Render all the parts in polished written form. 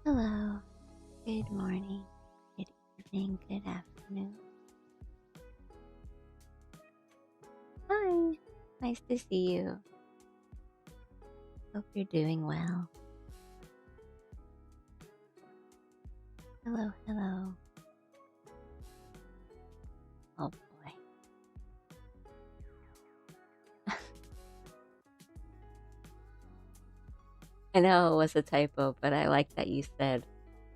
Hello, good morning, good evening, good afternoon. Hi, nice to see you. Hope you're doing well. Hello, hello. Oh boy. I know it was a typo, but I like that you said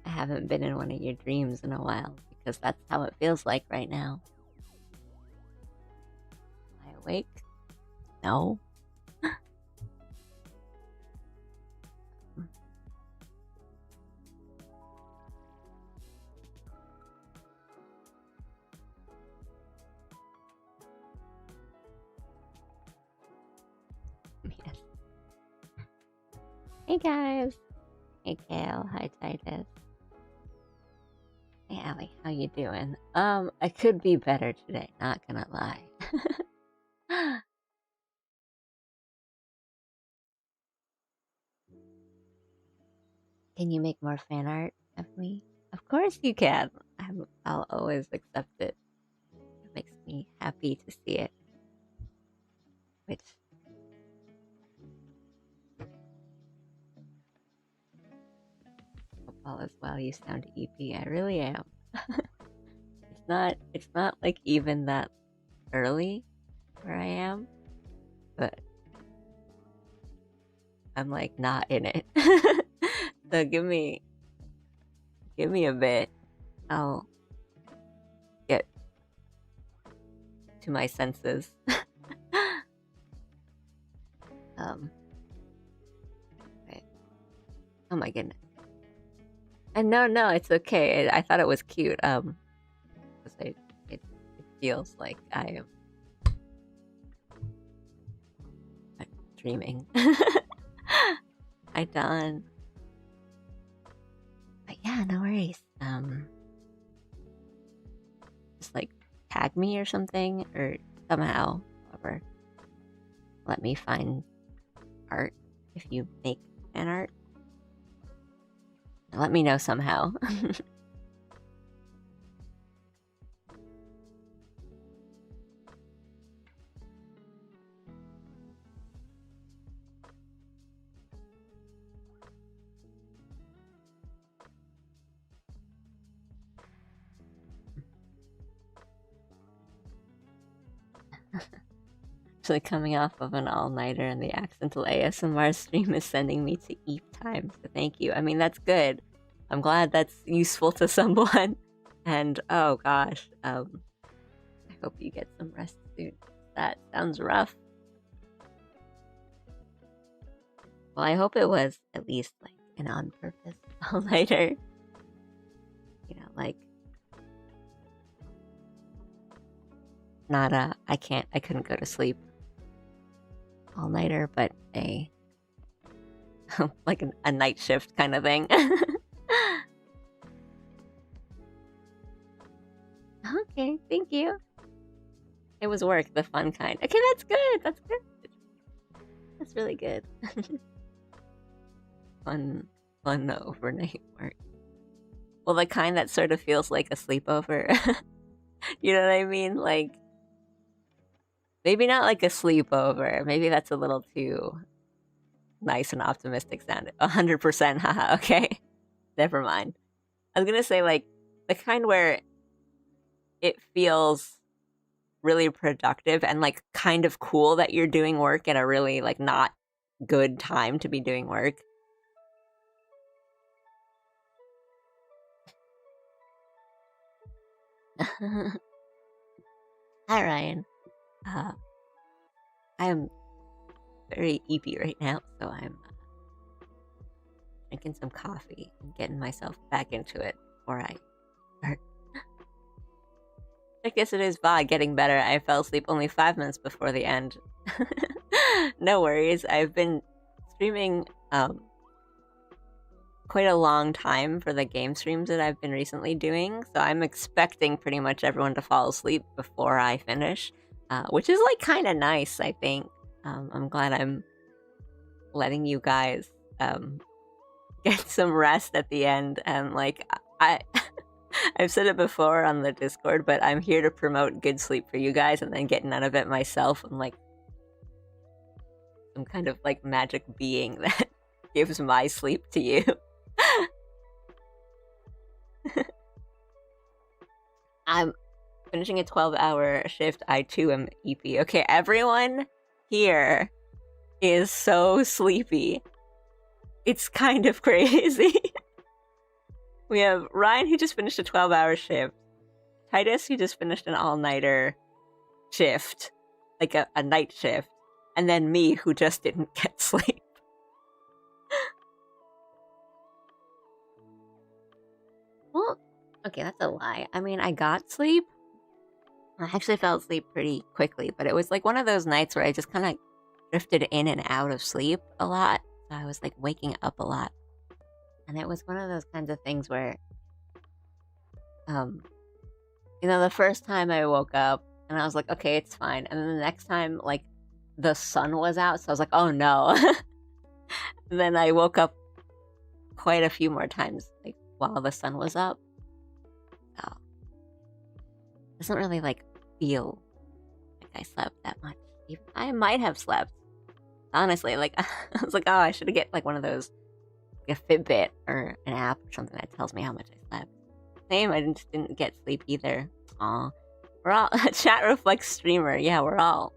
I haven't been in one of your dreams in a while because that's how it feels like right now. Am I awake? No. Yes. Hey guys. Hey Kale. Hi Titus. Hey Allie. How you doing? I could be better today. Not gonna lie. Can you make more fan art of me? Of course you can. I'll always accept it. It makes me happy to see it. Which, hope all is well. You sound EP. I really am. It's not like even that early where I am, but I'm like not in it. So give me a bit. I'll get to my senses. Right. Oh my goodness. And no, it's okay. I thought it was cute. Because it feels like I'm dreaming. Hi, Don. But yeah, no worries. Just like tag me or something, or somehow, however, let me find art if you make fan art. Let me know somehow. Actually, coming off of an all-nighter and the accidental ASMR stream is sending me to eep time, so thank you. I mean, that's good. I'm glad that's useful to someone. And oh gosh, I hope you get some rest soon. That sounds rough. Well, I hope it was at least like an on-purpose all-nighter. You know, like not a I couldn't go to sleep all-nighter, but a like a night shift kind of thing. Okay, thank you. It was work, the fun kind. Okay, that's good. That's good. That's really good. fun overnight work. Well, the kind that sort of feels like a sleepover. You know what I mean? Like, maybe not like a sleepover. Maybe that's a little too nice and optimistic sounding. 100%, haha, okay. Never mind. I was gonna say, like, the kind where it feels really productive and, like, kind of cool that you're doing work at a really, like, not good time to be doing work. Hi, Ryan. I am very eepy right now, so I'm drinking some coffee and getting myself back into it before I start. I guess it is getting better. I fell asleep only 5 minutes before the end. No worries. I've been streaming quite a long time for the game streams that I've been recently doing, so I'm expecting pretty much everyone to fall asleep before I finish, which is like kind of nice, I think. I'm glad I'm letting you guys get some rest at the end, and like I've said it before on the Discord, but I'm here to promote good sleep for you guys and then get none of it myself. I'm like some kind of like magic being that gives my sleep to you. I'm finishing a 12-hour shift. I too am EP. Okay, everyone here is so sleepy. It's kind of crazy. We have Ryan, who just finished a 12-hour shift. Titus, who just finished an all-nighter shift. Like a night shift. And then me, who just didn't get sleep. Well, okay, that's a lie. I mean, I got sleep. I actually fell asleep pretty quickly, but it was like one of those nights where I just kind of drifted in and out of sleep a lot. So I was like waking up a lot. And it was one of those kinds of things where, the first time I woke up and I was like, okay, it's fine. And then the next time, like, the sun was out. So I was like, oh no. And then I woke up quite a few more times, like, while the sun was up. So it doesn't really, like, feel like I slept that much. I might have slept. Honestly, like, I was like, oh, I should get, like, one of those, like a Fitbit or an app or something that tells me how much I slept. Same, I just didn't get sleep either. Aw. We're all, chat reflects streamer. Yeah, we're all.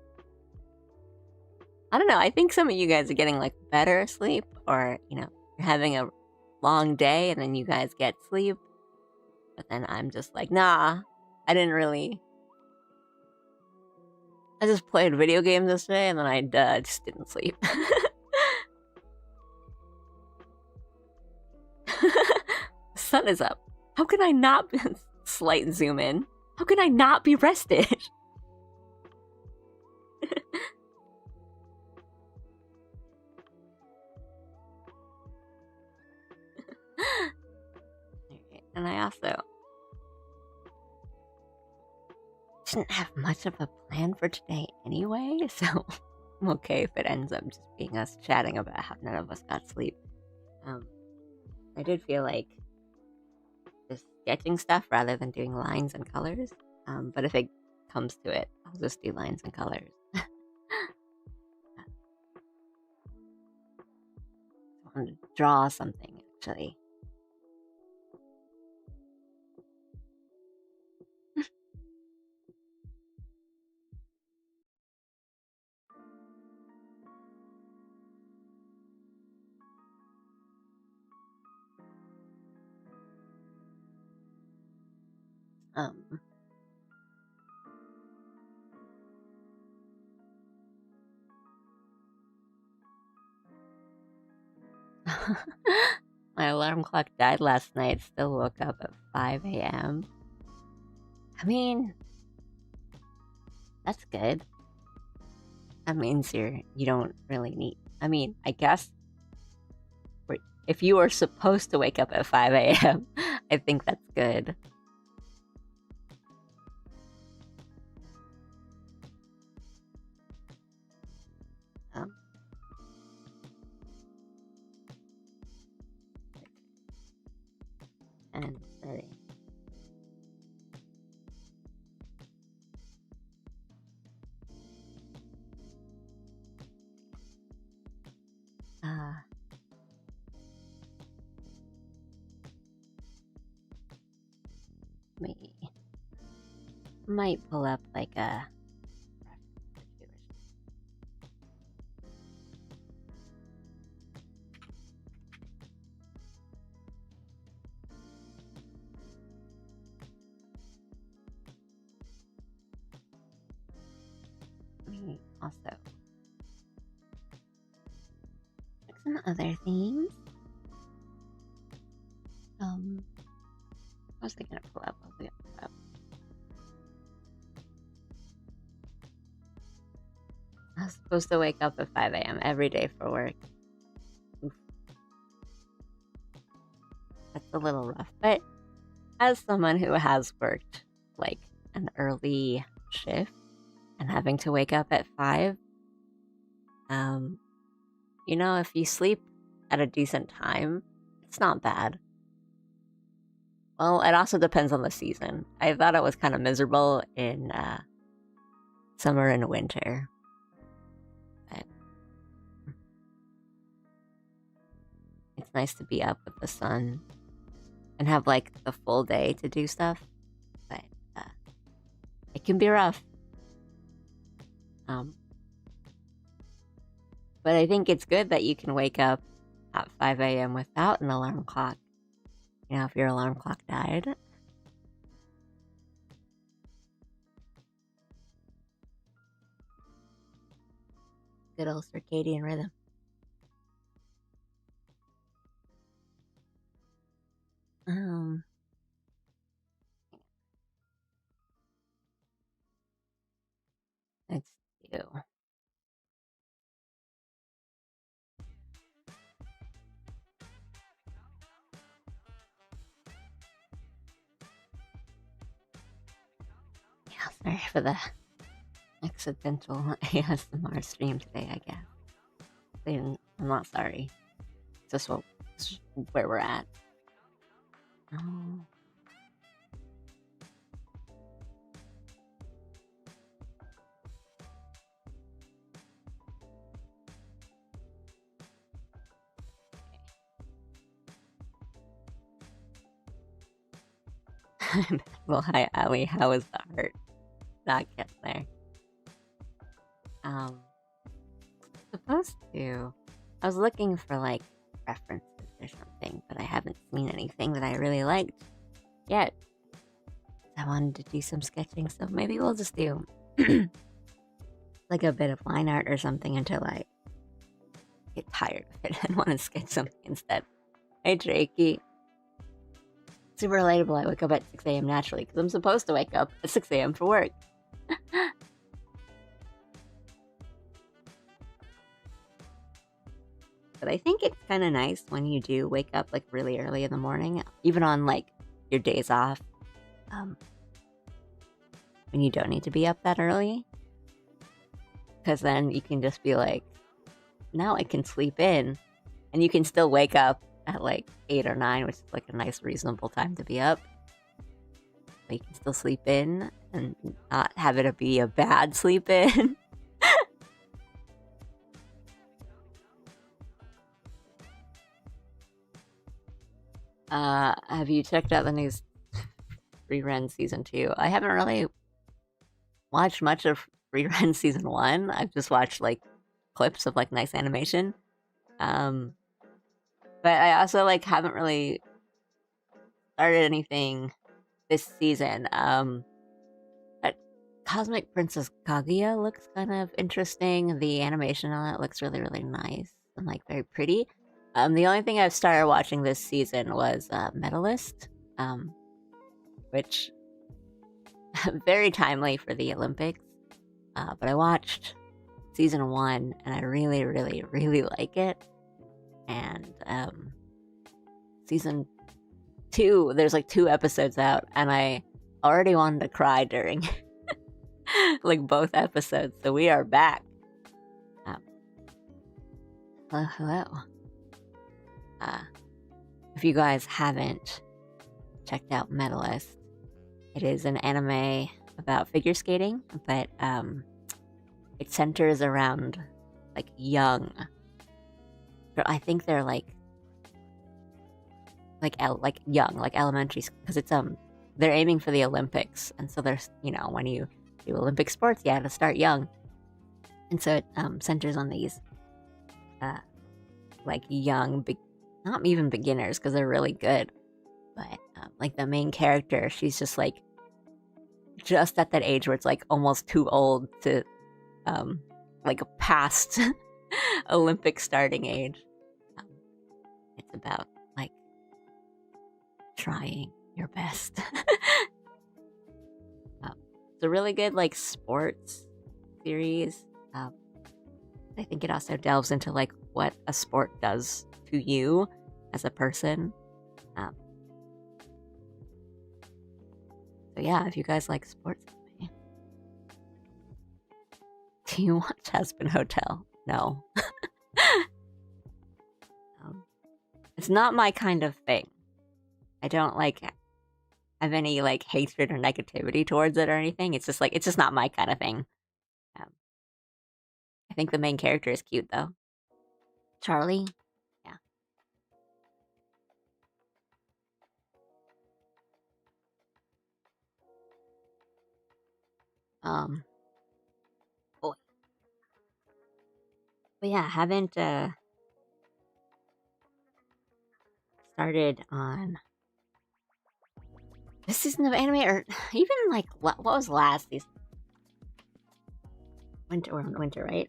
I don't know, I think some of you guys are getting, like, better sleep, or, you're having a long day and then you guys get sleep. But then I'm just like, nah, I didn't really. I just played video games this day and then I just didn't sleep. The sun is up. How can I not be... Slight zoom in. How can I not be rested? And I also didn't have much of a plan for today anyway, so I'm okay if it ends up just being us chatting about how none of us got sleep. I did feel like just sketching stuff rather than doing lines and colors, but if it comes to it, I'll just do lines and colors. I wanted to draw something, actually. My alarm clock died last night, still woke up at 5 a.m. I mean, that's good. That means you don't really need... I mean, I guess if you were supposed to wake up at 5 a.m., I think that's good. And 30. Me might pull up like a also like some other things. What was I gonna pull up? I was supposed to wake up at 5 a.m. every day for work. Oof. That's a little rough, but as someone who has worked like an early shift and having to wake up at 5, if you sleep at a decent time, It's not bad. Well, it also depends on the season. I thought it was kind of miserable in summer and winter. But it's nice to be up with the sun and have like the full day to do stuff. But it can be rough. But I think it's good that you can wake up at 5 a.m. without an alarm clock. You know, if your alarm clock died. Good old circadian rhythm. Let's do. Yeah, sorry for the accidental ASMR stream today, I guess. I'm not sorry. It's just where we're at. Oh. Well, hi, Ali. How was the art? Not getting there. Supposed to. I was looking for like references or something, but I haven't seen anything that I really liked yet. I wanted to do some sketching, so maybe we'll just do like a bit of line art or something until I get tired of it and want to sketch something instead. Hey, Drakey. Super relatable. I wake up at 6 a.m. naturally because I'm supposed to wake up at 6 a.m. for work. But I think it's kind of nice when you do wake up like really early in the morning, even on like your days off, when you don't need to be up that early. Because then you can just be like, now I can sleep in, and you can still wake up at like 8 or 9, which is like a nice reasonable time to be up. But you can still sleep in and not have it be a bad sleep in. Have you checked out the new Rerun Season 2? I haven't really watched much of Rerun Season 1. I've just watched like clips of like nice animation. But I also like haven't really started anything this season. That Cosmic Princess Kaguya looks kind of interesting. The animation on it looks really, really nice and like very pretty. The only thing I've started watching this season was Medalist, which very timely for the Olympics. But I watched season 1 and I really, really, really like it. And season 2, there's like 2 episodes out, and I already wanted to cry during like both episodes. So we are back. Hello. If you guys haven't checked out Medalist, it is an anime about figure skating, but it centers around like young. I think they're like young, like elementary, because it's they're aiming for the Olympics, and so there's when you do Olympic sports, you have to start young, and so it centers on these like young, not even beginners because they're really good, but like the main character, she's just like just at that age where it's like almost too old to like past Olympic starting age. It's about like trying your best. It's a really good like sports series. I think it also delves into like what a sport does to you as a person. So yeah, if you guys like sports anime. Do you watch Hazbin Hotel? No. It's not my kind of thing. I don't like have any like hatred or negativity towards it or anything. It's just like it's just not my kind of thing. Um, I think the main character is cute though. Charlie, yeah. Boy. But yeah, haven't started on this season of anime or even like what was last season? Winter, right?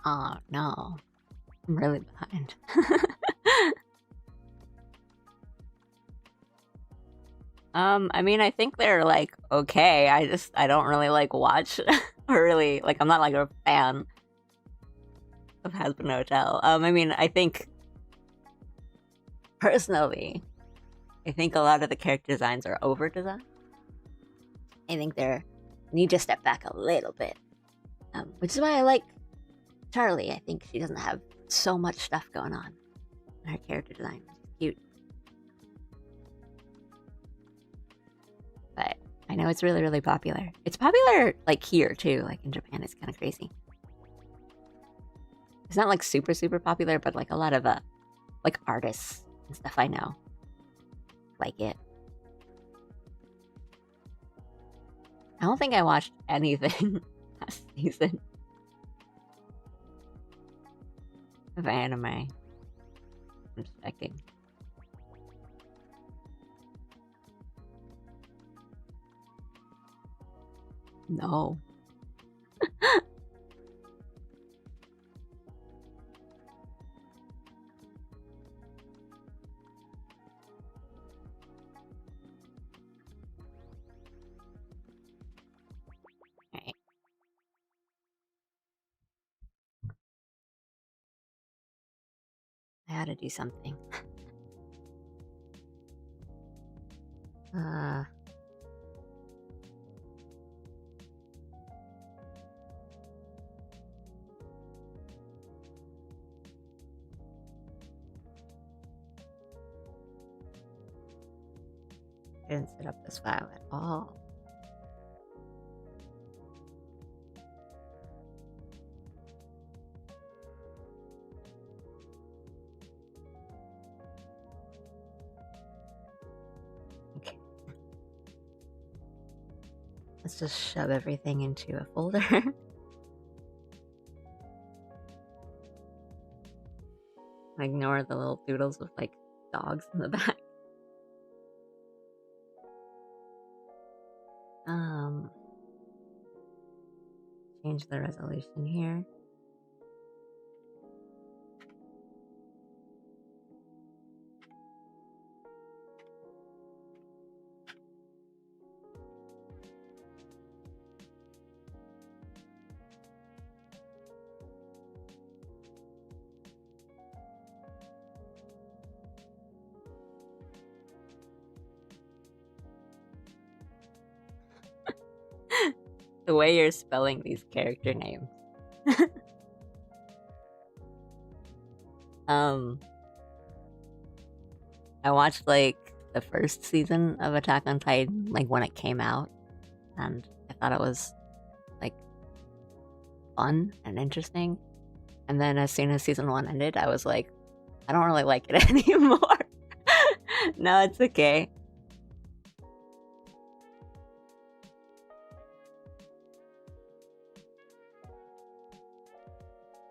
Oh no, I'm really behind. I mean, I think they're like okay. I don't really like watch or really like. I'm not like a fan of Hazbin Hotel. I mean, I think personally, I think a lot of the character designs are over designed. I think they're need to step back a little bit, which is why I like Charlie. I think she doesn't have so much stuff going on in her character design. She's cute. But I know it's really, really popular. It's popular like here too, like in Japan. It's kind of crazy. It's not like super, super popular, but like a lot of like artists and stuff I know like it. I don't think I watched anything last season of anime. I'm just checking. No. Alright. I had to do something. I didn't set up this file at all. Okay. Let's just shove everything into a folder. Ignore the little doodles with like dogs in the back. Change the resolution here. The way you're spelling these character names. I watched like the first season of Attack on Titan like when it came out, and I thought it was like fun and interesting. And then as soon as season 1 ended, I was like, I don't really like it anymore. No, it's okay.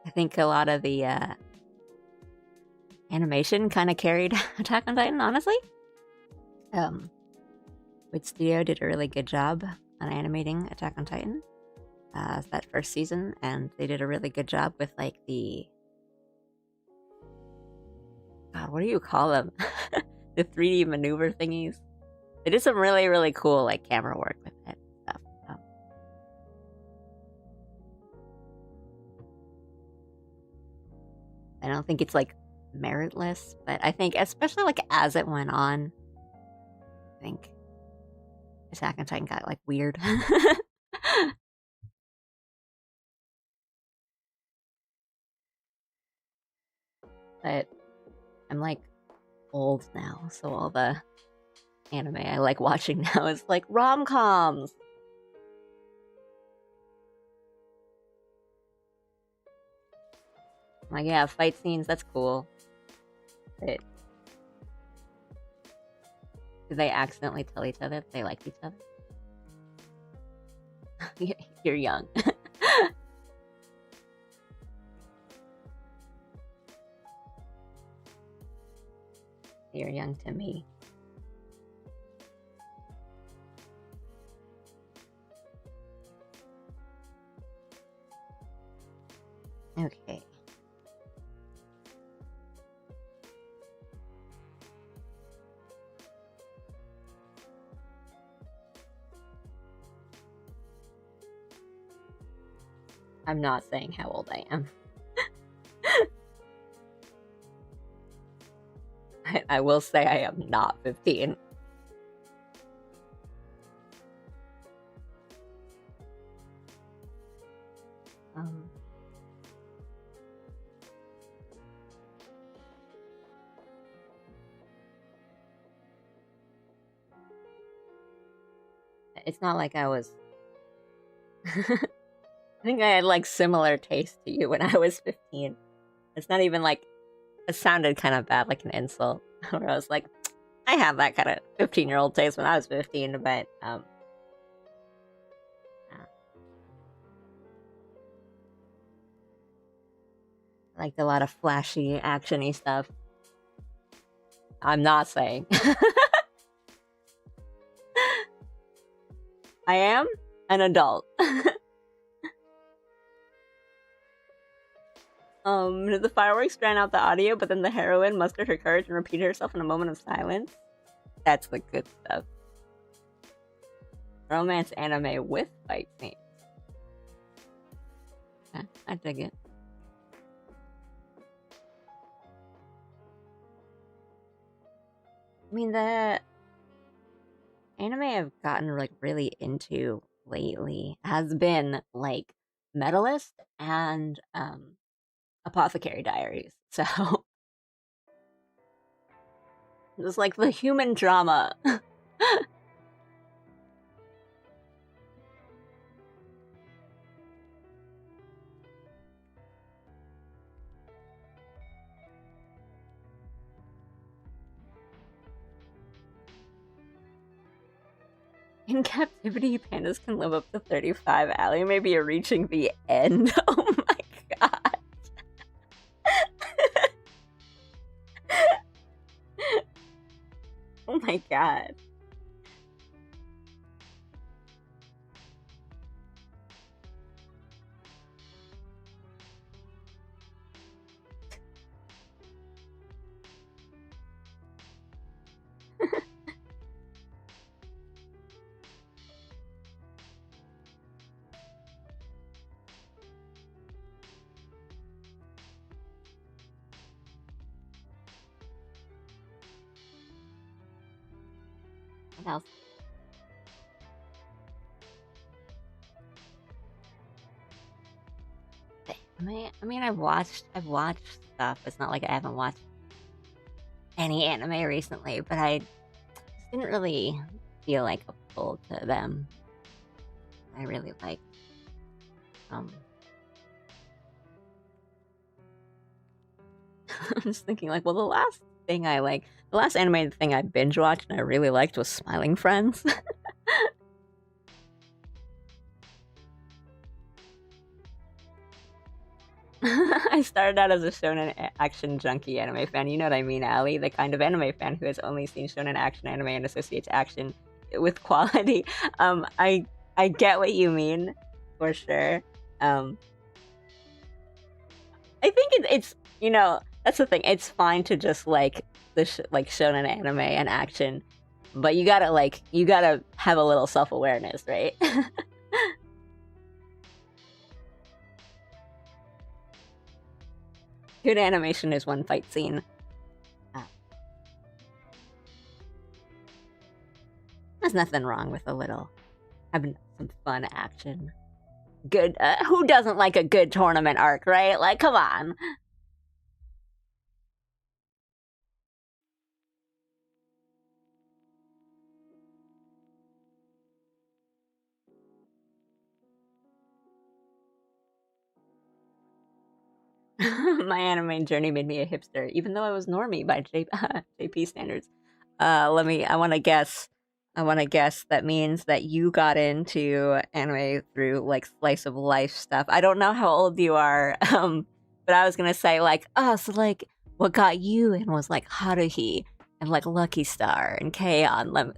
I think a lot of the animation kind of carried Attack on Titan, honestly. Wit Studio did a really good job on animating Attack on Titan that first season, and they did a really good job with like the God, what do you call them? The 3D maneuver thingies. They did some really, really cool like camera work with it and stuff. I don't think it's like meritless, but I think especially like as it went on, think. Attack on Titan got, like, weird. But I'm, like, old now, so all the anime I like watching now is, like, rom-coms! Like, yeah, fight scenes, that's cool. But did they accidentally tell each other that they liked each other? You're young. You're young to me. Okay. I'm not saying how old I am. I will say I am not 15. It's not like I was... I think I had, like, similar taste to you when I was 15. It's not even, like... It sounded kind of bad, like an insult. Where I was like, I had that kind of 15-year-old taste when I was 15, but, I liked a lot of flashy, action-y stuff. I'm not saying. I am an adult. The fireworks drown out the audio, but then the heroine mustered her courage and repeated herself in a moment of silence. That's the good stuff. Romance anime with fight scenes. Yeah, I dig it. I mean, the anime I've gotten, like, really into lately has been, like, Medalist and, Apothecary Diaries. So, it's like the human drama. In captivity, pandas can live up to 35. Allie may be reaching the end. Oh my god. Oh my god. What else? I mean, I've watched stuff. It's not like I haven't watched any anime recently, but I just didn't really feel like a pull to them. I really like I'm just thinking, like, well, the last animated thing I binge watched and I really liked was Smiling Friends. I started out as a shonen action junkie anime fan. You know what I mean, Allie? The kind of anime fan who has only seen shonen action anime and associates action with quality. I get what you mean, for sure. I think it's you know, that's the thing. It's fine to just like like shonen anime and action, but you gotta have a little self-awareness, right? Good animation is one fight scene. There's nothing wrong with a little having some fun action. Good. Who doesn't like a good tournament arc, right? Like, come on. My anime journey made me a hipster, even though I was normie by JP standards. I want to guess. I want to guess that means that you got into anime through like slice of life stuff. I don't know how old you are, but I was gonna say like, oh, so like what got you in was like Haruhi and like Lucky Star and K-On! Like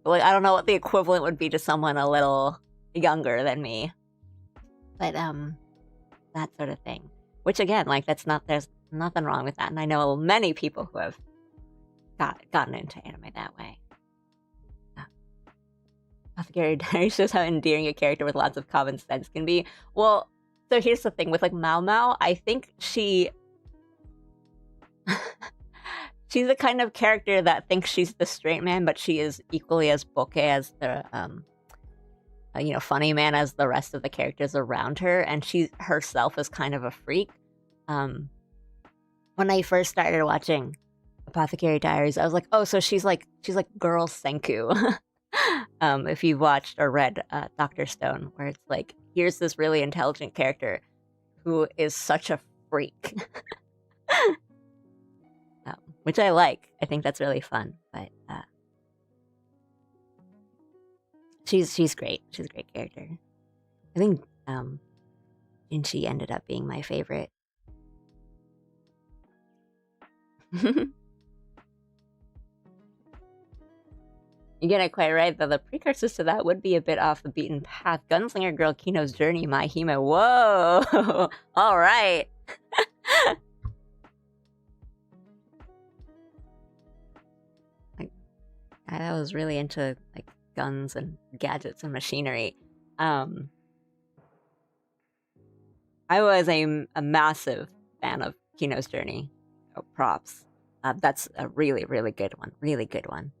I don't know what the equivalent would be to someone a little younger than me, but that sort of thing. Which again, like there's nothing wrong with that, and I know many people who have gotten into anime that way. Apothecary Diary shows how endearing a character with lots of common sense can be. Well, so here's the thing with like Mao Mao, I think she's the kind of character that thinks she's the straight man, but she is equally as bokeh as the funny man as the rest of the characters around her, and she herself is kind of a freak. When I first started watching Apothecary Diaries, I was like, oh, so she's like girl Senku. If you've watched or read Dr. Stone, where it's like, here's this really intelligent character who is such a freak. Which I like. I think that's really fun, but she's great. She's a great character. I think Jinchi ended up being my favorite. You get it quite right, though the precursors to that would be a bit off the beaten path. Gunslinger Girl Kino's Journey, My Hime. Whoa! Alright! Like, I was really into like guns and gadgets and machinery. I was a massive fan of Kino's Journey. Oh, props. That's a really, really good one. Really good one.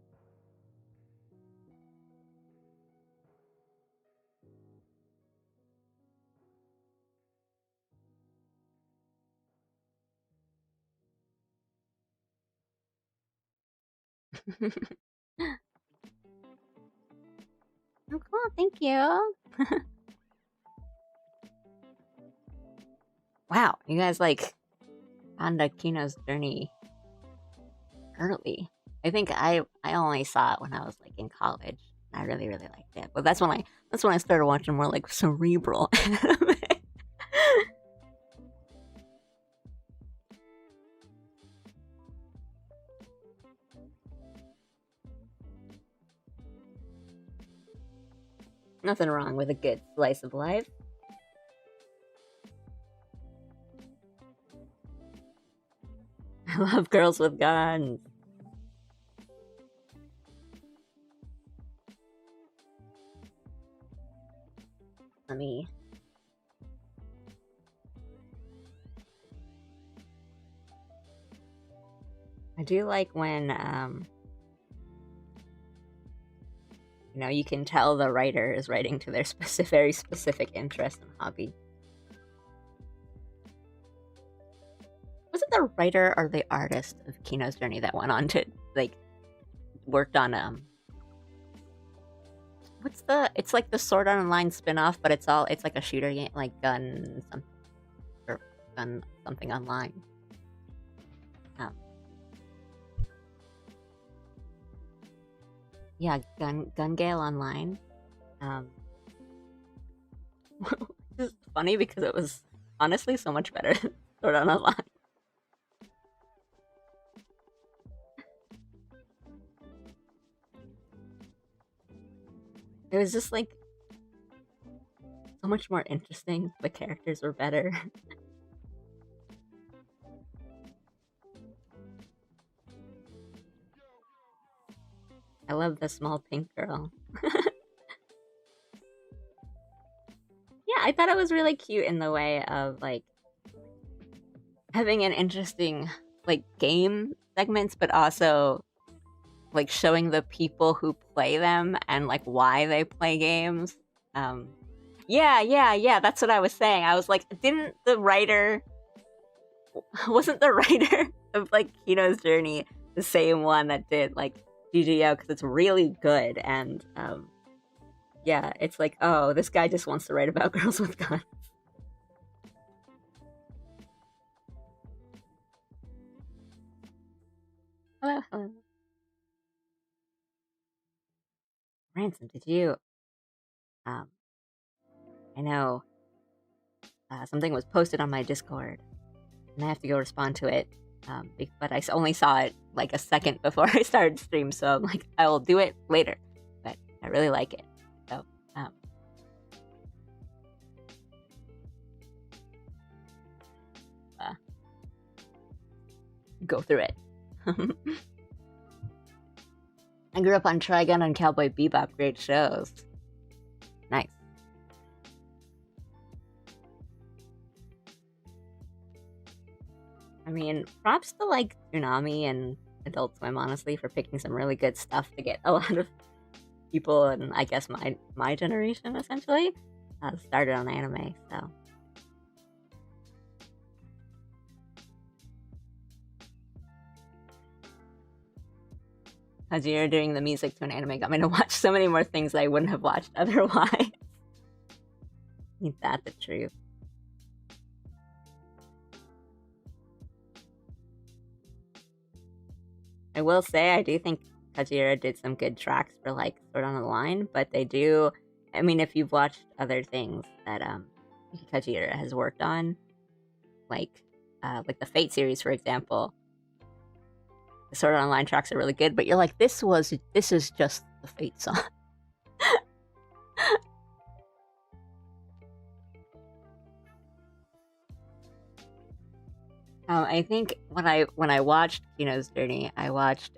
Oh, cool. Thank you. Wow, you guys like found Kino's Journey early. I think I only saw it when I was like in college. I really, really liked it. But that's when I started watching more like cerebral anime. Nothing wrong with a good slice of life. I love girls with guns. Let me... I do like when, you can tell the writer is writing to their very specific interest and hobby. Was it the writer or the artist of Kino's Journey that went on to, like, worked on, it's like the Sword Art Online spin-off, but it's like a shooter game, like gun something online. Yeah, Gun Gale Online. This is funny because it was honestly so much better than Sword Art Online. It was just like so much more interesting. The characters were better. I love the small pink girl. Yeah, I thought it was really cute in the way of like having an interesting like game segments, but also like showing the people who play them and like why they play games. Yeah, that's what I was saying. I was like, didn't the writer wasn't the writer of like Kino's Journey the same one that did like GGO, because it's really good. And yeah, it's like, oh, this guy just wants to write about girls with guns. Hello. Ransom, did you I know something was posted on my Discord and I have to go respond to it, but I only saw it like a second before I started stream, so I'm like, I will do it later, but I really like it, so go through it. I grew up on Trigun and Cowboy Bebop, great shows. Nice. I mean, props to like Toonami and Adult Swim, honestly, for picking some really good stuff to get a lot of people, and I guess my generation essentially started on anime. So as you're doing the music to an anime got me to watch so many more things I wouldn't have watched otherwise. Ain't that the truth? I will say, I do think Kajira did some good tracks for like Sword on the Line, but they do. I mean, if you've watched other things that Kajira has worked on, like the Fate series, for example, the Sword Art Online tracks are really good. But you're like, this is just the Fate song. I think when I watched Kino's Journey, I watched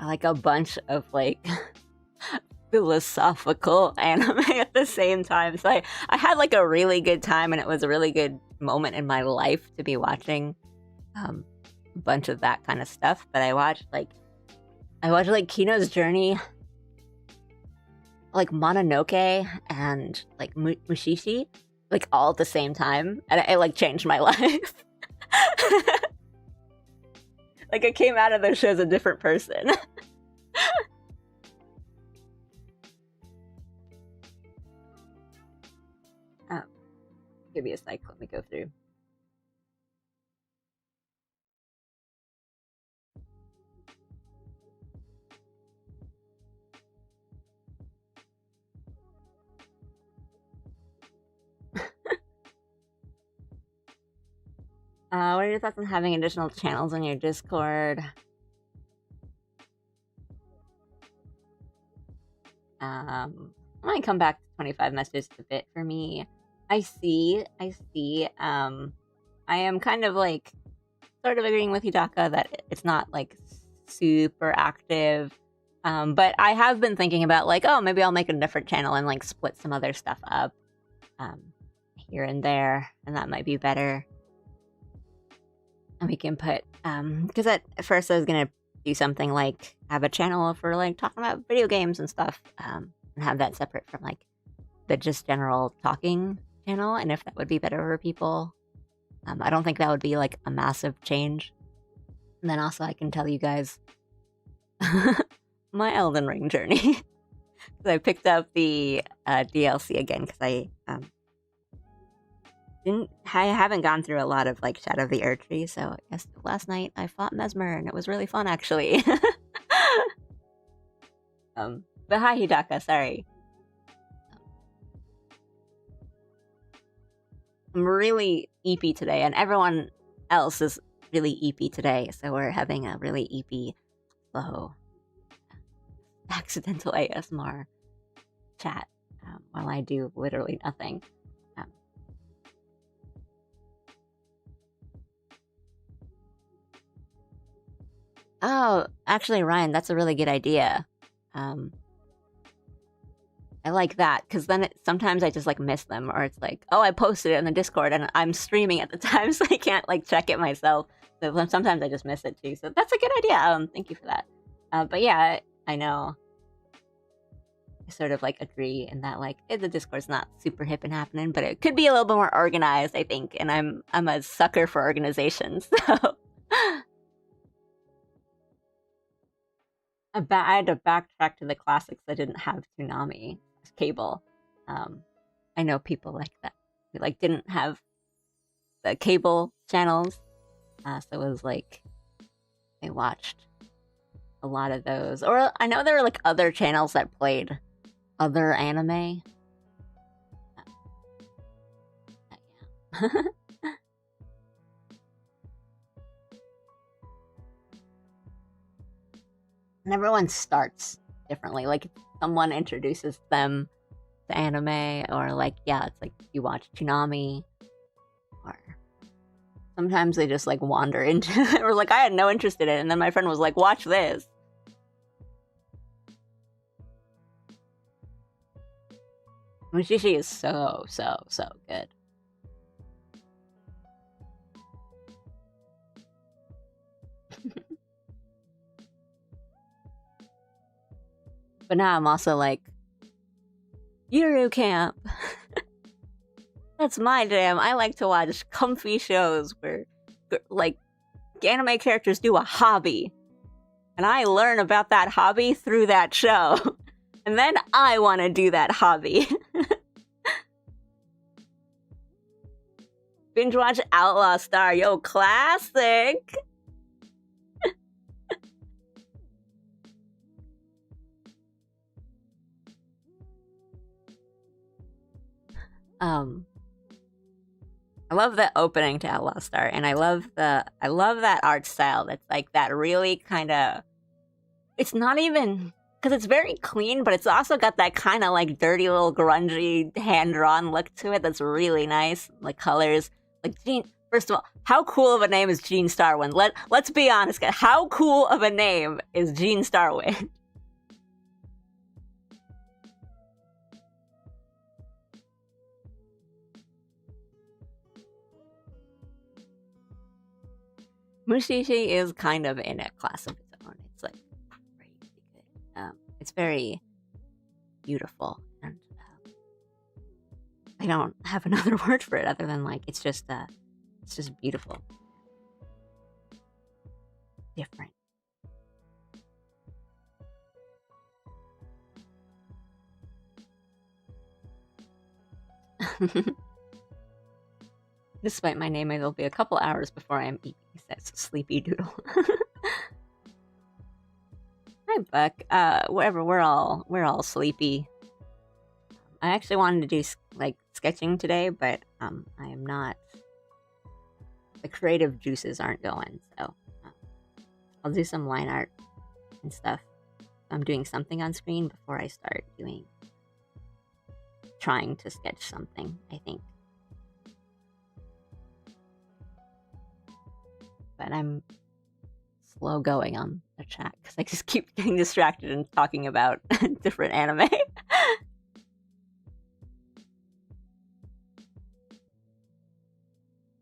like a bunch of like philosophical anime at the same time. So I had like a really good time, and it was a really good moment in my life to be watching a bunch of that kind of stuff. But I watched like Kino's Journey, like Mononoke, and like Mushishi, like all at the same time, and it like changed my life. Like I came out of those shows a different person. Give me a sec, let me go through. What are your thoughts on having additional channels on your Discord? I might come back to 25 messages a bit for me. I see. I am kind of like sort of agreeing with Hidaka that it's not like super active. But I have been thinking about like, oh, maybe I'll make a different channel and like split some other stuff up here and there, and that might be better. And we can put because at first I was gonna do something like have a channel for like talking about video games and stuff, and have that separate from like the just general talking channel, and if that would be better for people. I don't think that would be like a massive change. And then also I can tell you guys my Elden Ring journey. So I picked up the DLC again because I haven't gone through a lot of like Shadow of the Erdtree, so I guess last night I fought Mesmer and it was really fun actually. But hi Hidaka, sorry. I'm really EP today, and everyone else is really EP today, so we're having a really EP slow accidental ASMR chat while I do literally nothing. Oh, actually, Ryan, that's a really good idea. I I like that because then sometimes I just like miss them, or it's like, oh, I posted it in the Discord and I'm streaming at the time, so I can't like check it myself. So sometimes I just miss it too. So that's a good idea. Thank you for that. But yeah, I know. I sort of like agree in that like the Discord's not super hip and happening, but it could be a little bit more organized, I think. And I'm a sucker for organizations. So I had to backtrack to the classics that didn't have Toonami cable. I know people like that who like didn't have the cable channels, so it was like I watched a lot of those. Or I know there were like other channels that played other anime. Yeah. And everyone starts differently. Like someone introduces them to anime, or like yeah, it's like you watch Toonami, or sometimes they just like wander into it. Or like I had no interest in it, and then my friend was like, "Watch this." Mushishi is so good. But now I'm also like, Yuru Camp. That's my jam. I like to watch comfy shows where, like, anime characters do a hobby. And I learn about that hobby through that show. And then I want to do that hobby. Binge watch Outlaw Star. Yo, classic! I love the opening to Outlaw Star, and I love that art style that's like that really kind of, it's not even, because it's very clean, but it's also got that kind of like dirty little grungy hand-drawn look to it that's really nice. Like colors, like Jean, first of all, how cool of a name is Jean Starwind? Let's be honest, guys. How cool of a name is Jean Starwind? Mushishi is kind of in a class of its own. It's like crazy good. It's very beautiful, and I don't have another word for it other than like it's just beautiful, different. Despite my name, it'll be a couple hours before I'm eating, says Sleepy Doodle. Hi, Buck. Whatever, we're all sleepy. I actually wanted to do like sketching today, but I am not. The creative juices aren't going, so I'll do some line art and stuff. I'm doing something on screen before I start trying to sketch something, I think. But I'm slow going on the chat because I just keep getting distracted and talking about different anime.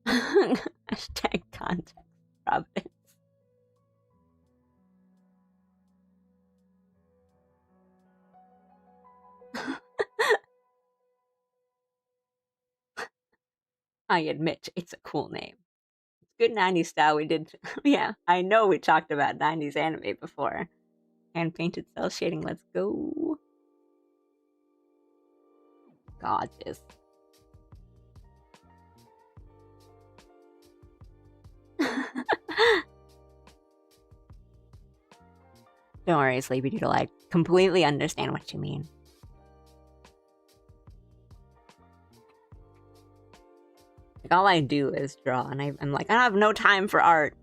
Hashtag context providence. I admit it's a cool name. It's good 90s style. We did, yeah, I know we talked about 90s anime before. Hand painted cell shading, let's go. Gorgeous. Don't worry, Sleepy Doodle. I completely understand what you mean. Like, all I do is draw, and I'm like, I have no time for art.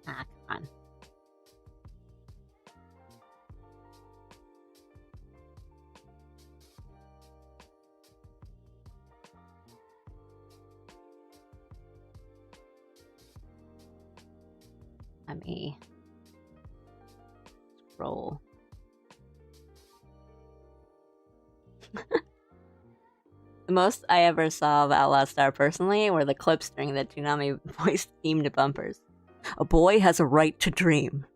Ah, come on. Let me scroll. The most I ever saw of Outlaw Star personally were the clips during the Toonami voice-themed bumpers. A boy has a right to dream.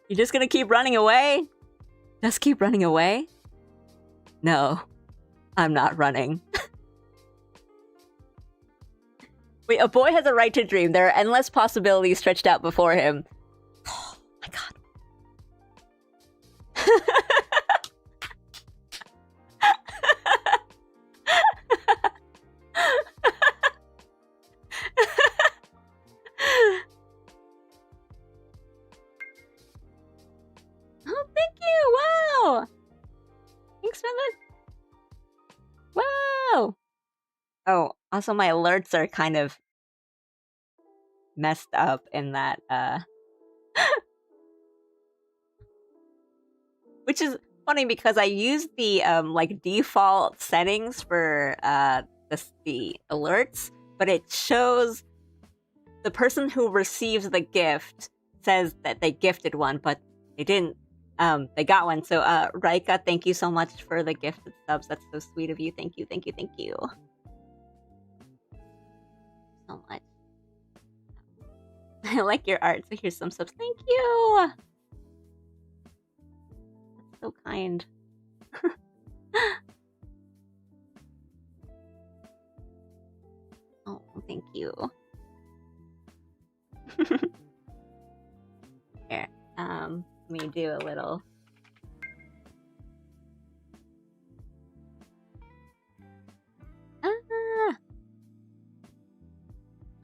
You're just gonna keep running away? Just keep running away? No, I'm not running. Wait, a boy has a right to dream. There are endless possibilities stretched out before him. Oh my god. Oh, thank you! Wow! Thanks for the... Wow! Oh, also my alerts are kind of messed up in that, which is funny because I used the, like, default settings for, the alerts, but it shows the person who receives the gift says that they gifted one, but they didn't, they got one. So, Raika, thank you so much for the gifted subs. That's so sweet of you. Thank you, thank you, thank you. So much. I like your art, so here's some subs. Thank you! That's so kind. Oh, thank you. Here, let me do a little... Ah!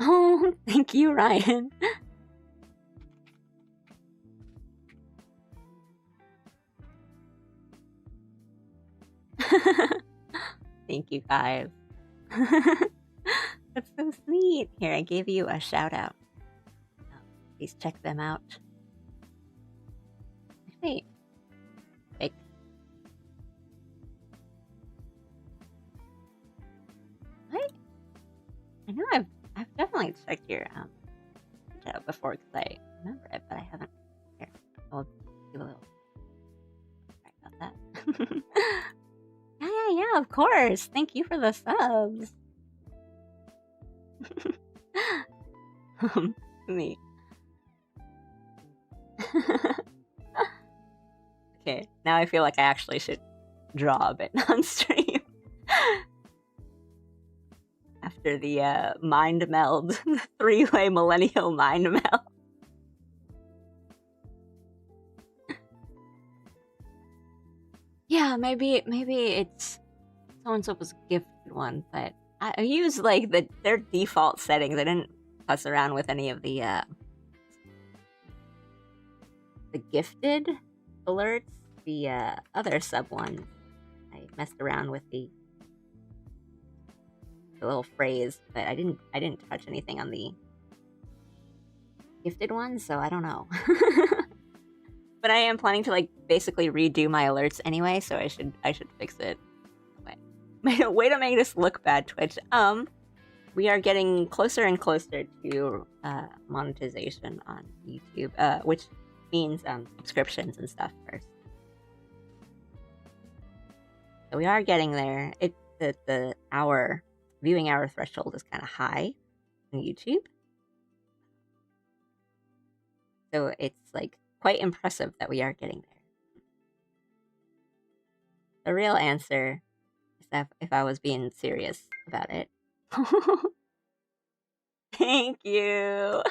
Oh, thank you, Ryan. Thank you, guys. That's so sweet. Here, I gave you a shout out. Please check them out. Wait. Wait. What? I know I've definitely checked your out before because I remember it, but I haven't. Here, I'll do a little. Sorry about that. Yeah, of course. Thank you for the subs. Me. Okay, now I feel like I actually should draw a bit on stream. After the mind meld, the three-way millennial mind meld. Yeah, maybe it's so-and-so was gifted one, but I use like their default settings. I didn't fuss around with any of the gifted alerts, the other sub ones. I messed around with the little phrase, but I didn't touch anything on the gifted ones, so I don't know. But I am planning to like basically redo my alerts anyway, so I should fix it. Way to make this look bad, Twitch. We are getting closer and closer to monetization on YouTube, which means subscriptions and stuff first. So we are getting there. The viewing hour threshold is kind of high on YouTube, so it's like quite impressive that we are getting there. The real answer is that if I was being serious about it. Thank you.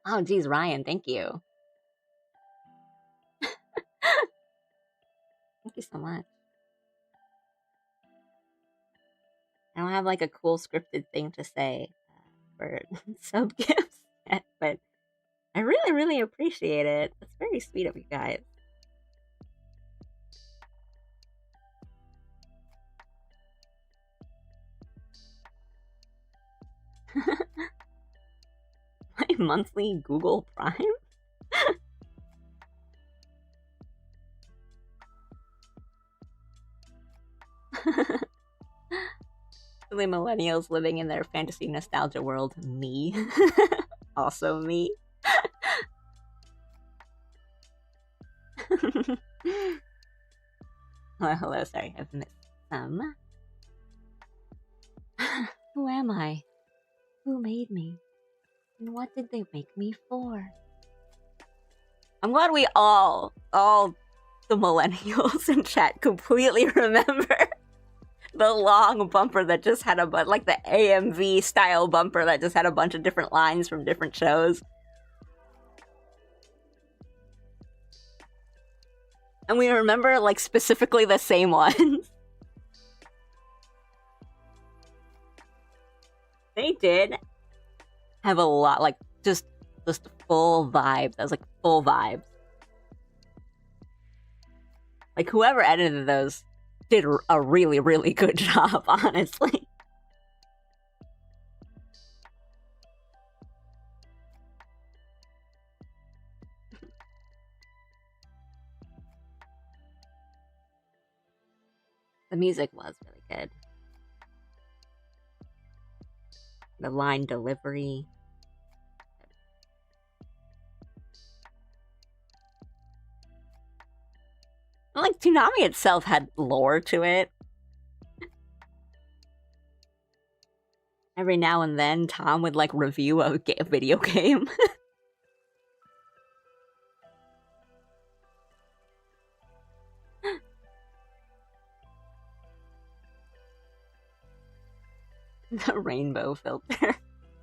Oh, geez, Ryan, thank you. Thank you so much. I don't have like a cool scripted thing to say for sub gifts yet, but I really, really appreciate it. That's very sweet of you guys. My monthly Google Prime? Basically, millennials living in their fantasy nostalgia world. Me. Also me. Hello, sorry, I've missed some. Who am I? Who made me? And what did they make me for? I'm glad we all the millennials in chat completely remember the long bumper that just had like the AMV style bumper that just had a bunch of different lines from different shows. And we remember like specifically the same ones. They did have a lot, like just full vibes. That was like full vibes. Like whoever edited those did a really, really good job, honestly. The music was really good. The line delivery. Like, Toonami itself had lore to it. Every now and then, Tom would, like, review a video game. The rainbow filter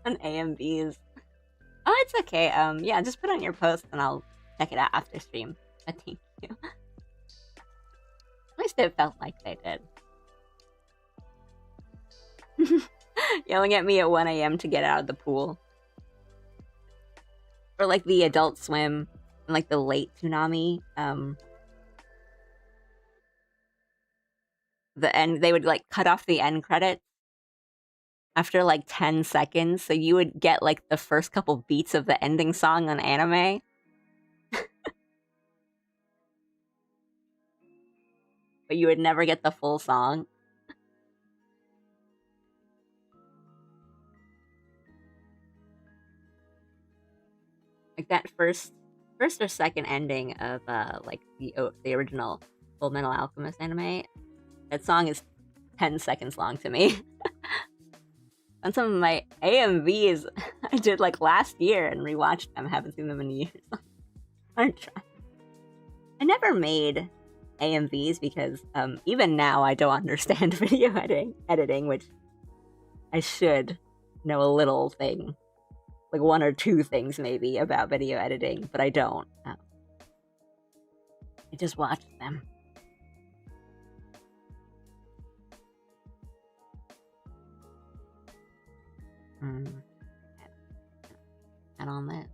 on AMVs. Oh, it's okay. Yeah, just put on your post and I'll check it out after stream. But thank you. At least it felt like they did. Yelling at me at 1 a.m. to get out of the pool. Or like the Adult Swim and like the late Toonami. The end, they would like cut off the end credits after like 10 seconds, so you would get like the first couple beats of the ending song on anime. But you would never get the full song. Like that first or second ending of like the original Fullmetal Alchemist anime. That song is 10 seconds long to me. On some of my AMVs I did like last year and rewatched them. Haven't seen them in years. I'm trying. I never made AMVs because even now I don't understand video editing, which I should know a little thing. Like 1 or 2 things maybe about video editing, but I don't. I just watch them. And on this.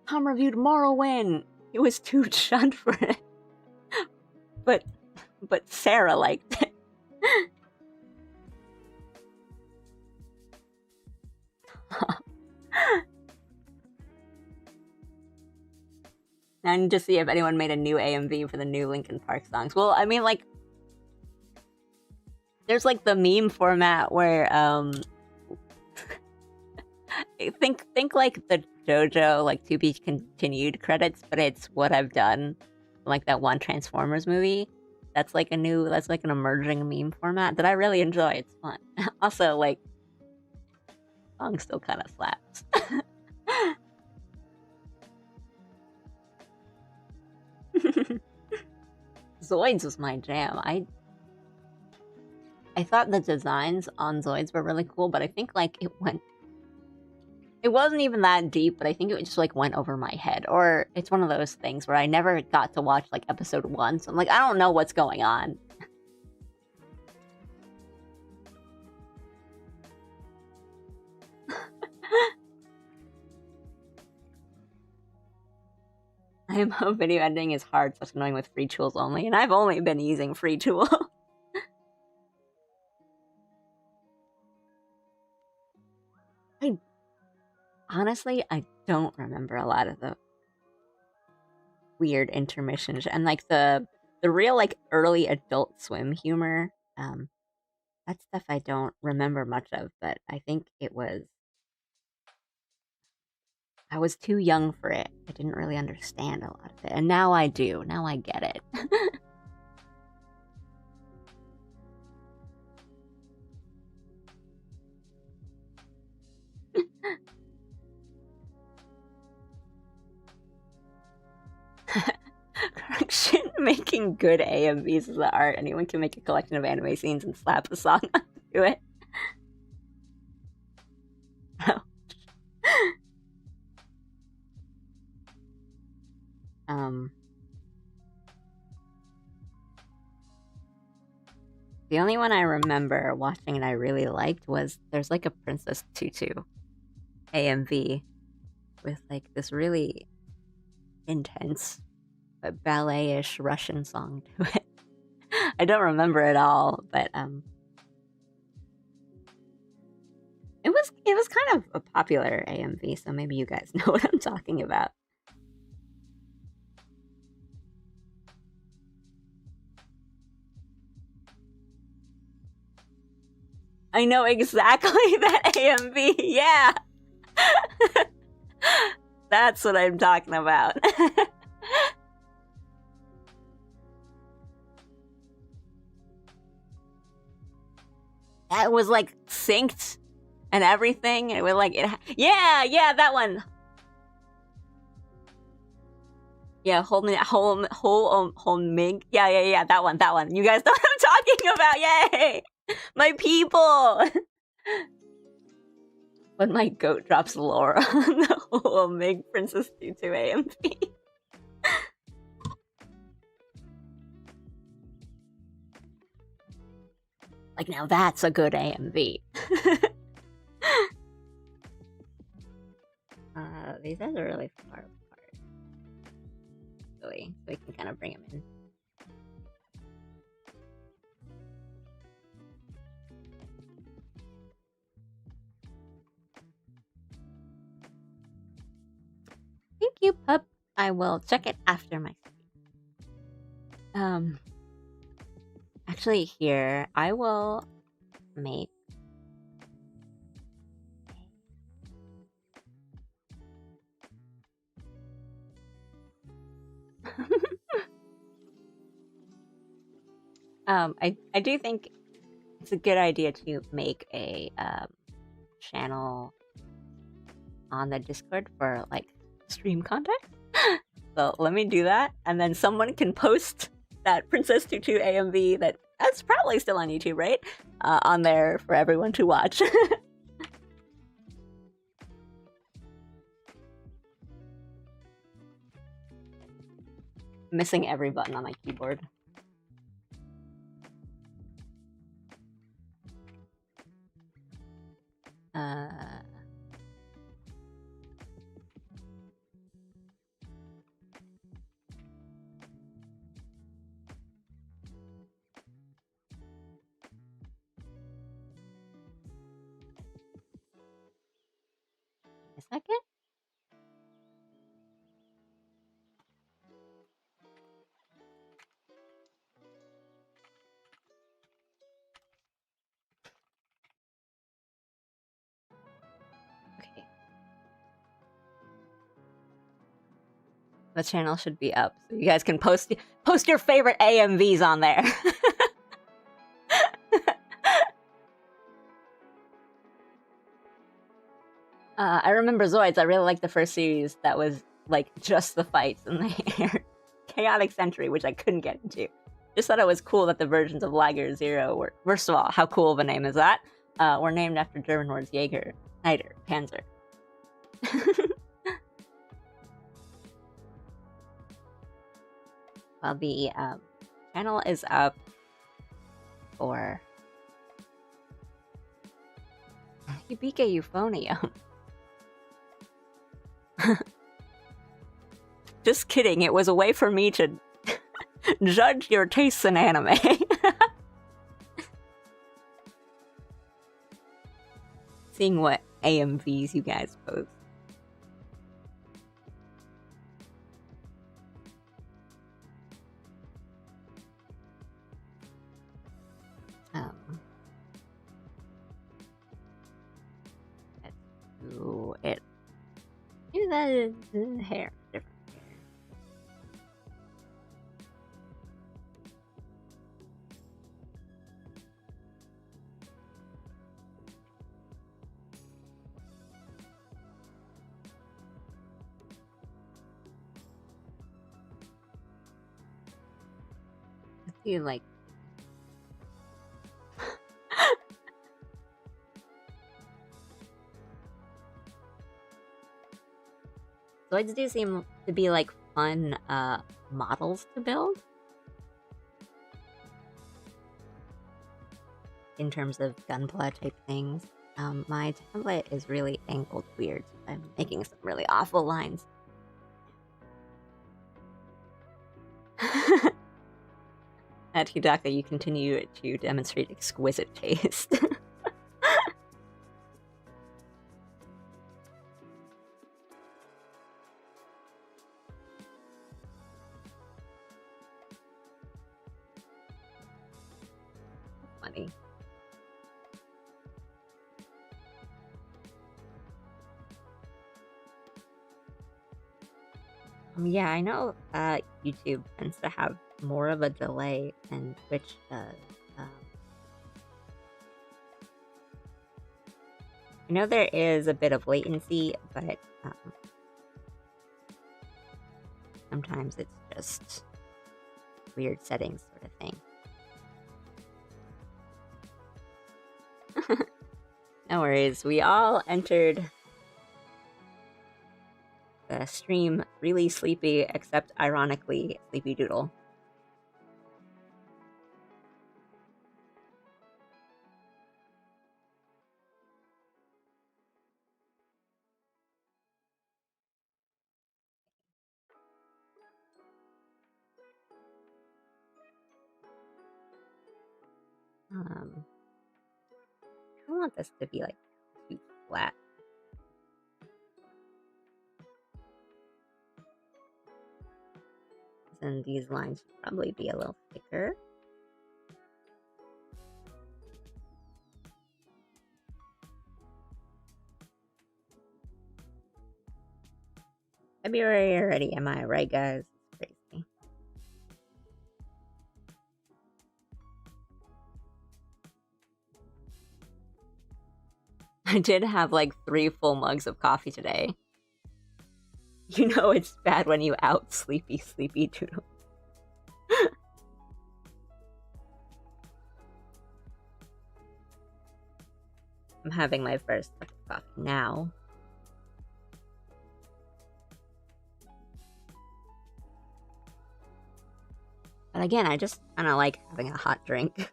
Tom reviewed Morrowind. It was too chud for it. But Sarah liked it. I need to see if anyone made a new AMV for the new Linkin Park songs. Well, I mean, like, there's like the meme format where think like the JoJo like to be continued credits, but it's what I've done, like that one Transformers movie. That's like an emerging meme format that I really enjoy. It's fun. Also, like, song still kind of slaps. Zoids was my jam. I thought the designs on Zoids were really cool, but I think like it wasn't even that deep, but I think it just like went over my head. Or it's one of those things where I never got to watch like episode 1, so I'm like, I don't know what's going on. I know video editing is hard, such annoying with free tools only, and I've only been using free tool. Honestly, I don't remember a lot of the weird intermissions and like the The real, like, early Adult Swim humor, that stuff I don't remember much of, but I think I was too young for it. I didn't really understand a lot of it, and now I do. Now I get it. Correction, making good AMVs is the art. Anyone can make a collection of anime scenes and slap a song onto it. The only one I remember watching and I really liked was there's like a Princess Tutu AMV with like this really intense but ballet-ish Russian song to it. I don't remember it all, but it was kind of a popular AMV, so maybe you guys know what I'm talking about. I know exactly that AMV, yeah! That's what I'm talking about. That was like synced and everything. It was like, yeah, that one. Yeah, hold mig. Yeah, that one. You guys know what I'm talking about, yay! My people! When my goat drops lore on the whole Mig Princess Tutu AMV. Like, now that's a good AMV. These guys are really far apart. So we can kind of bring them in. Thank you, pup. I will check it after my stream. Actually, here I will make I do think it's a good idea to make a channel on the Discord for like stream content. So let me do that, and then someone can post that Princess Tutu AMV that's probably still on YouTube, right? On there for everyone to watch. Missing every button on my keyboard. A second. Okay. The channel should be up, so you guys can post your favorite AMVs on there. I remember Zoids. I really liked the first series that was like just the fights and the air. Chaotic Century, which I couldn't get into. Just thought it was cool that the versions of Lager Zero were, first of all, how cool of a name is that? Were named after German words Jaeger, Schneider, Panzer. Well, the channel is up for Hibike Euphonium. Just kidding, it was a way for me to judge your tastes in anime. Seeing what AMVs you guys post. maybe the hair. Different hair. Let's do like. Zoids do seem to be like fun models to build in terms of gunpla type things. My template is really angled weird. So I'm making some really awful lines. At Hidaka, you continue to demonstrate exquisite taste. Funny. Yeah, I know YouTube tends to have more of a delay than Twitch does. I know there is a bit of latency, but sometimes it's just weird settings sort of thing. No worries, we all entered the stream really sleepy, except ironically, Sleepy Doodle. I don't want this to be like too flat. And these lines should probably be a little thicker. February already, am I right, guys? It's crazy. I did have like 3 full mugs of coffee today. You know it's bad when you out Sleepy Doodle. I'm having my first cup of coffee now. But again, I just kind of like having a hot drink.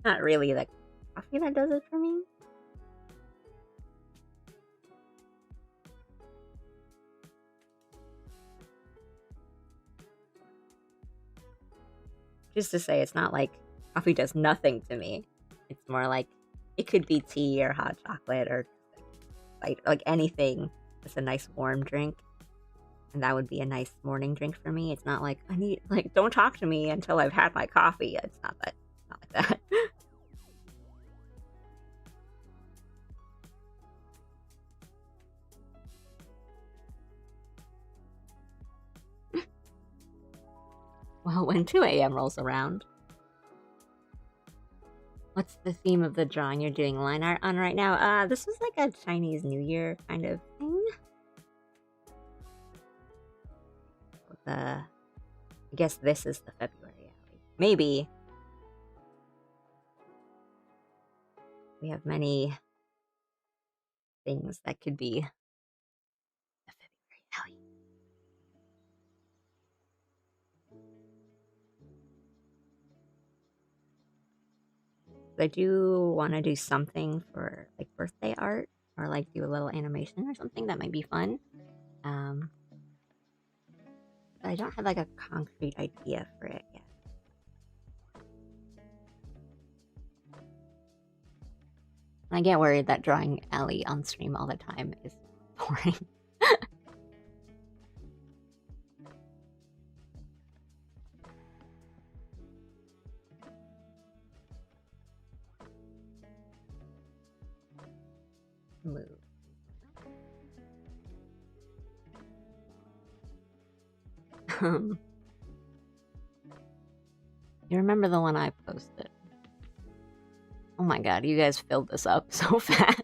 Not really the coffee that does it for me. Just to say, it's not like coffee does nothing to me. It's more like it could be tea or hot chocolate or like anything. It's a nice warm drink. And that would be a nice morning drink for me. It's not like I need don't talk to me until I've had my coffee. It's not like that. Well, when 2 a.m. rolls around. What's the theme of the drawing you're doing line art on right now? This is like a Chinese New Year kind of thing. I guess this is the February alley. Maybe. We have many things that could be the February alley. I do want to do something for like birthday art or like do a little animation or something that might be fun. But I don't have like a concrete idea for it yet. I get worried that drawing Ellie on stream all the time is boring. Move. You remember the one I posted? Oh my god, you guys filled this up so fast.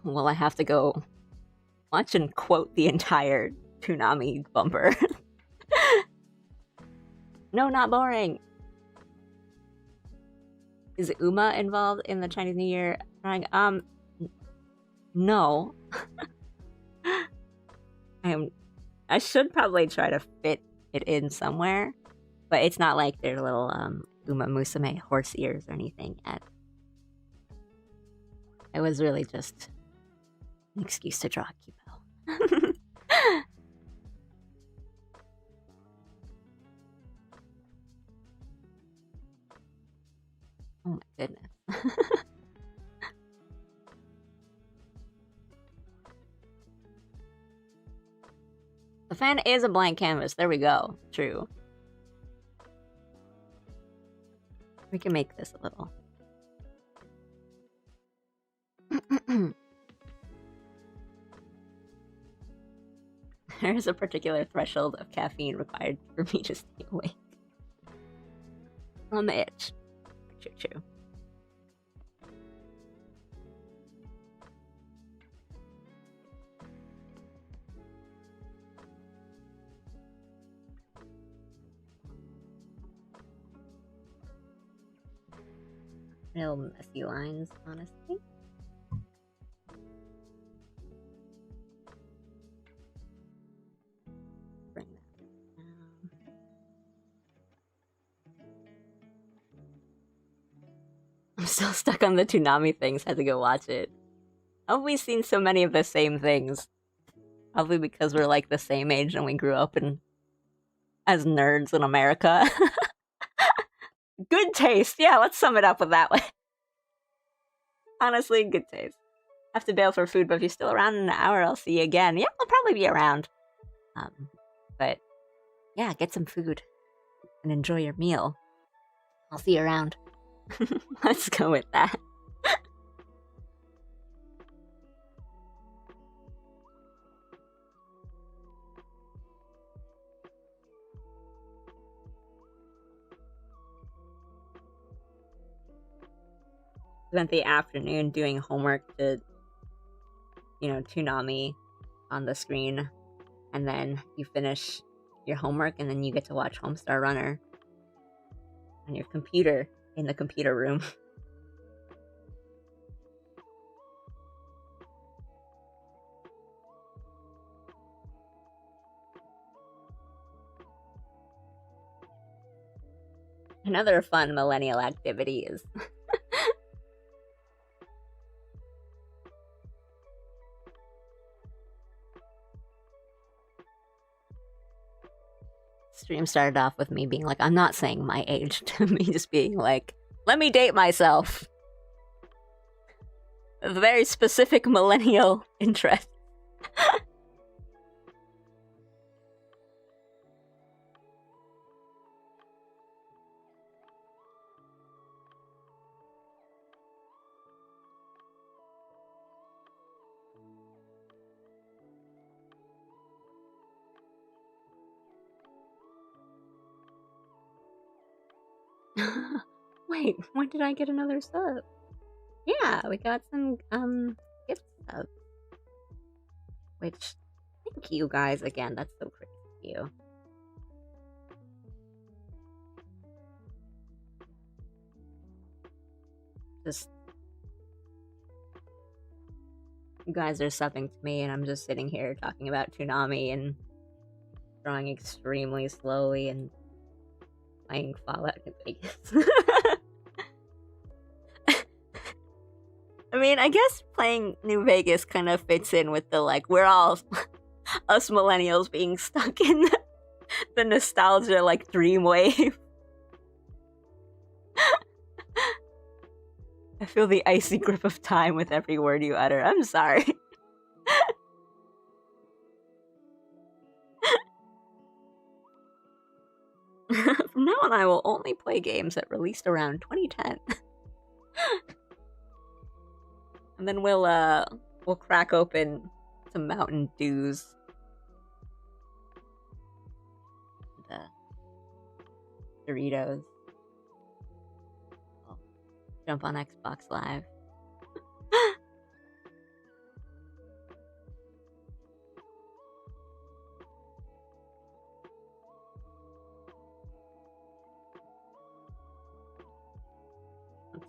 Well, I have to go watch and quote the entire Toonami bumper. No, not boring. Is Uma involved in the Chinese New Year drawing? No. I should probably try to fit it in somewhere, but it's not like their little Uma Musume horse ears or anything yet. It was really just an excuse to draw Kibo. Oh my goodness. The fan is a blank canvas. There we go. True. We can make this a little. There is a particular threshold of caffeine required for me to stay awake. On the itch. True. Real messy lines, honestly. Bring that down. I'm still stuck on the Toonami things. Had to go watch it. How have we seen so many of the same things? Probably because we're like the same age and we grew up as nerds in America. Good taste. Yeah, let's sum it up with that way. Honestly, good taste. Have to bail for food, but if you're still around in an hour, I'll see you again. Yeah, I'll probably be around. But yeah, get some food and enjoy your meal. I'll see you around. Let's go with that. Spent the afternoon doing homework to, Toonami on the screen, and then you finish your homework, and then you get to watch Homestar Runner on your computer in the computer room. Another fun millennial activity is stream started off with me being like, I'm not saying my age, to me just being like, let me date myself. A very specific millennial interest. Wait, when did I get another sub? Yeah, we got some gift subs. Which, thank you guys again. That's so great of you. Just, you guys are subbing to me, and I'm just sitting here talking about Toonami and drawing extremely slowly and playing Fallout New Vegas. I mean, I guess playing New Vegas kind of fits in with the, like, we're all us millennials being stuck in the nostalgia, like, dream wave. I feel the icy grip of time with every word you utter. I'm sorry. From now on, I will only play games that released around 2010. And then we'll We'll crack open some Mountain Dews. The Doritos. We'll jump on Xbox Live.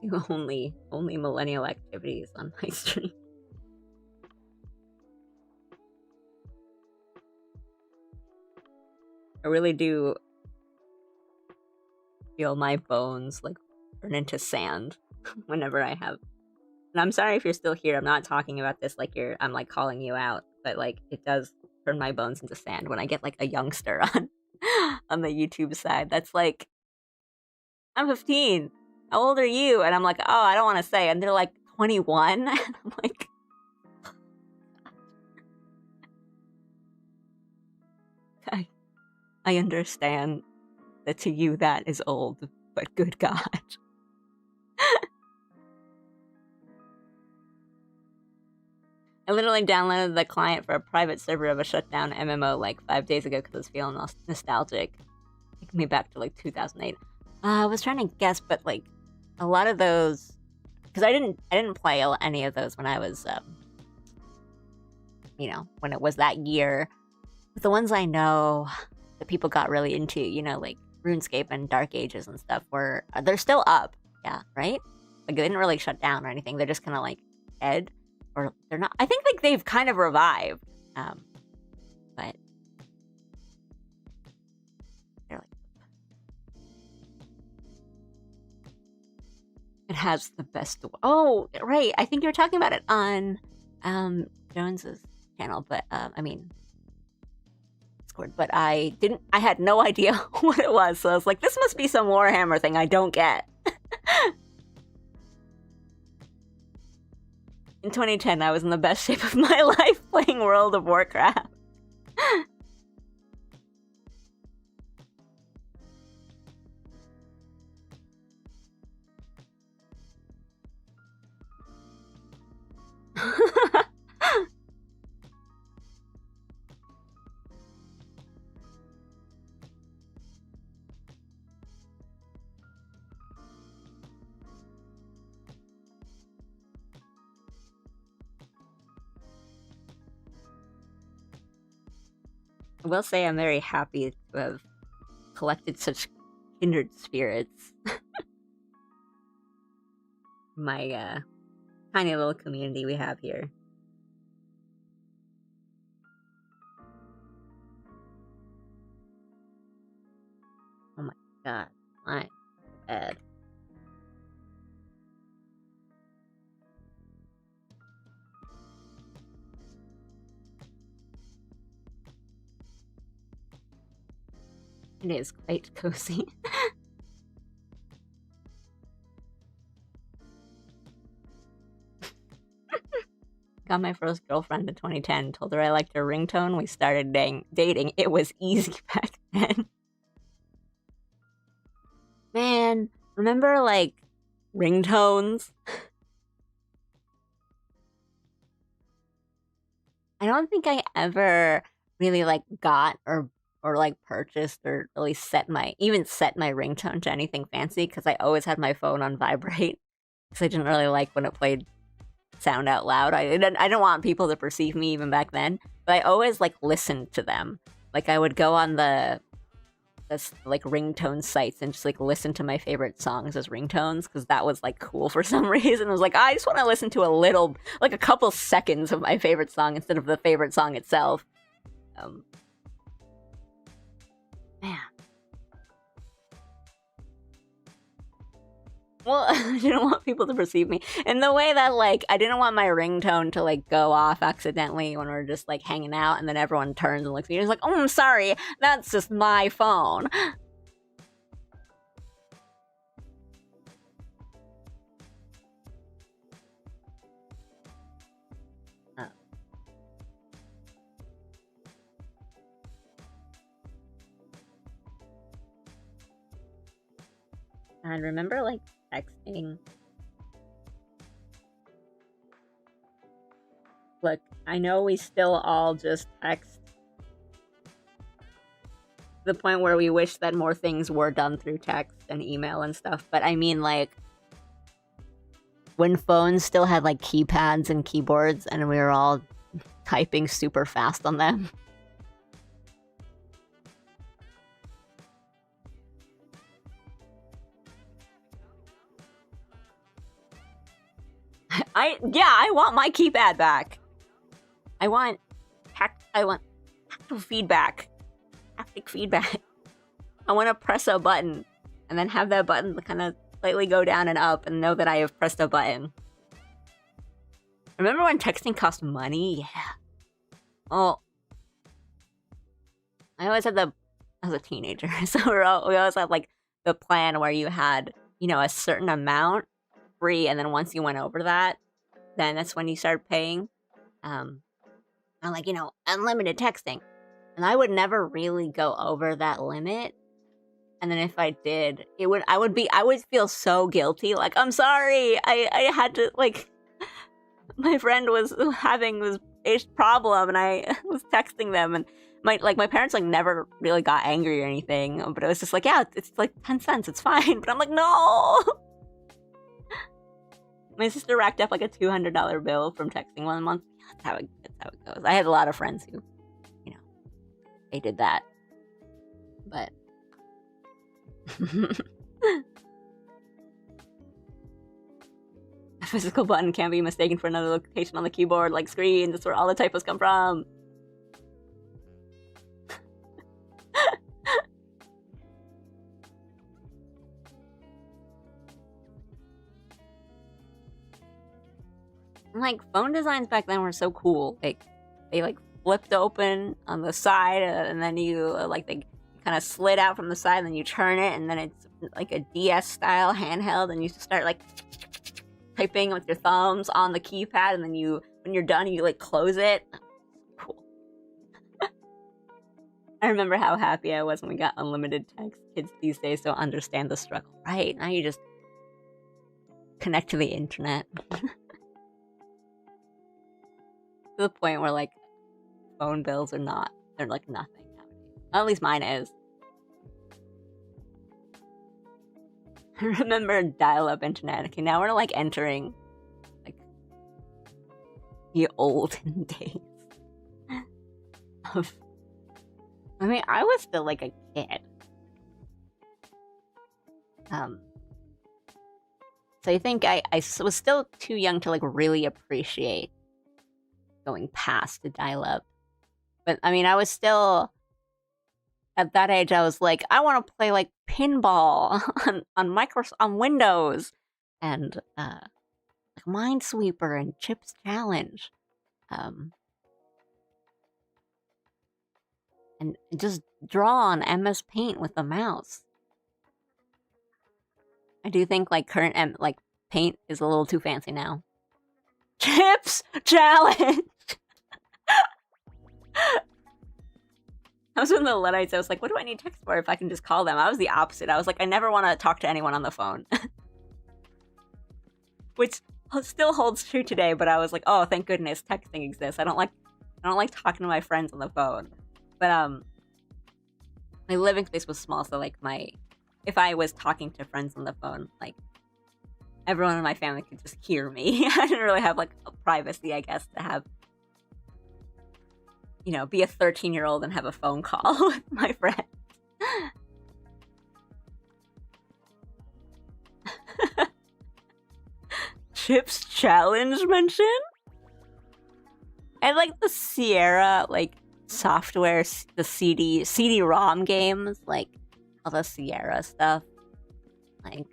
Do only millennial activities on my stream. I really do feel my bones like turn into sand whenever I have. And I'm sorry if you're still here. I'm not talking about this like I'm like calling you out, but like it does turn my bones into sand when I get like a youngster on the YouTube side. That's like, I'm 15. How old are you? And I'm like, oh, I don't want to say. And they're like 21. And I'm like, I understand that to you that is old, but good God. I literally downloaded the client for a private server of a shutdown MMO like 5 days ago because I was feeling nostalgic. Taking me back to like 2008. I was trying to guess, but like a lot of those, because I didn't play any of those when I was, you know, when it was that year. But the ones I know that people got really into, you know, like RuneScape and Dark Ages and stuff, they're still up. Yeah, right? Like they didn't really shut down or anything. They're just kind of like dead, or they're not. I think like they've kind of revived, but they're like, it has the best. Oh, right. I think you're talking about it on Jones's channel, but I mean Discord. But I had no idea what it was, so I was like, this must be some Warhammer thing I don't get. In 2010, I was in the best shape of my life playing World of Warcraft. I will say I'm very happy to have collected such kindred spirits. My tiny little community we have here. Oh my god, I'm bad. It is quite cozy. Got my first girlfriend in 2010. Told her I liked her ringtone. We started dating. It was easy back then. Man, remember like ringtones? I don't think I ever really like got or like purchased or really set my ringtone to anything fancy because I always had my phone on vibrate because I didn't really like when it played sound out loud. I didn't want people to perceive me even back then, but I always like listened to them. Like I would go on the like ringtone sites and just like listen to my favorite songs as ringtones because that was like cool for some reason. I was like, I just want to listen to a couple seconds of my favorite song instead of the favorite song itself. Man. Well, I didn't want people to perceive me in the way that, like, I didn't want my ringtone to, like, go off accidentally when we're just, like, hanging out, and then everyone turns and looks at me and is like, oh, I'm sorry, that's just my phone. I remember, like, texting. Look, I know we still all just text to the point where we wish that more things were done through text and email and stuff, but I mean, like, when phones still had, like, keypads and keyboards and we were all typing super fast on them. I want my keypad back. I want tactile feedback. Haptic feedback. I want to press a button and then have that button kind of slightly go down and up and know that I have pressed a button. Remember when texting cost money? Yeah. Oh. I always had I was a teenager, so we always had, like, the plan where you had, you know, a certain amount free, and then once you went over that, then that's when you start paying. I'm like, you know, unlimited texting. And I would never really go over that limit. And then if I did, I would feel so guilty. Like, I'm sorry, I had to, like, my friend was having this problem and I was texting them, and my parents, like, never really got angry or anything, but it was just like, yeah, it's like 10 cents, it's fine. But I'm like, no. My sister racked up like a $200 bill from texting one month. That's how it goes. I had a lot of friends who, you know, they did that. But a physical button can't be mistaken for another location on the keyboard, like screen. That's where all the typos come from. Like, phone designs back then were so cool. Like, they, like, flipped open on the side, and then you, they kind of slid out from the side, and then you turn it, and then it's like a DS style handheld, and you start, like, typing with your thumbs on the keypad, and then when you're done, you, like, close it. Cool. I remember how happy I was when we got unlimited text. Kids these days don't understand the struggle. Right, now you just connect to the internet. To the point where, like, phone bills they're like nothing nowadays. At least mine is. I remember dial-up internet. Okay, now we're, like, entering, like, the olden days of... I mean, I was still, like, a kid. So I think I was still too young to, like, really appreciate going past the dial-up. But, I mean, I was still... At that age, I was like, I want to play, like, pinball on Windows, and like Minesweeper and Chips Challenge, and just draw on MS Paint with the mouse. I do think, like, current Paint is a little too fancy now. Chips Challenge. I was in the Luddites. I was like, what do I need text for if I can just call them? I was the opposite. I was like, I never want to talk to anyone on the phone. Which still holds true today, but I was like, oh, thank goodness texting exists. I don't like talking to my friends on the phone. But my living space was small, so, like, if I was talking to friends on the phone, like, everyone in my family could just hear me. I didn't really have, like, a privacy, I guess, to have, you know, be a 13-year-old and have a phone call with my friend. Chips Challenge mention? I like the Sierra, like, software, the CD-ROM games, like, all the Sierra stuff. Like,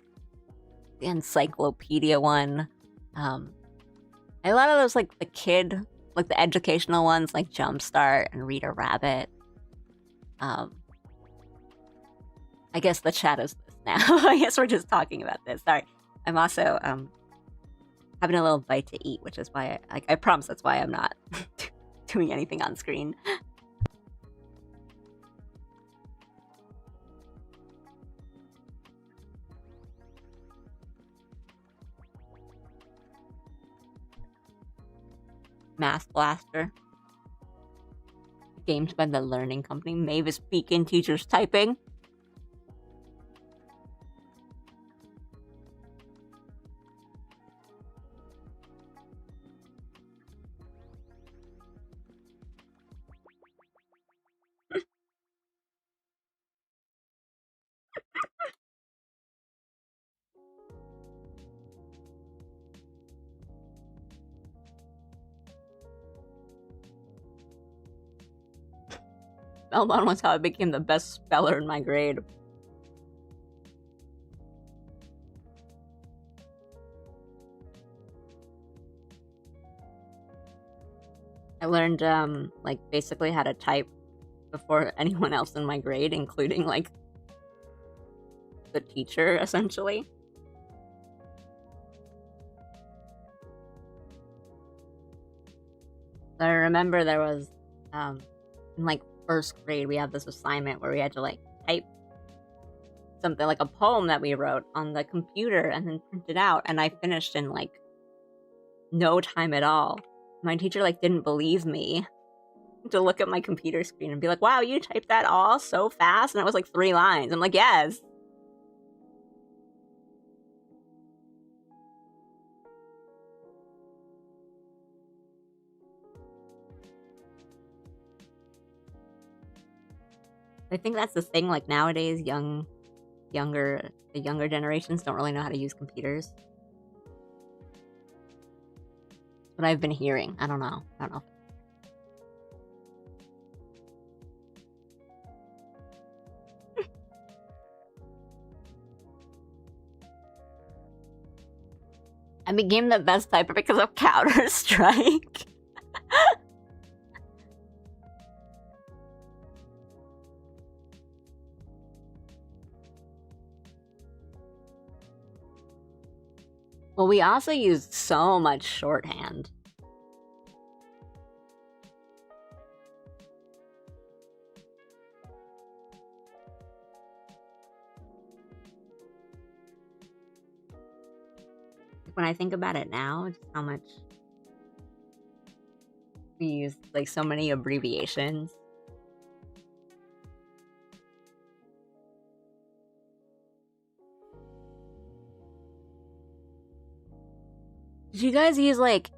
the Encyclopedia one. A lot of those, like, the educational ones, like Jumpstart and Reader Rabbit. I guess the chat is this now. I guess we're just talking about this. Sorry. I'm also having a little bite to eat, which is why I promise that's why I'm not doing anything on screen. Math Blaster. Games by the Learning Company. Mavis Beacon Teachers Typing. Spellbound was how I became the best speller in my grade. I learned, like, basically how to type before anyone else in my grade, including, like, the teacher, essentially. I remember there was, in, like, first grade, we had this assignment where we had to, like, type something, like a poem that we wrote on the computer and then print it out, and I finished in, like, no time at all. My teacher, like, didn't believe me to look at my computer screen and be like, wow, you typed that all so fast? And it was, like, 3 lines. I'm like, yes. I think that's the thing, like, nowadays, the younger generations don't really know how to use computers. That's what I've been hearing. I don't know. I became the best typer because of Counter-Strike. Well, we also used so much shorthand. When I think about it now, just how much we use, like, so many abbreviations. Did you guys use, like,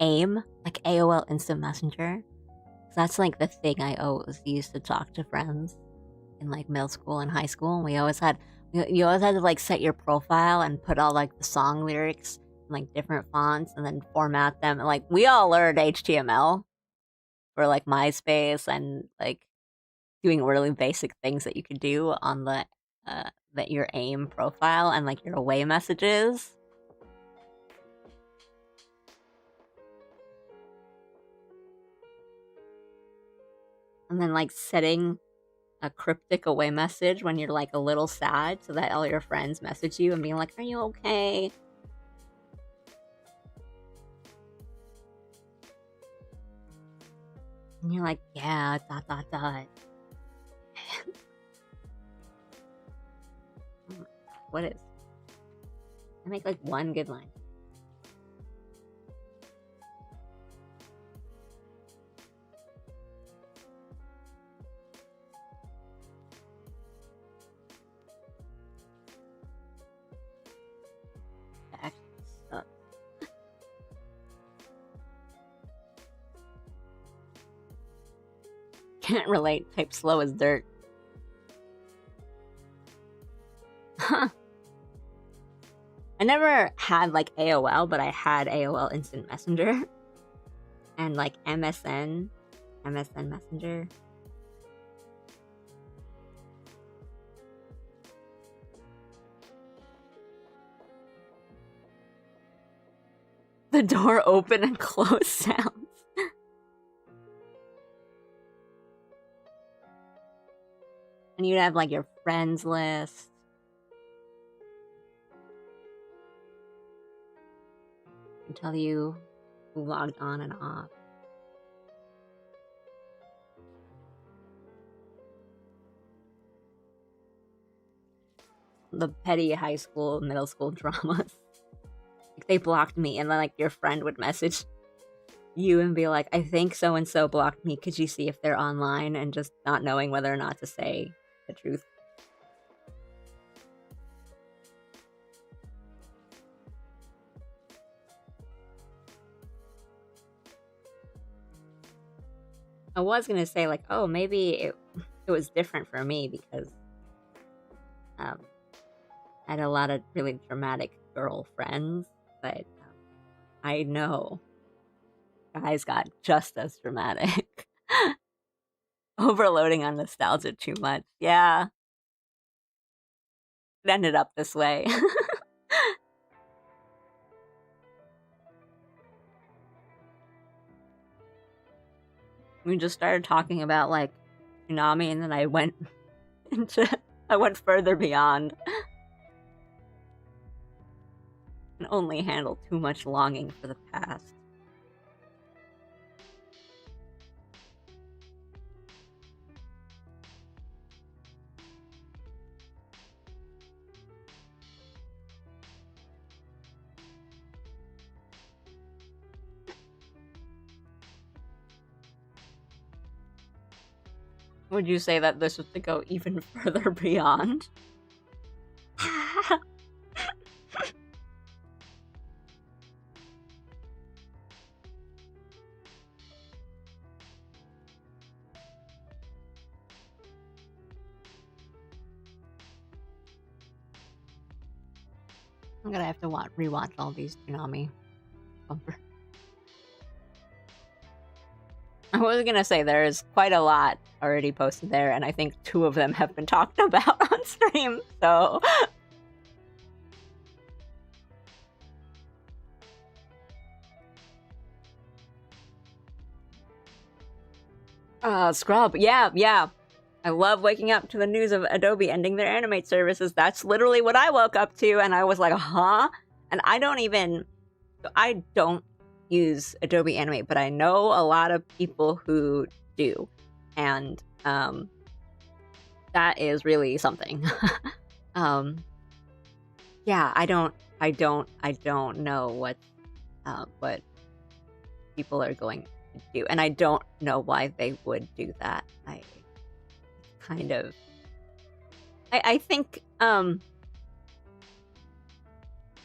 AIM? Like, AOL Instant Messenger? That's, like, the thing I always used to talk to friends in, like, middle school and high school. And you always had to, like, set your profile and put all, like, the song lyrics in, like, different fonts and then format them. And, like, we all learned HTML for, like, MySpace and, like, doing really basic things that you could do on the your AIM profile and, like, your away messages. And then, like, setting a cryptic away message when you're, like, a little sad so that all your friends message you and being like, are you okay? And you're like, yeah, ... What is? I make, like, one good line. That actually sucks. Can't relate. Type slow as dirt. Huh. I never had, like, AOL, but I had AOL Instant Messenger. And, like, MSN Messenger. The door open and close sounds. And you'd have, like, your friends list. And tell you who logged on and off. The petty high school, middle school dramas. Like, they blocked me, and then, like, your friend would message you and be like, I think so and so blocked me. Could you see if they're online? And just not knowing whether or not to say the truth. I was gonna say like, oh, maybe it was different for me because I had a lot of really dramatic girl friends, but I know guys got just as dramatic. Overloading on nostalgia too much. Yeah. It ended up this way. We just started talking about like tsunami, and then I went further beyond. Can only handle too much longing for the past. Would you say that this was to go even further beyond? I'm gonna have to rewatch all these Tsunami bumper. I was gonna say there's quite a lot already posted there, and I think 2 of them have been talked about on stream, so... Scrub, yeah. I love waking up to the news of Adobe ending their animate services. That's literally what I woke up to, and I was like, huh? And I don't use Adobe Animate, but I know a lot of people who do, and that is really something. Yeah, I don't know what people are going to do, and I don't know why they would do that. I think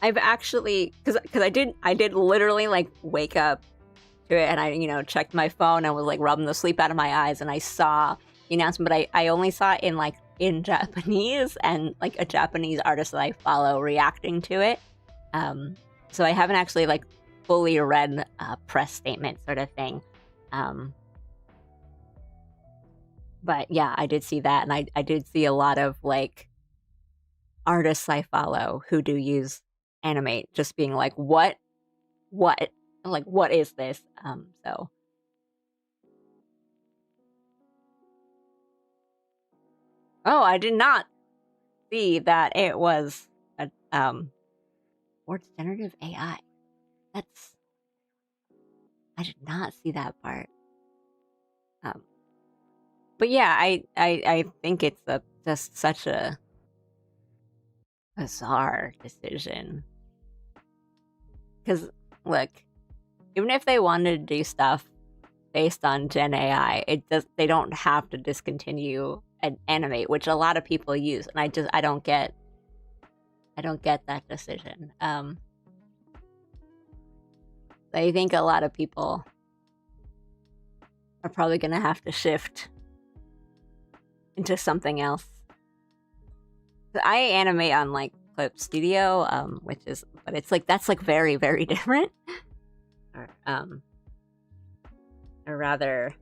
I've actually, because I did literally like wake up to it, and I checked my phone and was like rubbing the sleep out of my eyes, and I saw the announcement, but I only saw it in Japanese, and like a Japanese artist that I follow reacting to it. So I haven't actually like fully read a press statement sort of thing. But yeah, I did see that, and I did see a lot of like artists I follow who do use Animate just being like, what? Like, what is this? So. Oh, I did not see that it was a towards generative AI. I did not see that part. But yeah, I think it's just such a bizarre decision. Because look, even if they wanted to do stuff based on Gen AI, they don't have to discontinue and Animate, which a lot of people use, and I don't get that decision. I think a lot of people are probably gonna have to shift into something else. I animate on like Clip Studio, but it's like that's like very, very different. Or rather,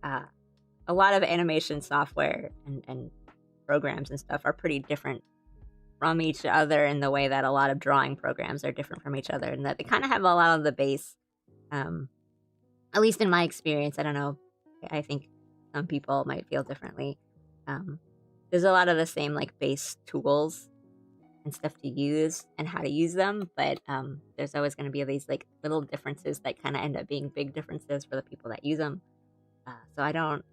a lot of animation software and programs and stuff are pretty different from each other in the way that a lot of drawing programs are different from each other, and that they kind of have a lot of the base. At least in my experience, I don't know. I think some people might feel differently. There's a lot of the same like base tools and stuff to use and how to use them, but there's always going to be these like little differences that kind of end up being big differences for the people that use them. So I don't.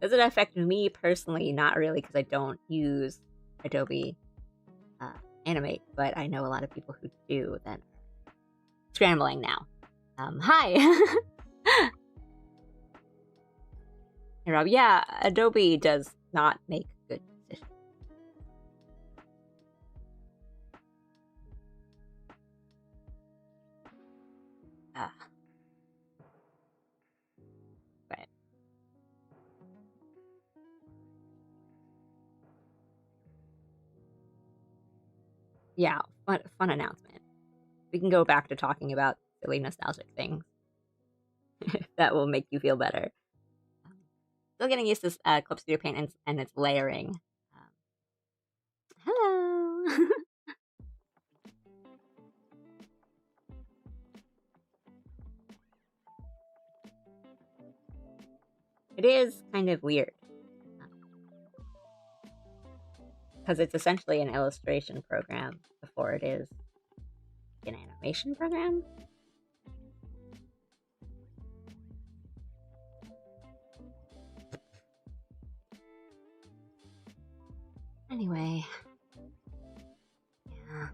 Does it affect me personally? Not really, because I don't use Adobe animate, but I know a lot of people who do that are scrambling now. Hi! Hey, Rob. Yeah, Adobe does not make good decisions. But yeah, fun announcement. We can go back to talking about silly nostalgic things. That will make you feel better. Still getting used to Clip Studio Paint and its layering. Hello! It is kind of weird. Because it's essentially an illustration program before it is an animation program. Anyway. Yeah.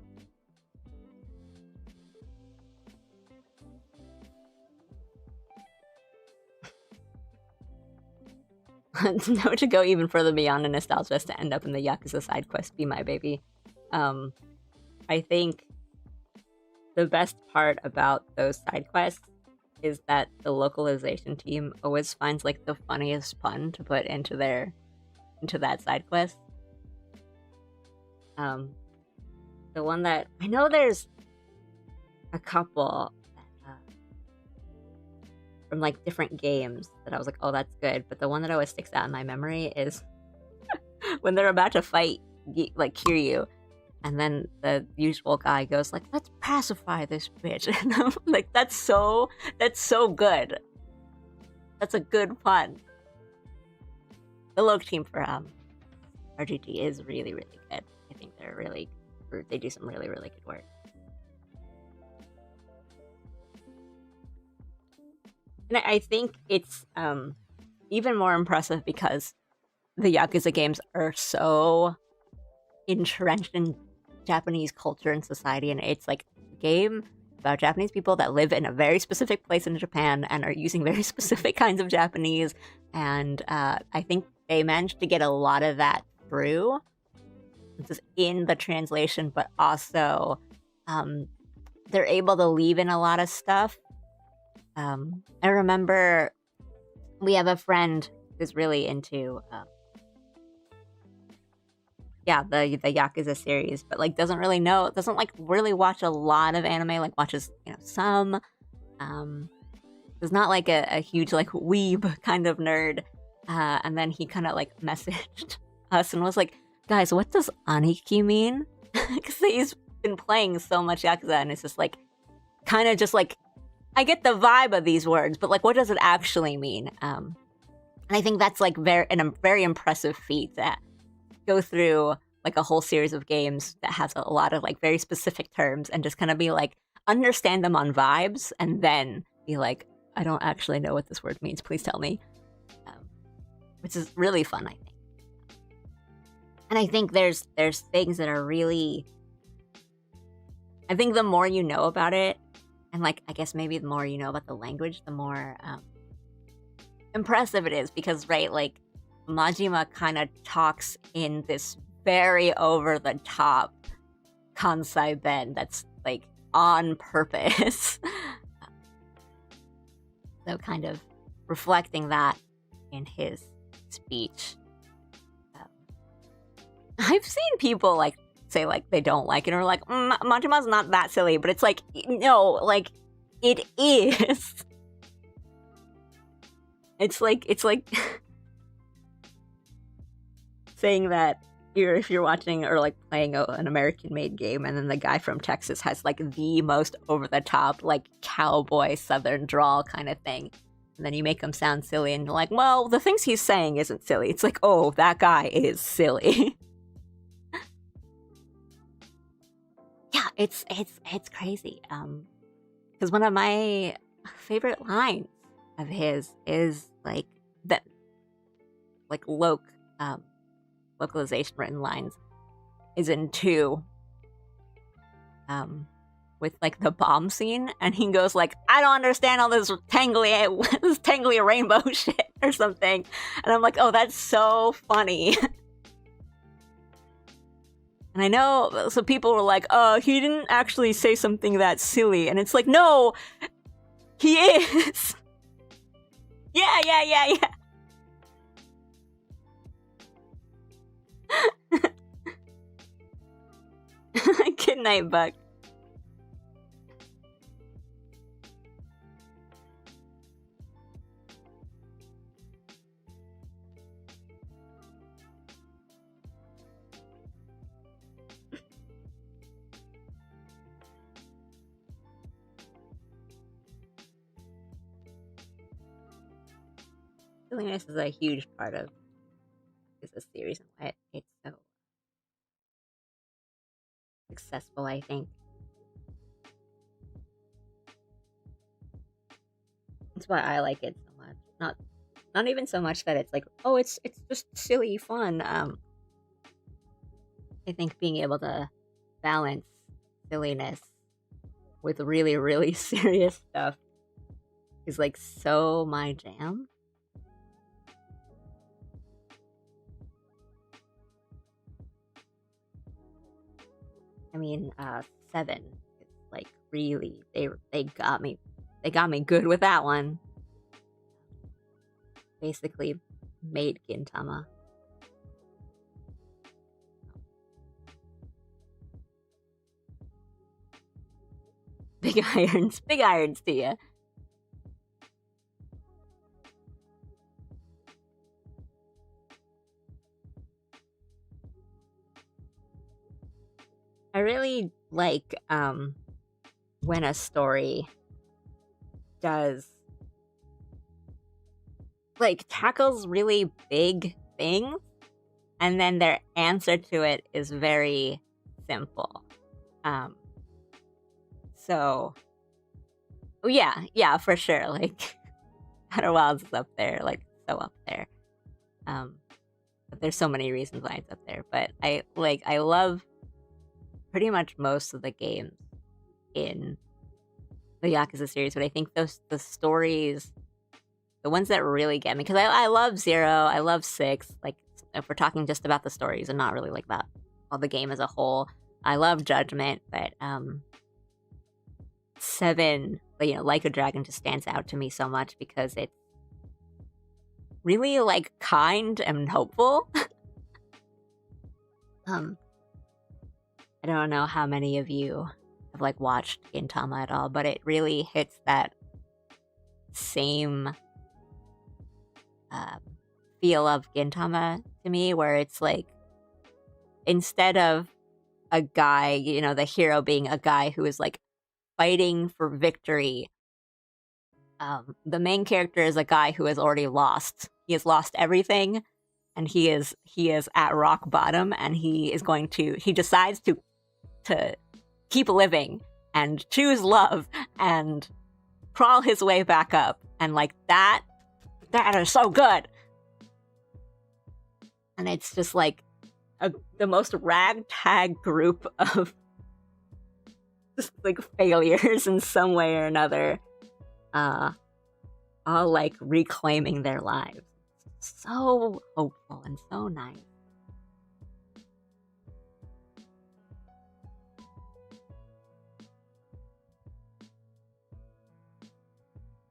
Now to go even further beyond the nostalgia to end up in the Yakuza side quest, Be My Baby. I think the best part about those side quests is that the localization team always finds like the funniest pun to put into that side quest. The one that I know there's a couple from like different games that I was like, oh, that's good. But the one that always sticks out in my memory is when they're about to fight like Kiryu, and then the usual guy goes like, let's pacify this bitch. And I'm like, that's so good. That's a good pun. The Loc team for RGT is really, really good. I think they do some really, really good work. And I think it's even more impressive because the Yakuza games are so entrenched in Japanese culture and society, and it's like a game about Japanese people that live in a very specific place in Japan and are using very specific kinds of Japanese, and I think they managed to get a lot of that through just in the translation, but also they're able to leave in a lot of stuff. I remember we have a friend who's really into the Yakuza series, but like doesn't like really watch a lot of anime, like watches, some. Is not like a huge like weeb kind of nerd. And then he kind of like messaged us and was like, guys, what does Aniki mean? Because he's been playing so much Yakuza, and it's just like kind of just like, I get the vibe of these words, but like, what does it actually mean? And I think that's like a very impressive feat to go through like a whole series of games that has a lot of like very specific terms and just kind of be like, understand them on vibes, and then be like, I don't actually know what this word means. Please tell me. Which is really fun, I think. And I think there's things that are really, I think the more you know about it, and like, I guess maybe the more you know about the language, the more impressive it is. Because, right, like, Majima kind of talks in this very over-the-top Kansai Ben that's, like, on purpose. So kind of reflecting that in his speech. I've seen people, like, say like they don't like it or like Majima's not that silly, but it's like, no, like it is. It's like saying that if you're watching or like playing an American-made game, and then the guy from Texas has like the most over-the-top like cowboy Southern drawl kind of thing, and then you make him sound silly, and you're like, well, the things he's saying isn't silly. It's like, oh, that guy is silly. Yeah, it's crazy. Because one of my favorite lines of his is like that, like localization written lines is in 2, with like the bomb scene, and he goes like, I don't understand all this tangly rainbow shit or something, and I'm like, oh, that's so funny. And I know, so people were like, he didn't actually say something that silly, and it's like, no, he is. Yeah. Good night, Buck. Silliness is a huge part of this series and why it's so successful, I think. That's why I like it so much. Not even so much that it's like, oh, it's just silly fun. I think being able to balance silliness with really, really serious stuff is like so my jam. I mean, 7. It's like really they got me. They got me good with that one. Basically made Gintama. Big irons to you. I really like when a story does like tackles really big things and then their answer to it is very simple. So yeah, for sure. Like Outer Wilds is up there, like so up there. But there's so many reasons why it's up there. But I love pretty much most of the games in the Yakuza series, but I think the stories, the ones that really get me, because I love 0, I love 6, like if we're talking just about the stories and not really like about all the game as a whole, I love Judgment, but 7, Like a Dragon just stands out to me so much because it's really like kind and hopeful. I don't know how many of you have like watched Gintama at all, but it really hits that same feel of Gintama to me, where it's like instead of a guy, the hero being a guy who is like fighting for victory, the main character is a guy who has already lost. He has lost everything, and he is at rock bottom, and he decides to keep living and choose love and crawl his way back up, and like that is so good. And it's just like the most ragtag group of just like failures in some way or another, all like reclaiming their lives. So hopeful and so nice.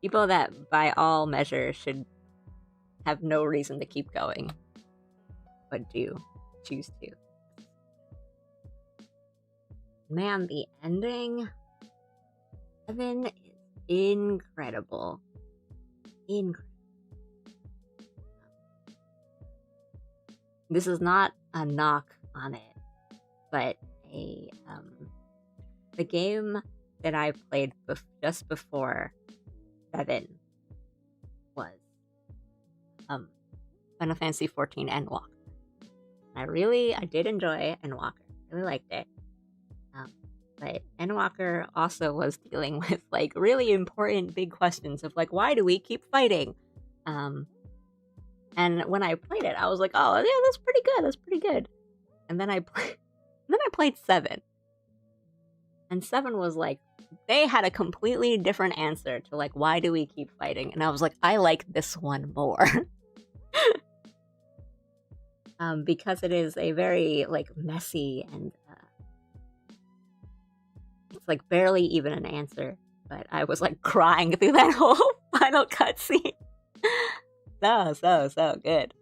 People that by all measures should have no reason to keep going, but do choose to. Man, the ending, 7 is incredible. This is not a knock on it, but the game that I played just before 7 was Final Fantasy 14 Endwalker. I did enjoy Endwalker. I really liked it. But Endwalker also was dealing with like really important big questions of like, why do we keep fighting? And when I played it, I was like, oh yeah, that's pretty good. And then I played 7. And 7 was like, they had a completely different answer to like, why do we keep fighting? And I was like, I like this one more. Because it is a very like messy and it's like barely even an answer. But I was like crying through that whole final cutscene. So good.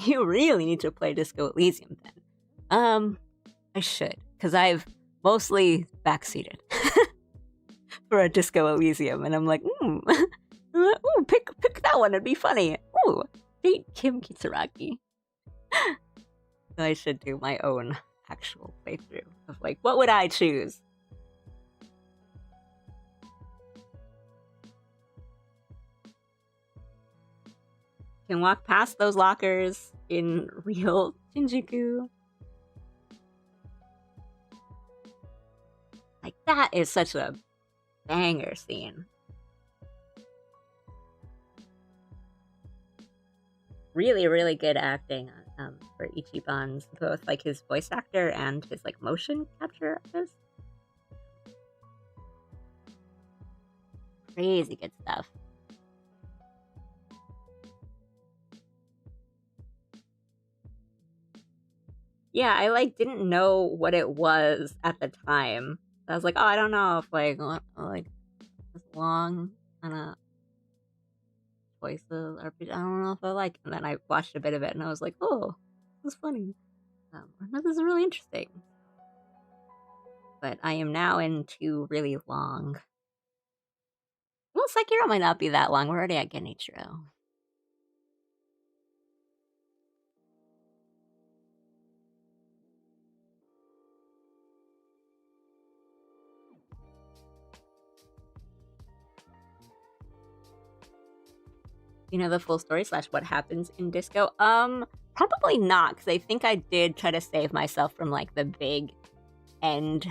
You really need to play Disco Elysium then. I should, because I've mostly backseated for a Disco Elysium, and I'm like, ooh, pick that one, it'd be funny. Ooh, date Kim Kitsuragi. So I should do my own actual playthrough of like, what would I choose? Can walk past those lockers in real Shinjuku. Like, that is such a banger scene. Really, really good acting for Ichiban's, both like his voice actor and his like motion capture artist. Crazy good stuff. Yeah, I like didn't know what it was at the time. I was like, oh, I don't know if like this long kind of choices RPG. I don't know if I like. And then I watched a bit of it and I was like, oh, this is funny. This is really interesting. But I am now into really long. Well, Sekiro might not be that long. We're already at Genichiro. You know the full story / what happens in Disco? Probably not, because I think I did try to save myself from like the big end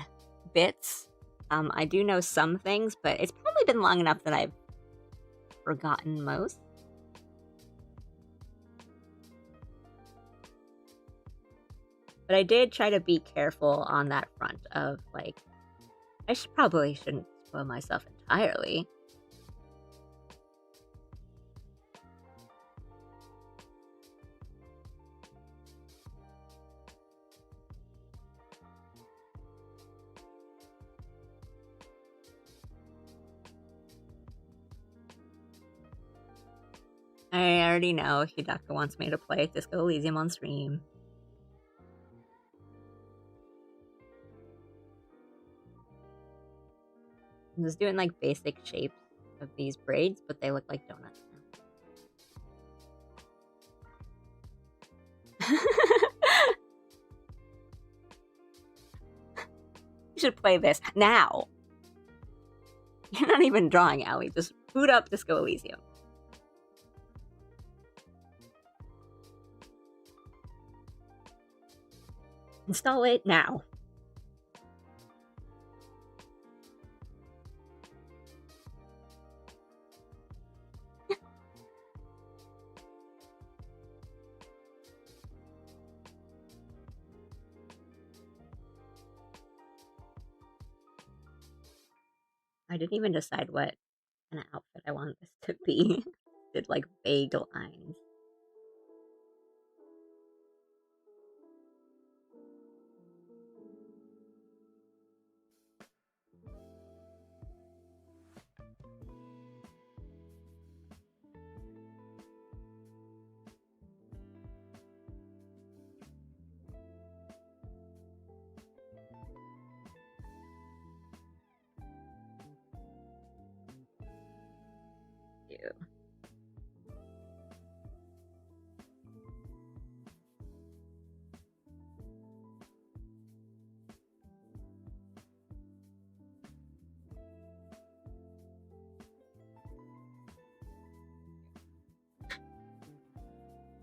bits. I do know some things, but it's probably been long enough that I've forgotten most. But I did try to be careful on that front of like, I probably shouldn't spoil myself entirely. I already know Hidaka wants me to play Disco Elysium on stream. I'm just doing like basic shapes of these braids, but they look like donuts now. You should play this now. You're not even drawing, Allie. Just boot up Disco Elysium. Install it now. I didn't even decide what kind of outfit I want this to be. Did like vague lines.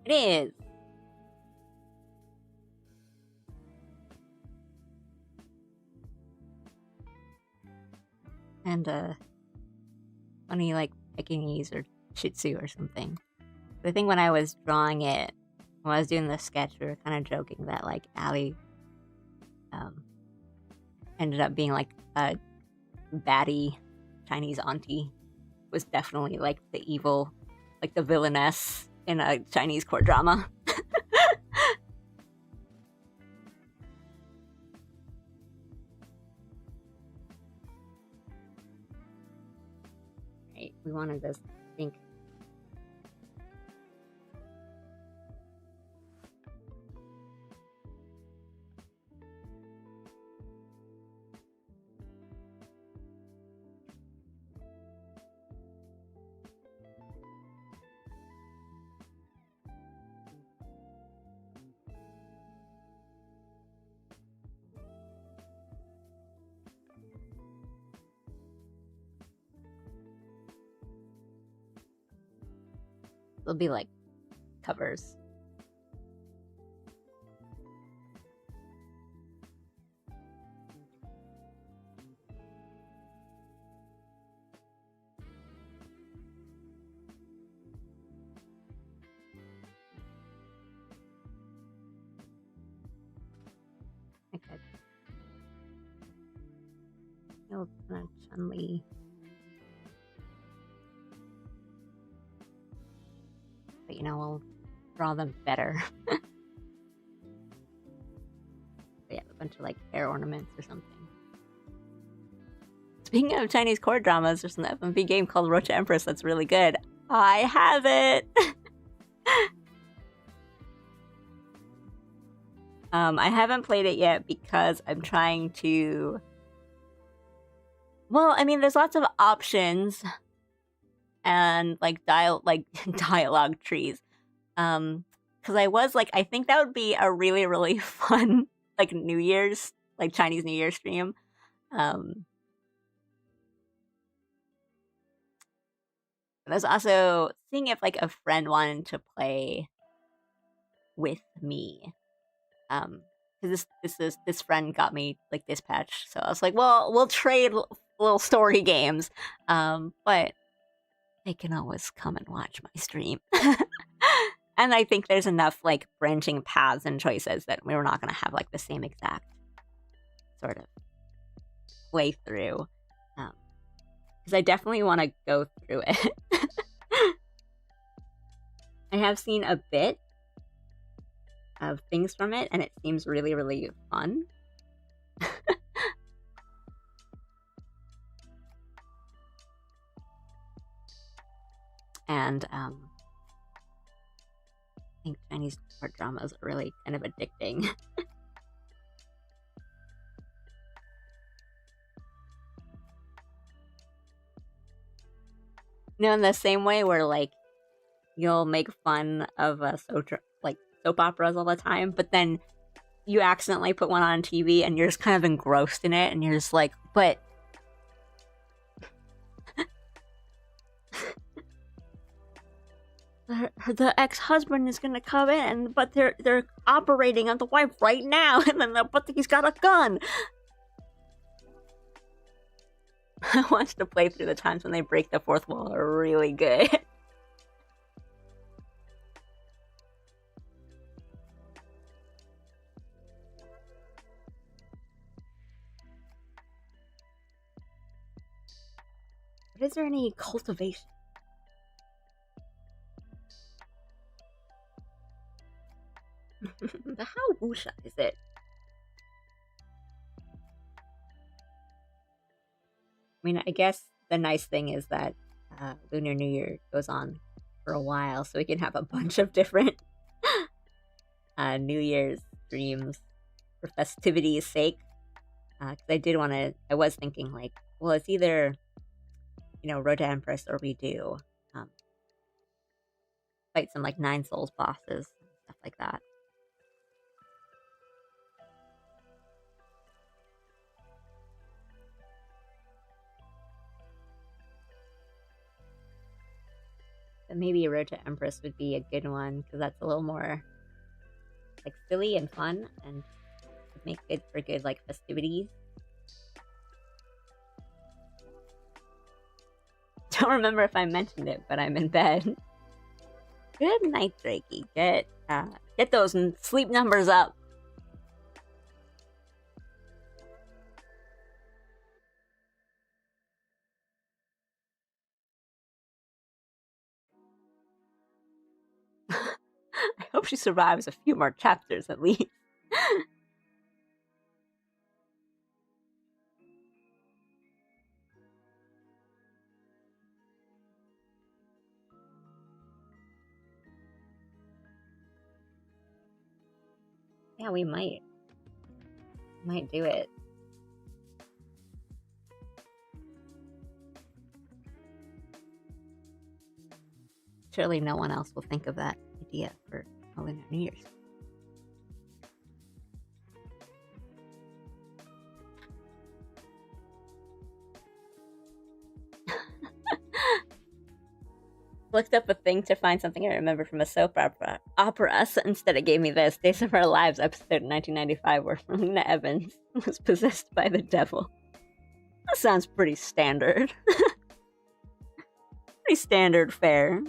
It is. And funny like Pekingese or Shih Tzu or something. I think when I was drawing it, when I was doing this sketch, we were kind of joking that like Allie ended up being like a baddie Chinese auntie, was definitely like the evil, like the villainess in a Chinese court drama. Right, we wanted this, I think. They'll be like covers. Okay. You'll kind of Chun-Li. But you know, we'll draw them better. They have a bunch of like hair ornaments or something. Speaking of Chinese court dramas, there's an FMV game called Rocha Empress that's really good. I have it! I haven't played it yet because I'm trying to... Well, I mean, there's lots of options and like dialogue trees. Because I was like, I think that would be a really, really fun like New Year's, like Chinese New Year stream. There's also seeing if like a friend wanted to play with me. Because this friend got me like Dispatch, so I was like, well, we'll trade little story games. But they can always come and watch my stream. And I think there's enough like branching paths and choices that we're not gonna have like the same exact sort of playthrough. Because I definitely want to go through it. I have seen a bit of things from it, and it seems really, really fun. And I think Chinese court dramas are really kind of addicting. You know, in the same way where like you'll make fun of soap operas all the time, but then you accidentally put one on TV and you're just kind of engrossed in it, and you're just like, but the ex-husband is gonna come in, but they're operating on the wife right now, and then but he's got a gun. I watched to play through the times when they break the fourth wall are really good. But is there any cultivation? But how wuxia is it? I mean, I guess the nice thing is that Lunar New Year goes on for a while, so we can have a bunch of different New Year's streams for festivity's sake. Because I was thinking like, well, it's either, Road to Empress, or we do fight some like 9 Souls bosses, stuff like that. But maybe Road to Empress would be a good one, because that's a little more like silly and fun, and would make it for good like festivities. Don't remember if I mentioned it, but I'm in bed. Good night, Drakey. Get those sleep numbers up. I hope she survives a few more chapters at least. Yeah, we might. Might do it. Surely no one else will think of that idea for Lunar New Year's. Looked up a thing to find something I remember from a soap opera, so instead it gave me this. Days of Our Lives episode in 1995 where Lena Evans was possessed by the devil. That sounds pretty standard. Pretty standard fare.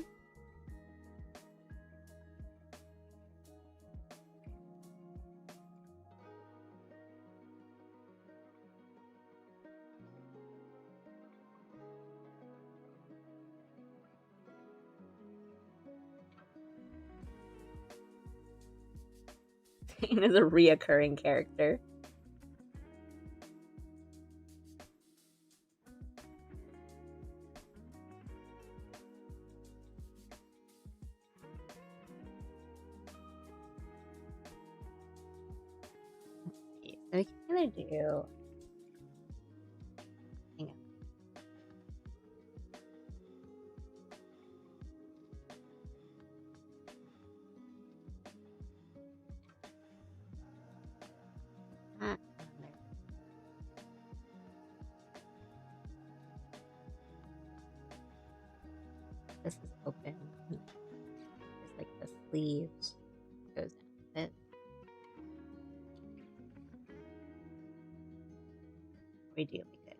Zane is a reoccurring character. Okay, so we can either do... Hang on. This is open. It's like the sleeves goes down a bit. We do be good.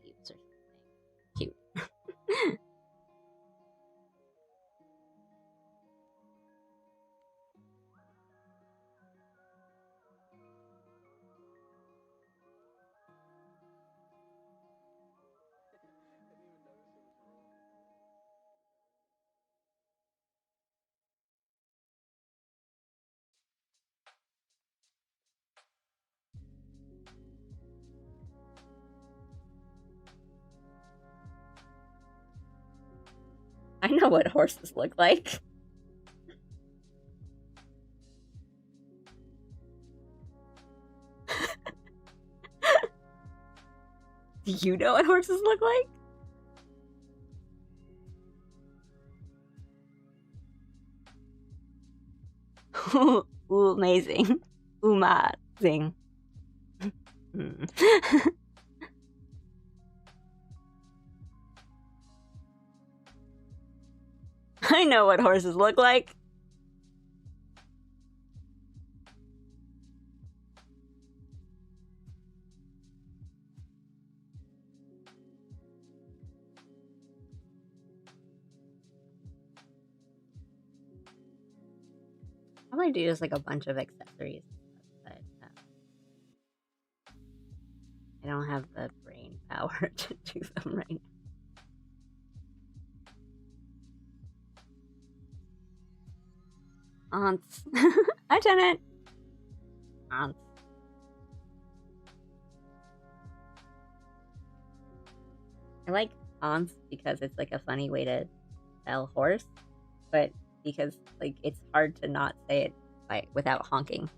Sleeves or something. Cute. I know what horses look like. Do you know what horses look like? Ooh, amazing. Amazing. I know what horses look like. I might do just like a bunch of accessories, but I don't have the brain power to do them right now. Aunts. Hi, Janet. Aunts. I like aunts because it's like a funny way to spell horse, but because like it's hard to not say it without honking.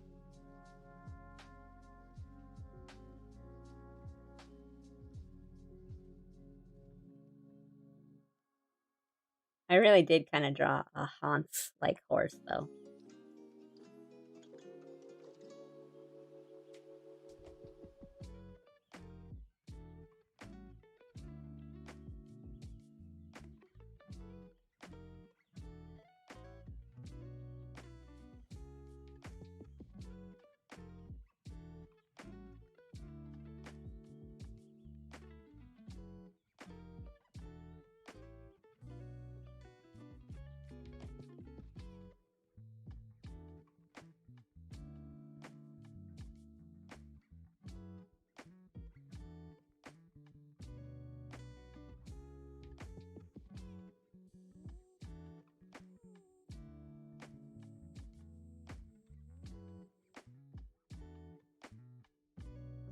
I really did kind of draw a Hans like horse though.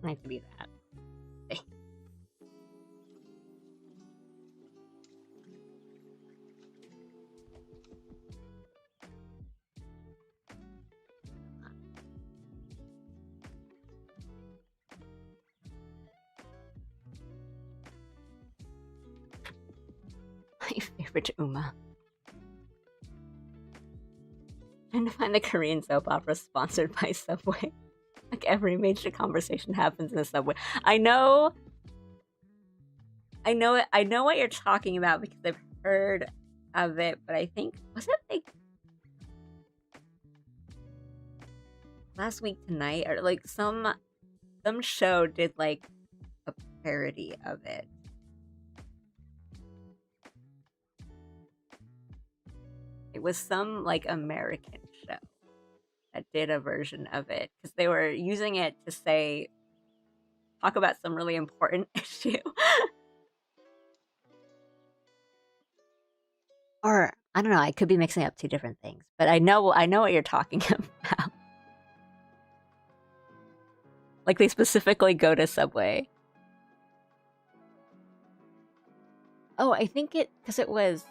doesn't have to be that. Okay. My favorite Uma. Trying to find the Korean soap opera sponsored by Subway. Like every major conversation happens in the subway. I know what you're talking about because I've heard of it, but I think was it like Last Week Tonight or like some show did like a parody of it. It was some like American show that did a version of it because they were using it to talk about some really important issue. Or I don't know, I could be mixing up two different things, but I know what you're talking about. Like they specifically go to Subway. Oh, I think because it was.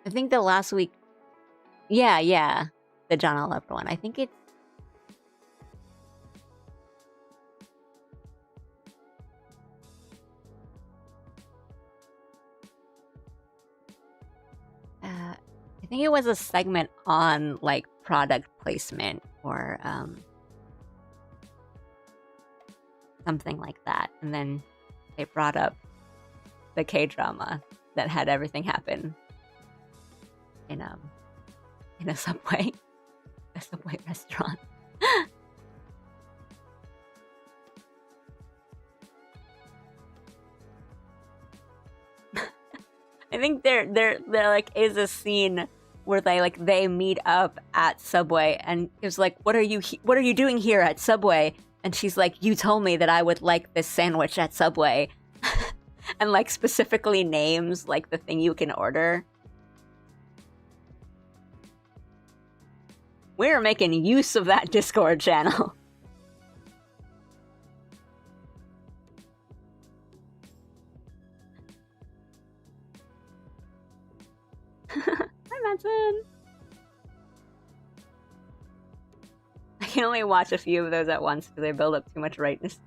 I think the Last Week. Yeah, the John Oliver one. I think it's. I think it was a segment on like product placement or something like that, and then they brought up the K-drama that had everything happen in a Subway, a Subway restaurant. I think there like is a scene where they meet up at Subway, and it was like, what are you doing here at Subway? And she's like, you told me that I would like this sandwich at Subway, and like specifically names like the thing you can order. We're making use of that Discord channel. Hi, Manson. I can only watch a few of those at once because they build up too much righteous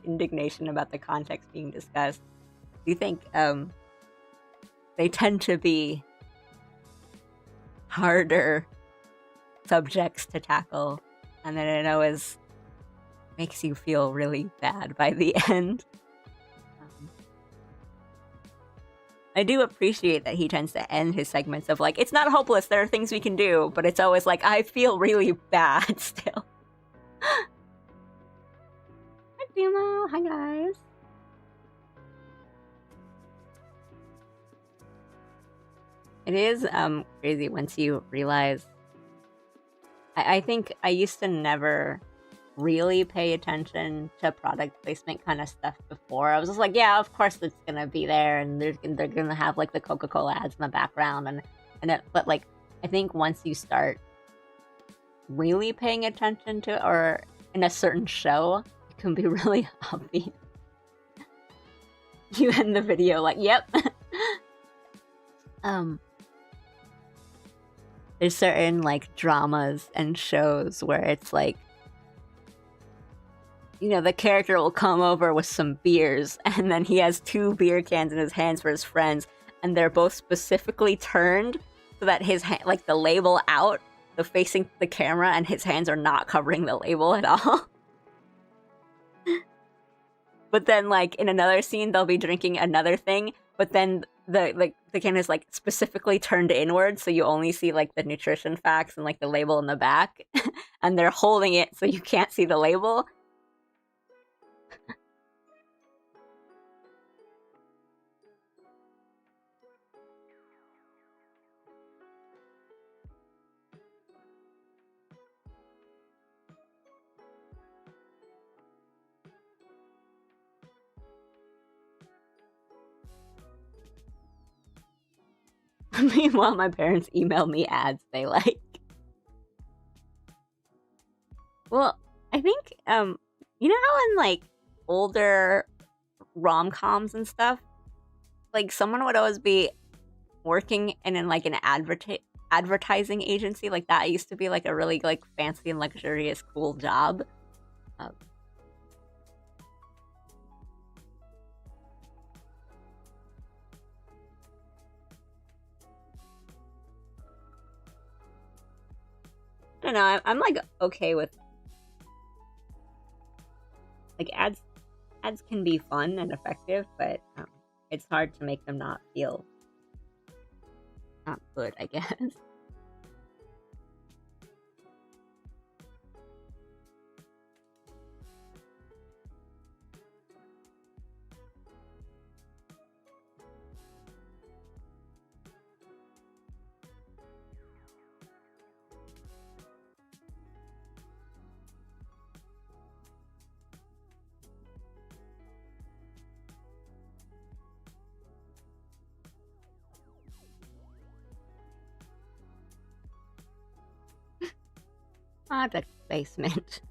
indignation about the context being discussed. Do you think they tend to be harder subjects to tackle, and then it always makes you feel really bad by the end? I do appreciate that he tends to end his segments of like, it's not hopeless, there are things we can do, but it's always like, I feel really bad still. Hi, Demo. Hi, guys. It is crazy once you realize. I think I used to never really pay attention to product placement kind of stuff before. I was just like, yeah, of course it's gonna be there, and they're gonna have like the Coca-Cola ads in the background, but like I think once you start really paying attention to it, or in a certain show, it can be really obvious. You end the video like, yep. There's certain like dramas and shows where it's like, you know, the character will come over with some beers, and then he has 2 beer cans in his hands for his friends, and they're both specifically turned so that his like the label out, the facing the camera, and his hands are not covering the label at all. But then, like in another scene, they'll be drinking another thing, but then the can is like specifically turned inward, so you only see like the nutrition facts and like the label in the back, and they're holding it so you can't see the label. Meanwhile, my parents email me ads they like. Well, I think you know how in like older rom-coms and stuff, like someone would always be working in like an advertising agency, like that used to be like a really like fancy and luxurious cool job. I don't know. I'm like okay with like ads. Ads can be fun and effective, but it's hard to make them not feel not good, I guess. Product placement.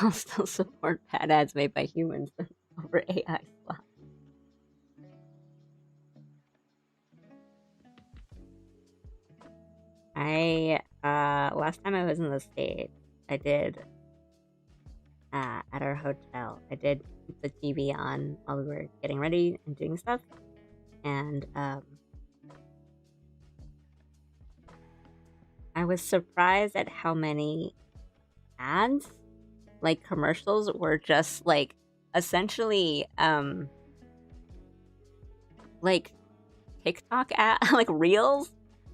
I'll still support bad ads made by humans over AI slot. I last time I was in the States, I did at our hotel. I did keep the TV on while we were getting ready and doing stuff, and I was surprised at how many ads, like commercials, were just like essentially like TikTok ad like reels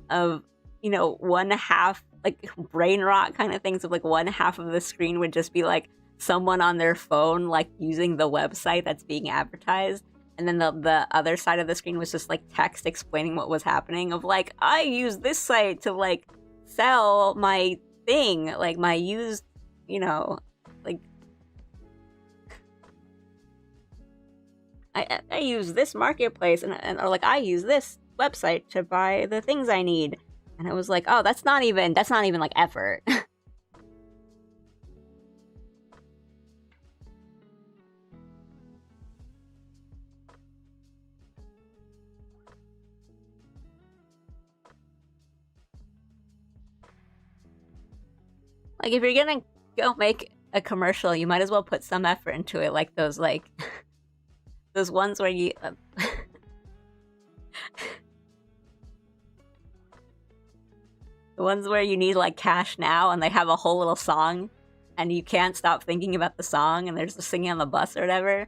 of, you know, one half like brain rot kind of things of like one half of the screen would just be like someone on their phone like using the website that's being advertised, and then the other side of the screen was just like text explaining what was happening of like, I use this site to like sell my thing, like my used, you know, like I use this marketplace and or like I use this website to buy the things I need. And I was like, oh, that's not even like effort. Like if you're gonna go make a commercial, you might as well put some effort into it, like those like those ones where you the ones where you need like cash now and they have a whole little song and you can't stop thinking about the song and there's the singing on the bus or whatever.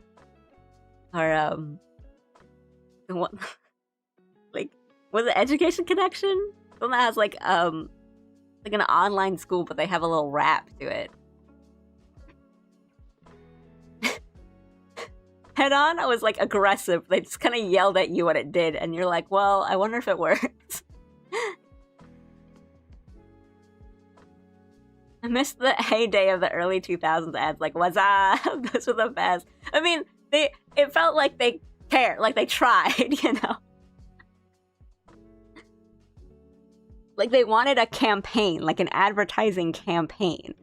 Or what, like was it Education Connection? One that has like an online school, but they have a little rap to it. Head On, I was like aggressive. They just kind of yelled at you what it did, and you're like, well, I wonder if it works. I missed the heyday of the early 2000s ads. Like, what's up? Those were the best. I mean, it felt like they cared, like they tried, you know? Like they wanted a campaign, like an advertising campaign.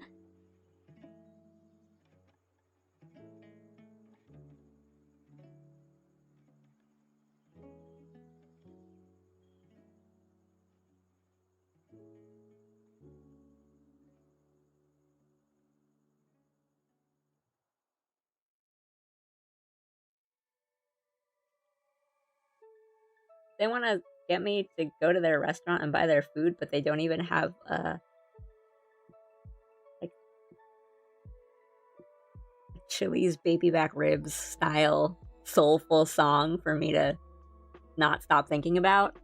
They want to get me to go to their restaurant and buy their food, but they don't even have like Chili's baby back ribs style soulful song for me to not stop thinking about.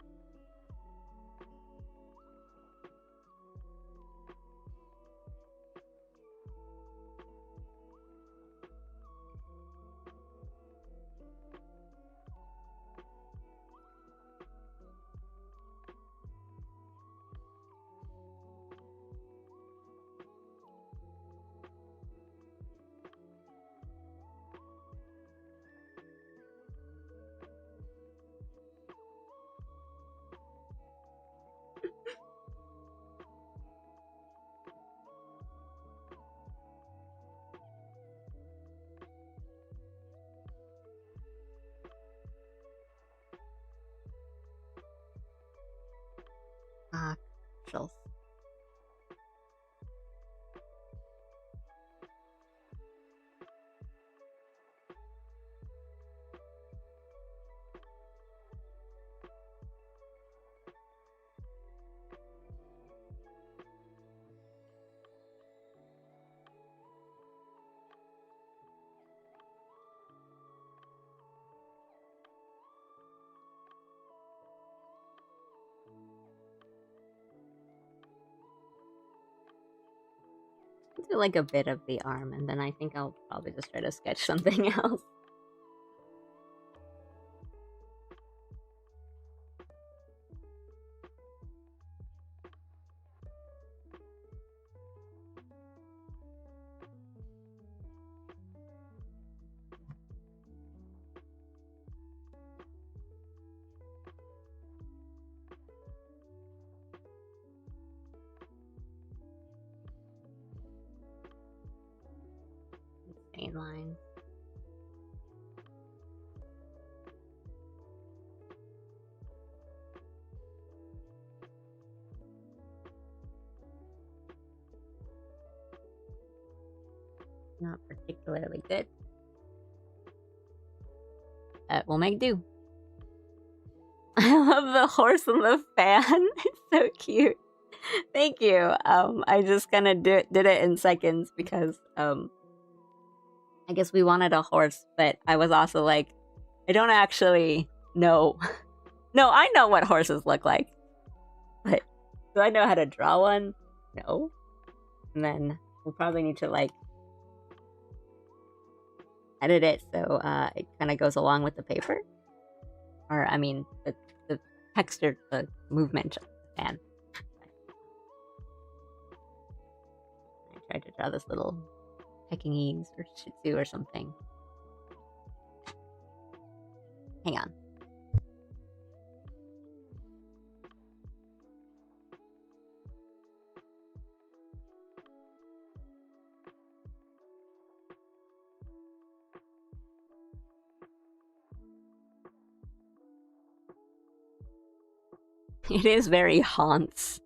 Ah, chills. Do like a bit of the arm, and then I think I'll probably just try to sketch something else. Insane line. Not particularly good. We'll make do. I love the horse and the fan. It's so cute. Thank you. I just kind of did it in seconds because I guess we wanted a horse, but I was also like, I don't actually know. No, I know what horses look like, but do I know how to draw one? No. And then we'll probably need to like edit it so it kind of goes along with the paper, or I mean the texture, the movement of the fan. I tried to draw this little Pekingese or Shih Tzu or something. Hang on. It is very Hans.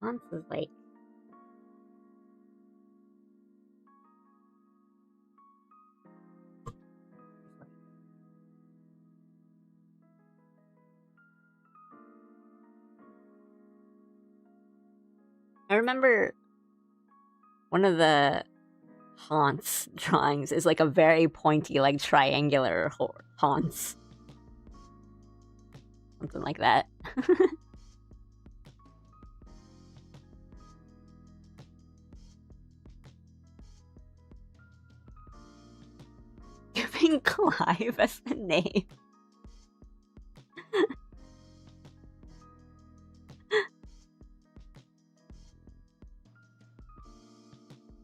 Hans is like I remember one of the Hans drawings is like a very pointy, like triangular Hans. Something like that. Giving Clive as the name.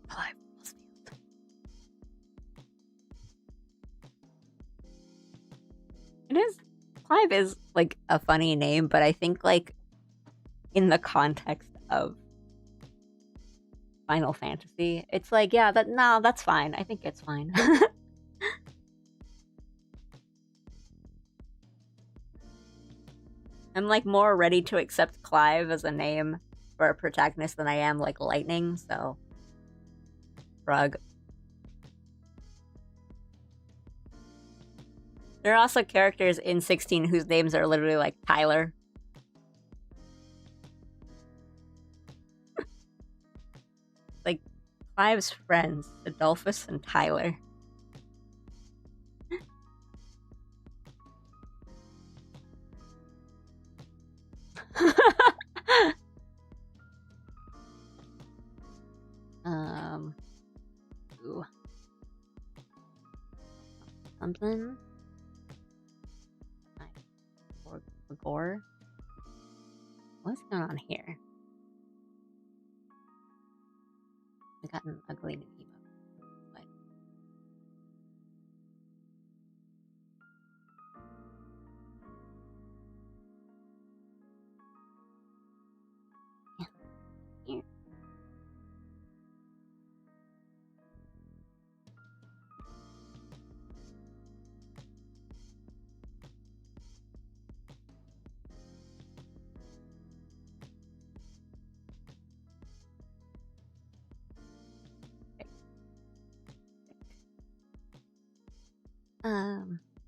Clive. It is. Clive is like a funny name, but I think like in the context of Final Fantasy, it's like, yeah, that's fine. I think it's fine. I'm like more ready to accept Clive as a name for a protagonist than I am like Lightning, so shrug. There are also characters in 16 whose names are literally like Tyler. Five's friends, Adolphus and Tyler. Ooh. Something. Or gore. What's going on here? I got an ugly new emote. What? Yeah. Here.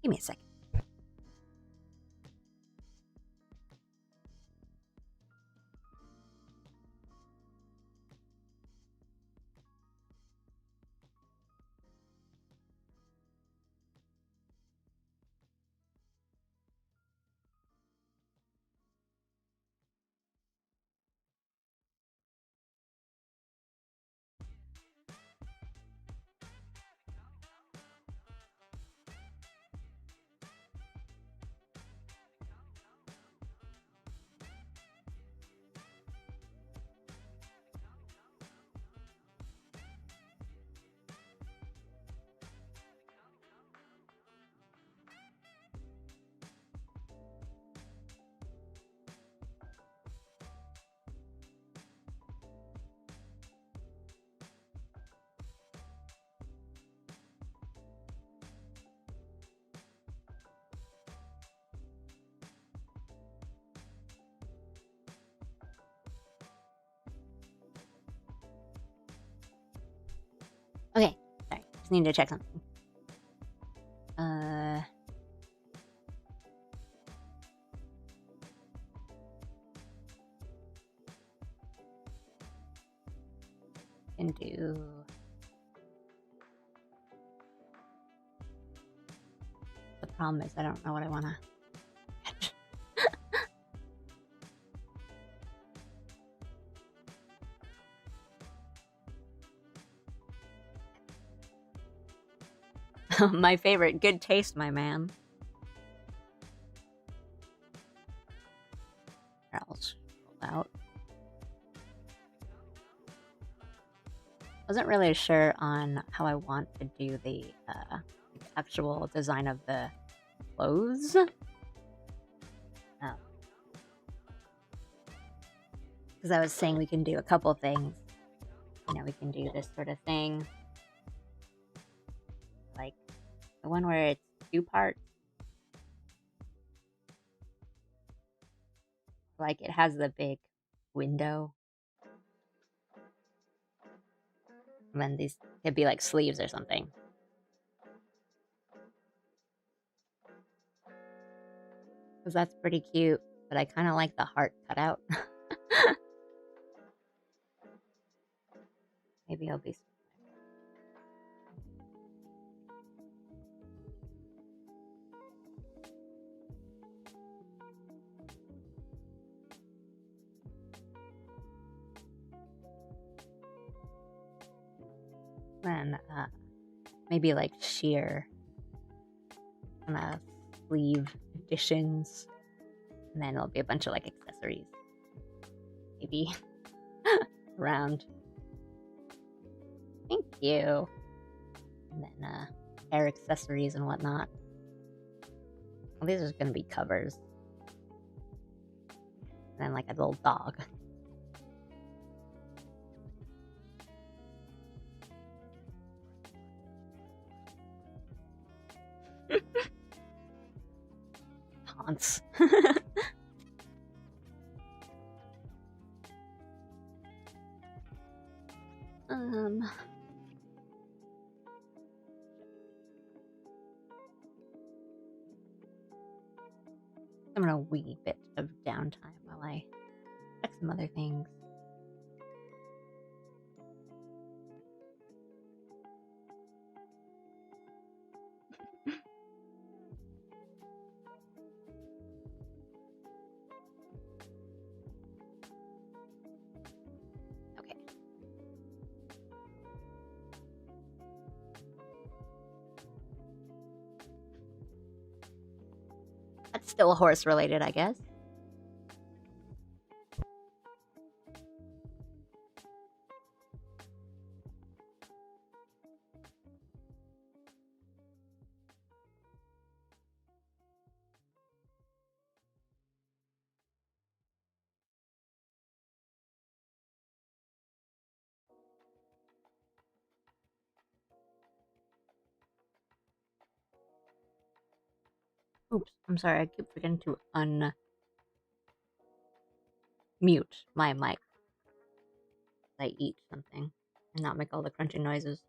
Give me a second. Okay, sorry. Just need to check something. Can do. The problem is I don't know what I want to catch. My favorite, good taste, my man. I'll scroll out. Wasn't really sure on how I want to do the actual design of the clothes. Because I was saying we can do a couple things. You know, we can do this sort of thing. Like the one where it's 2 parts. Like it has the big window. And then these could be like sleeves or something. Because that's pretty cute. But I kind of like the heart cut out. Maybe I'll be... Then maybe like sheer kind of sleeve additions, and then there'll be a bunch of like accessories, maybe around. Thank you. And then hair accessories and whatnot. Well, these are gonna be covers, and then like a little dog. Taunts. I'm gonna wee bit of downtime while I check some other things. Still horse related, I guess. Oops, I'm sorry, I keep forgetting to unmute my mic. I eat something and not make all the crunching noises.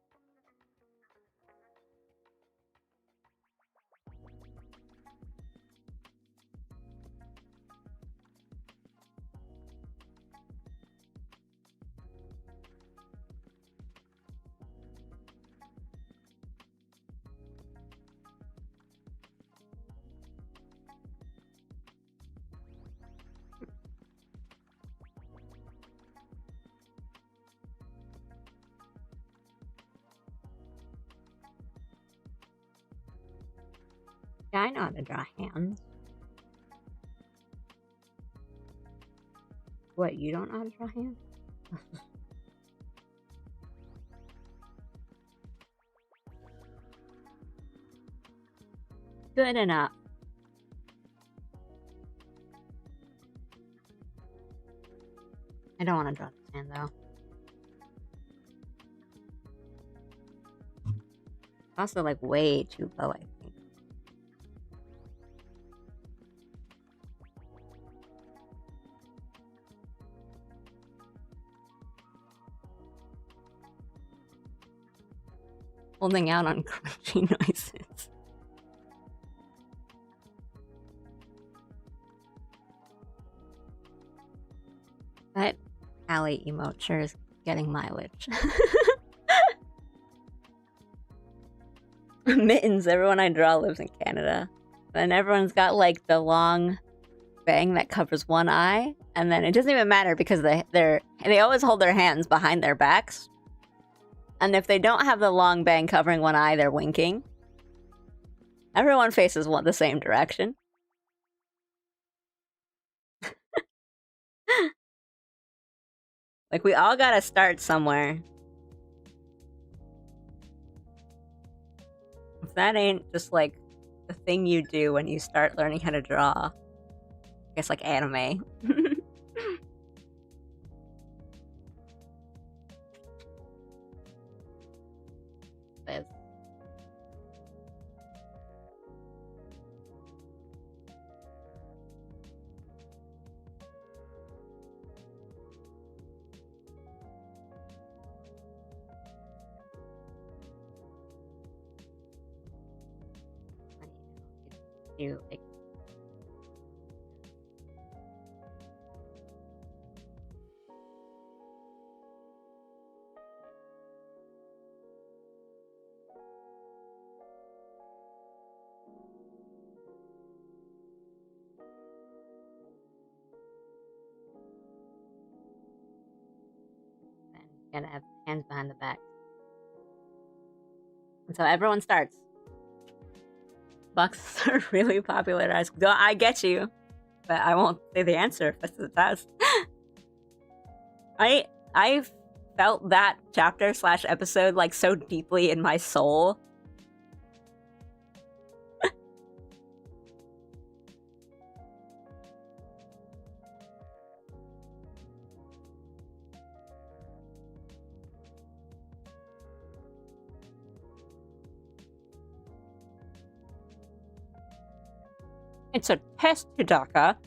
Yeah, I know how to draw hands. What, you don't know how to draw hands? Good enough. I don't want to draw this hand though. Also, like, way too low, I think. Holding out on crunchy noises. That Allie emote sure is getting mileage. Mittens, everyone I draw lives in Canada. And everyone's got like the long bang that covers one eye, and then it doesn't even matter because they always hold their hands behind their backs. And if they don't have the long bang covering one eye, they're winking. Everyone faces the same direction. Like, we all gotta start somewhere. If that ain't just like the thing you do when you start learning how to draw, I guess like anime. Liz. You like gotta have hands behind the back. And so everyone starts. Boxes are really popular. I get you, but I won't say the answer if it's the test. I felt that chapter / episode like so deeply in my soul. It's a test, Hidaka.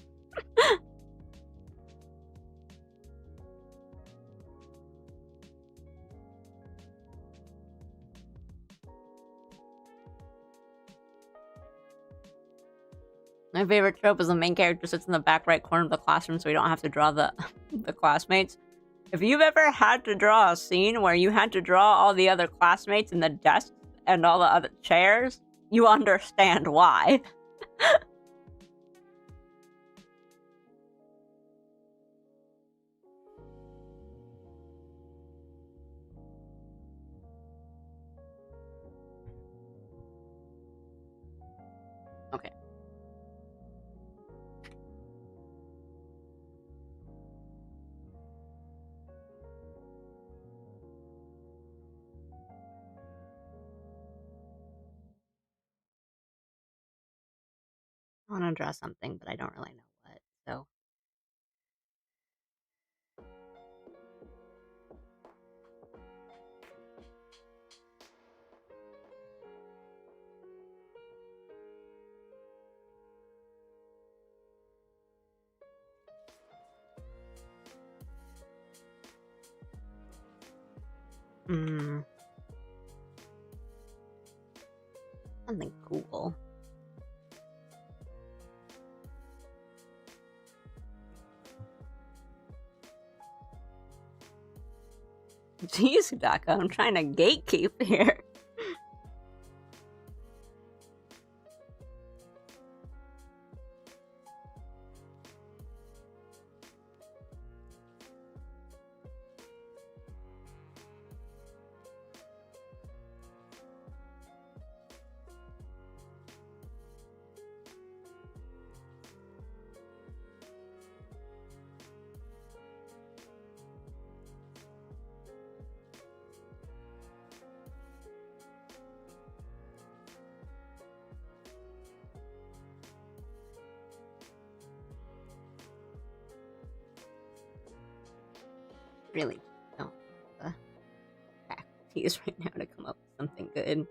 My favorite trope is the main character sits in the back right corner of the classroom so we don't have to draw the classmates. If you've ever had to draw a scene where you had to draw all the other classmates in the desks and all the other chairs, you understand why. Okay. I want to draw something, but I don't really know what. So. Something cool. Jeez, Daka, I'm trying to gatekeep here. Really don't have the faculties right now to come up with something good.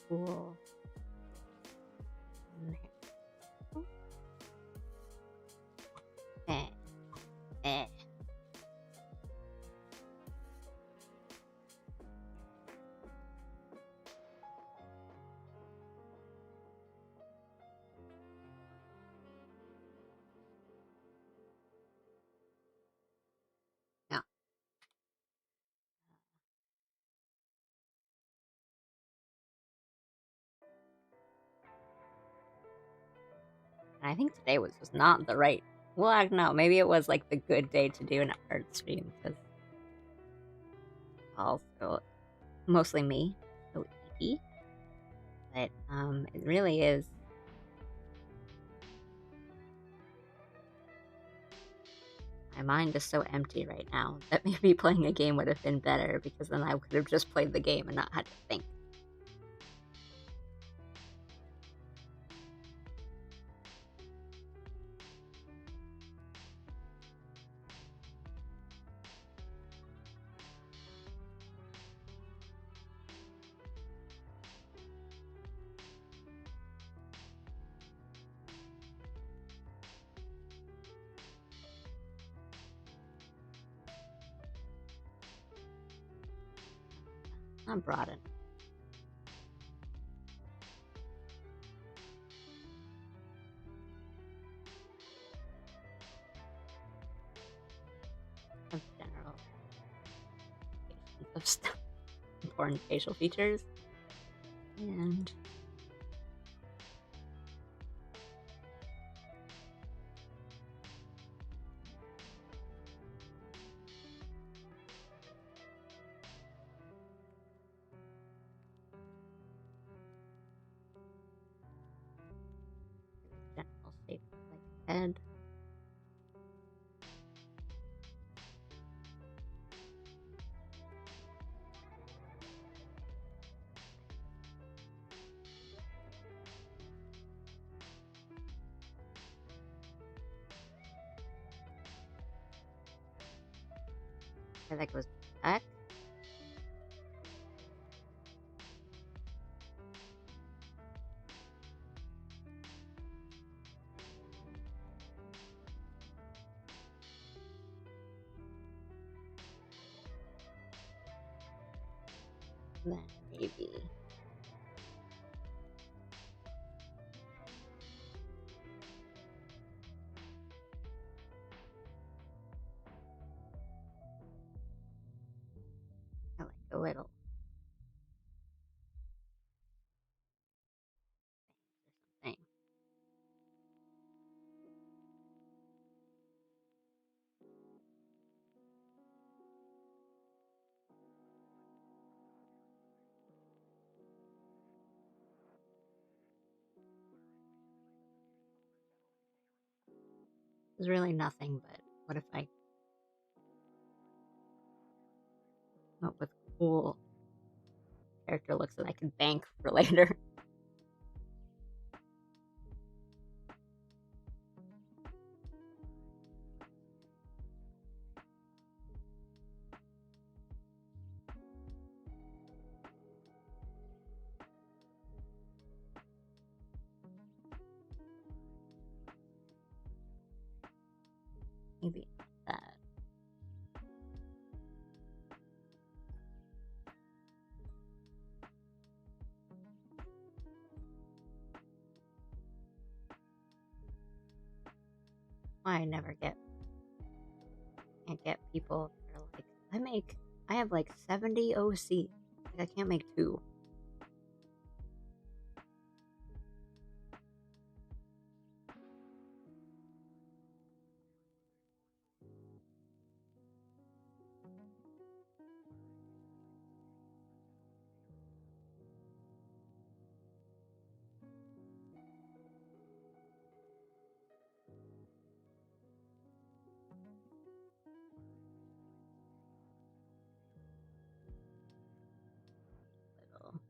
Cool. Eh. Eh. Yeah. And I think today was just not the right. Well, I don't know. Maybe it was like the good day to do an art stream because also mostly me, so easy. But it really is. My mind is so empty right now that maybe playing a game would have been better because then I could have just played the game and not had to think. Not broad enough. Of general of stuff, important facial features, and general shape like head. Okay, that goes back. And then maybe There's really nothing, but what if I come up with cool character looks that I can bank for later? Maybe that. I never can't get people that are like, I have like 70 OC. Like I can't make 2. Little.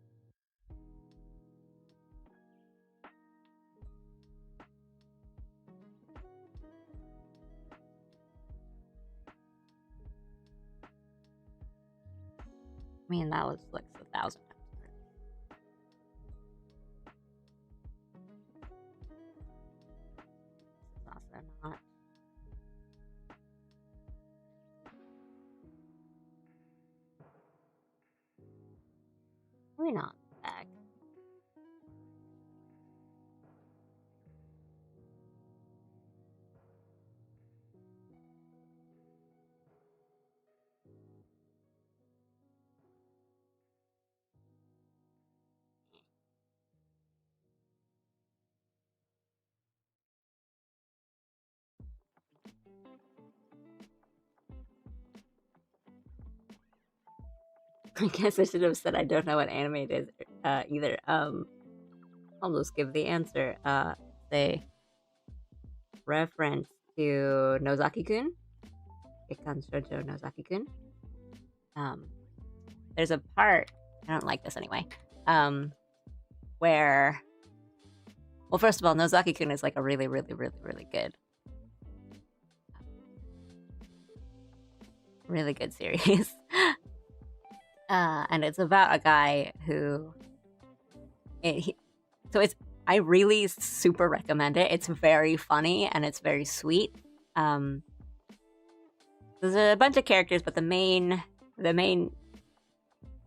I mean, that was like 1,000 times better. This is also not. Maybe not back. I guess I should have said I don't know what anime it is either. I'll just give the answer. Say reference to Nozaki-kun. Gekkan Shoujo Nozaki-kun. There's a part, I don't like this anyway, where, well, first of all, Nozaki-kun is like a really, really, really, really good series. And it's about a guy who, I really super recommend it. It's very funny and it's very sweet. There's a bunch of characters, but the main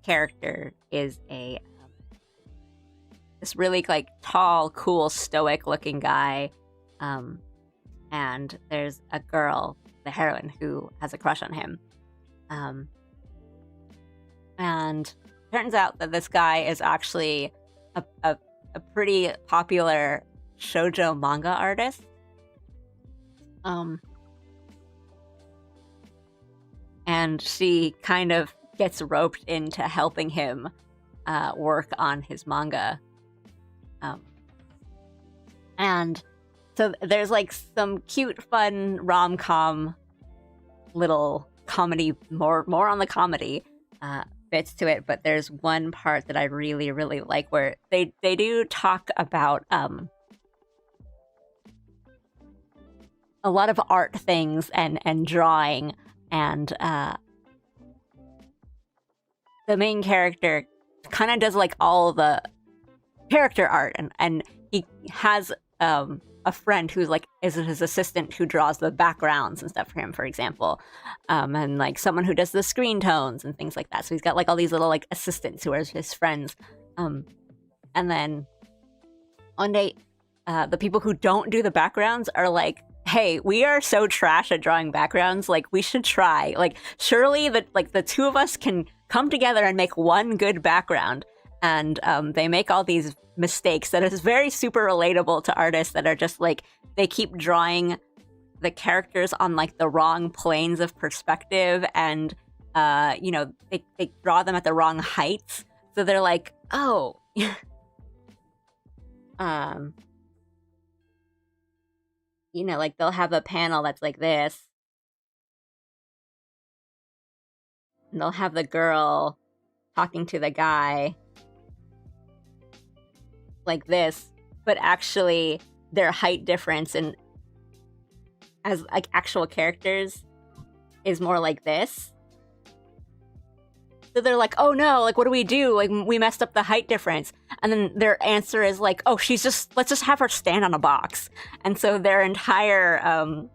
character is this really like tall, cool, stoic looking guy. And there's a girl, the heroine, who has a crush on him. And turns out that this guy is actually a pretty popular shoujo manga artist. And she kind of gets roped into helping him work on his manga. And so there's like some cute, fun rom-com little comedy, more on the comedy bits to it, but there's one part that I really, really like where they do talk about a lot of art things and drawing, and the main character kind of does like all the character art, and he has a friend who's like is his assistant who draws the backgrounds and stuff for him, for example, and like someone who does the screen tones and things like that. So he's got like all these little like assistants who are his friends, and then one day the people who don't do the backgrounds are like, hey, we are so trash at drawing backgrounds, like we should try, like surely that like the two of us can come together and make one good background. And they make all these mistakes that is very super relatable to artists that are just like, they keep drawing the characters on like the wrong planes of perspective, and you know, they draw them at the wrong heights, so they're like, oh . you know, like they'll have a panel that's like this, and they'll have the girl talking to the guy like this, but actually their height difference and as like actual characters is more like this. So they're like, oh no, like what do we do? Like we messed up the height difference. And then their answer is like, oh, let's just have her stand on a box. And so their entire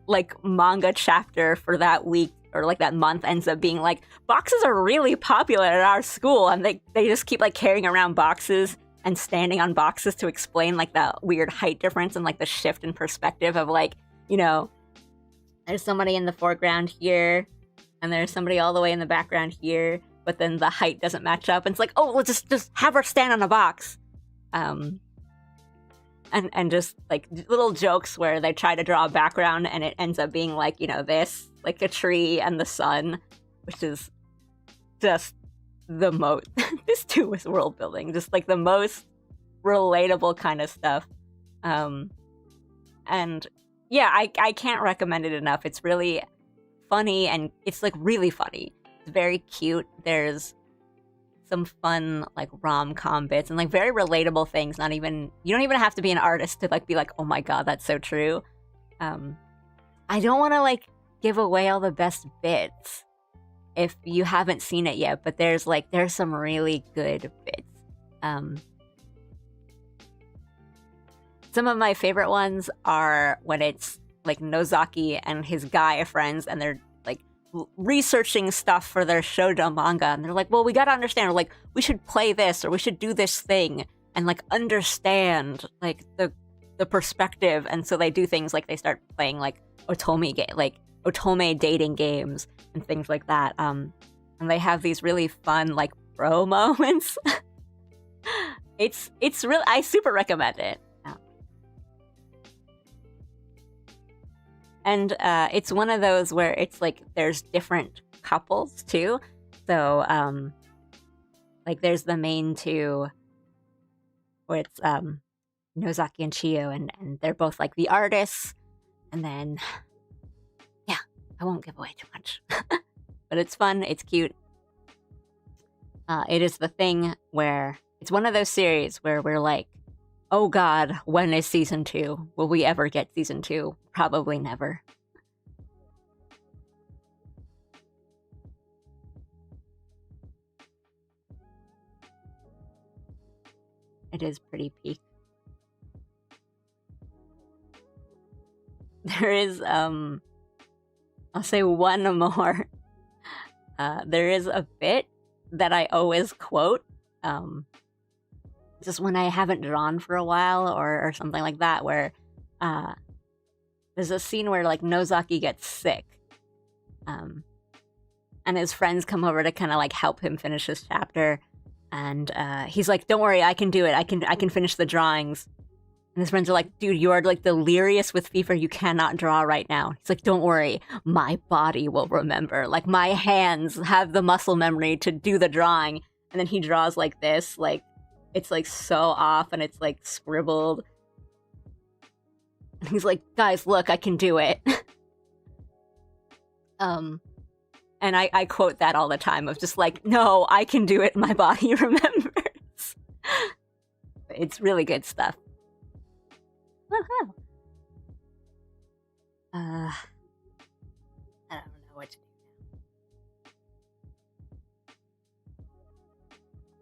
like manga chapter for that week or like that month ends up being like, boxes are really popular at our school, and they just keep like carrying around boxes and standing on boxes to explain like the weird height difference and like the shift in perspective of like, you know, there's somebody in the foreground here and there's somebody all the way in the background here, but then the height doesn't match up, and it's like, oh, let's just have her stand on a box. And just like little jokes where they try to draw a background and it ends up being like, you know, this, like a tree and the sun, which is just the most, this too is world building, just like the most relatable kind of stuff. And yeah, I can't recommend it enough. It's really funny, and it's like really funny. It's very cute. There's some fun like rom-com bits and like very relatable things. Not even, you don't even have to be an artist to like be like, oh my god, that's so true. I don't want to like give away all the best bits if you haven't seen it yet, but there's some really good bits. Some of my favorite ones are when it's like Nozaki and his guy friends and they're like researching stuff for their shoujo manga, and they're like, well, we gotta understand, like we should play this or we should do this thing and like understand like the perspective. And so they do things like they start playing like otome dating games and things like that. And they have these really fun like bro moments. It's really, I super recommend it. And it's one of those where it's like there's different couples too. So like there's the main two where it's Nozaki and Chiyo, and they're both like the artists. And then yeah, I won't give away too much. But it's fun, it's cute. It is the thing where it's one of those series where we're like, oh god, when is season 2? Will we ever get season 2? Probably never. It is pretty peak. There is, I'll say one more. There is a bit that I always quote, just when I haven't drawn for a while or something like that, where there's a scene where like Nozaki gets sick, and his friends come over to kind of like help him finish his chapter, and he's like, don't worry, I can do it, I can finish the drawings. And his friends are like, dude, you are like delirious with fever, you cannot draw right now. He's like, don't worry, my body will remember, like my hands have the muscle memory to do the drawing. And then he draws like this, like it's like so off and it's like scribbled. And he's like, guys, look, I can do it. And I quote that all the time of just like, no, I can do it, my body remembers. It's really good stuff. I don't know what to do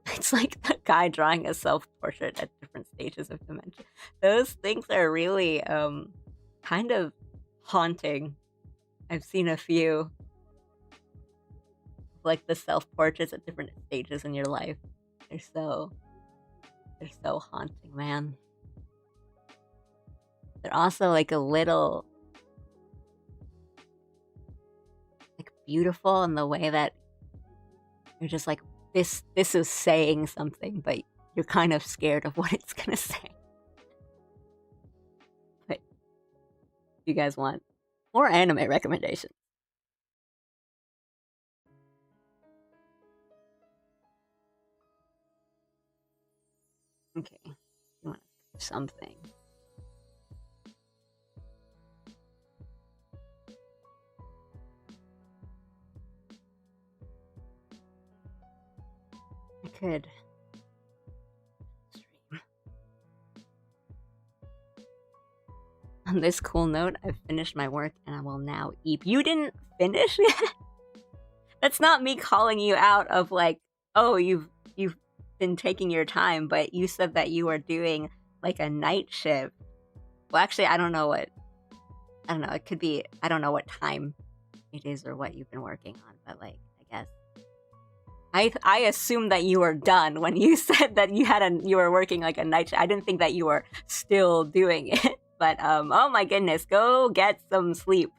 now. It's like the guy drawing a self-portrait at different stages of dementia. Those things are really kind of haunting. I've seen a few, like the self-portraits at different stages in your life. They're so haunting, man. They're also like a little like beautiful in the way that you're just like, this is saying something, but you're kind of scared of what it's gonna say. But if you guys want more anime recommendations, okay, you want something. could stream. On this cool note, I've finished my work and I will now eat. You didn't finish yet? That's not me calling you out of like, oh, you've been taking your time, but you said that you were doing like a night shift. Well, actually, I don't know. It could be, I don't know what time it is or what you've been working on, but like, I guess. I assumed that you were done when you said that you were working like a night shift. I didn't think that you were still doing it. But oh my goodness, go get some sleep.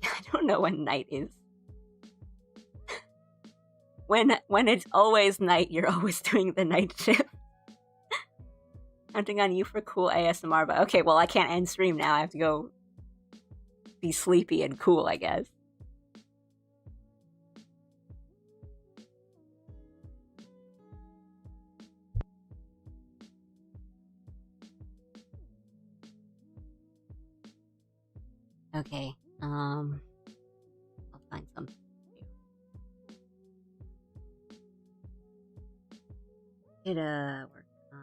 I don't know when night is. When it's always night, you're always doing the night shift. Counting on you for cool ASMR, but okay, well I can't end stream now. I have to go be sleepy and cool, I guess. Okay, I'll find something to do. It work on.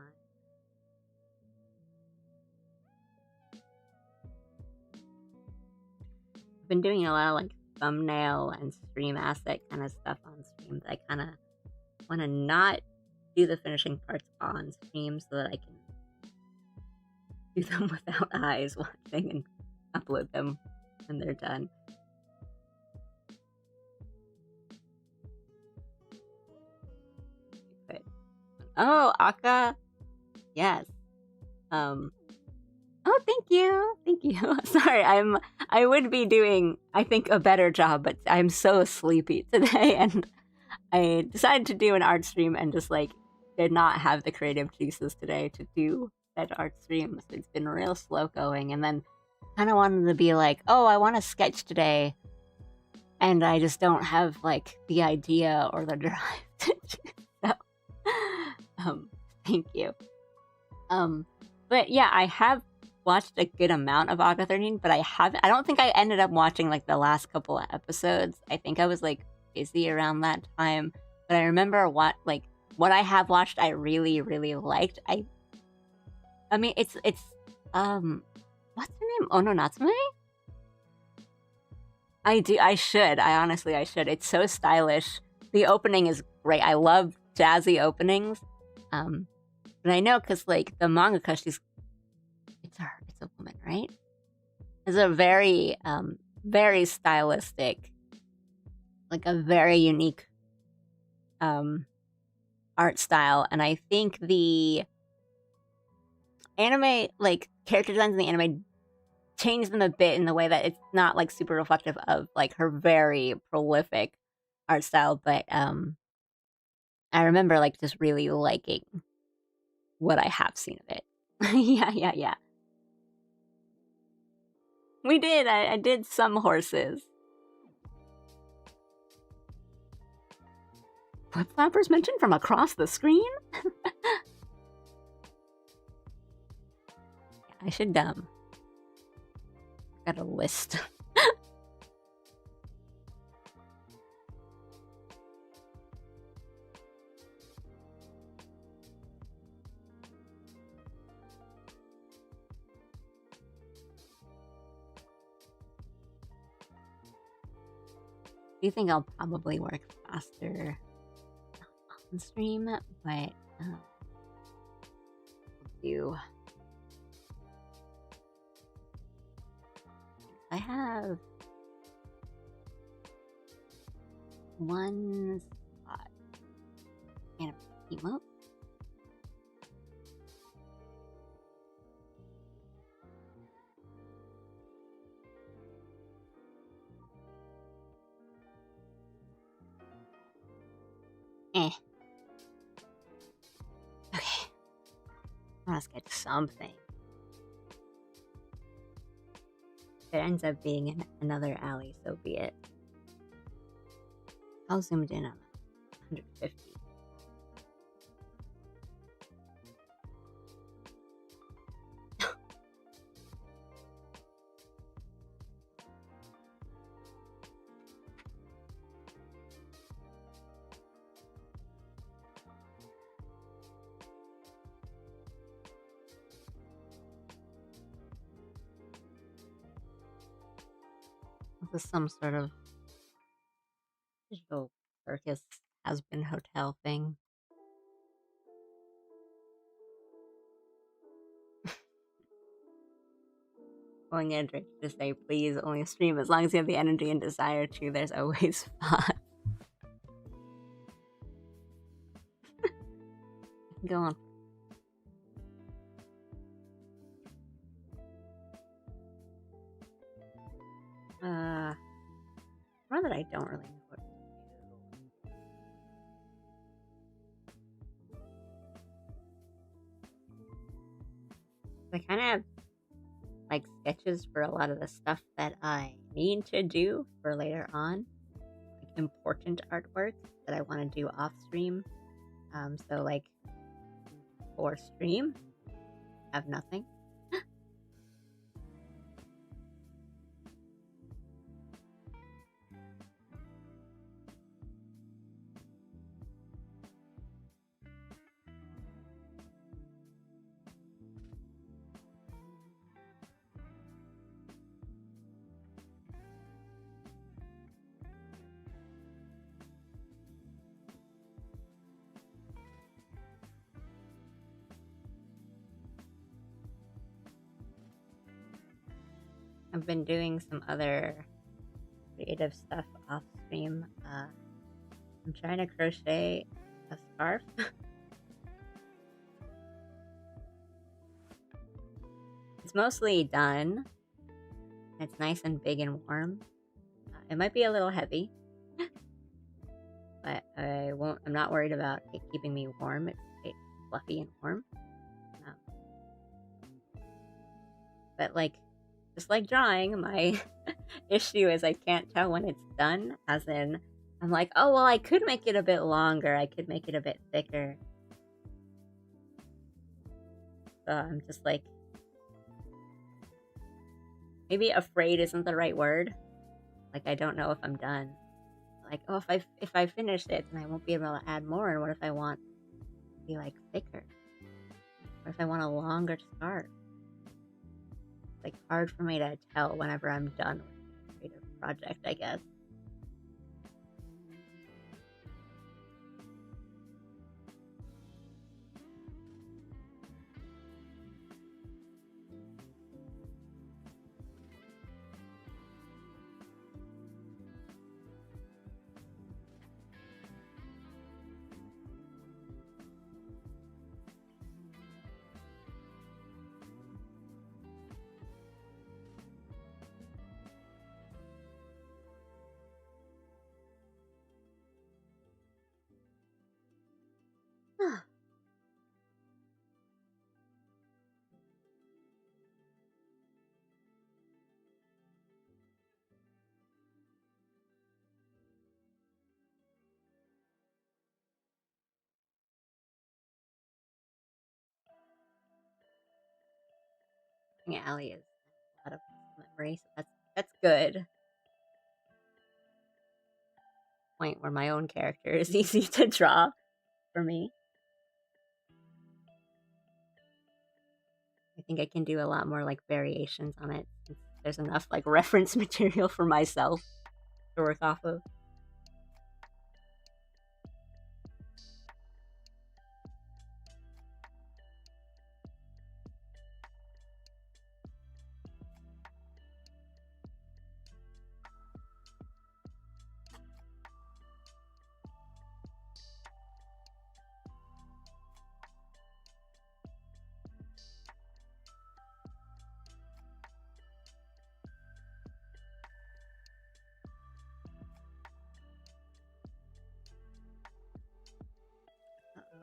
I've been doing a lot of like thumbnail and stream asset kind of stuff on stream. I kind of want to not do the finishing parts on stream so that I can do them without eyes watching and upload them when they're done. But, oh, Aka, yes. Oh, thank you. Sorry, I would be doing, I think, a better job, but I'm so sleepy today, and I decided to do an art stream and just like did not have the creative juices today to do that art stream. So it's been real slow going, and then kind of wanted to be like, oh, I want to sketch today, and I just don't have like the idea or the drive to do so. Thank you. But yeah, I have watched a good amount of Aga 13, but I don't think I ended up watching like the last couple of episodes. I think I was like busy around that time, but I remember what I have watched I really, really liked. I mean, it's what's her name? Ono Natsume? I should. It's so stylish. The opening is great. I love jazzy openings. But I know because like the mangaka, it's a woman, right? It's a very, very stylistic, like a very unique, art style. And I think the anime, like character designs in the anime, changed them a bit in the way that it's not like super reflective of like her very prolific art style. But I remember like just really liking what I have seen of it. Yeah. We did. I did some horses. Flip flappers mentioned from across the screen? I should got a list. I do think I'll probably work faster on stream, but I have one spot and a emote. Okay. Let's get something. If it ends up being in another alley, so be it. I'll zoom in on 150. This is some sort of digital circus has-been hotel thing. Going in to say, please only stream as long as you have the energy and desire to. There's always spot. Go on. More that I don't really know what to do. I kind of have like sketches for a lot of the stuff that I need to do for later on, like important artwork that I want to do off stream. So like for stream, have nothing. I've been doing some other creative stuff off stream. I'm trying to crochet a scarf. It's mostly done. It's nice and big and warm. It might be a little heavy, but I'm not worried about it keeping me warm. It's quite fluffy and warm. But like, just like drawing, my issue is I can't tell when it's done, as in, I'm like, oh, well, I could make it a bit longer. I could make it a bit thicker. So I'm just like, maybe afraid isn't the right word. Like, I don't know if I'm done. Like, oh, if I finish it, then I won't be able to add more. And what if I want to be like thicker? Or if I want a longer scarf? It's like hard for me to tell whenever I'm done with a creative project, I guess. Yeah, Allie is a lot of memory, so that's good. Point where my own character is easy to draw for me. I think I can do a lot more like variations on it since there's enough like reference material for myself to work off of.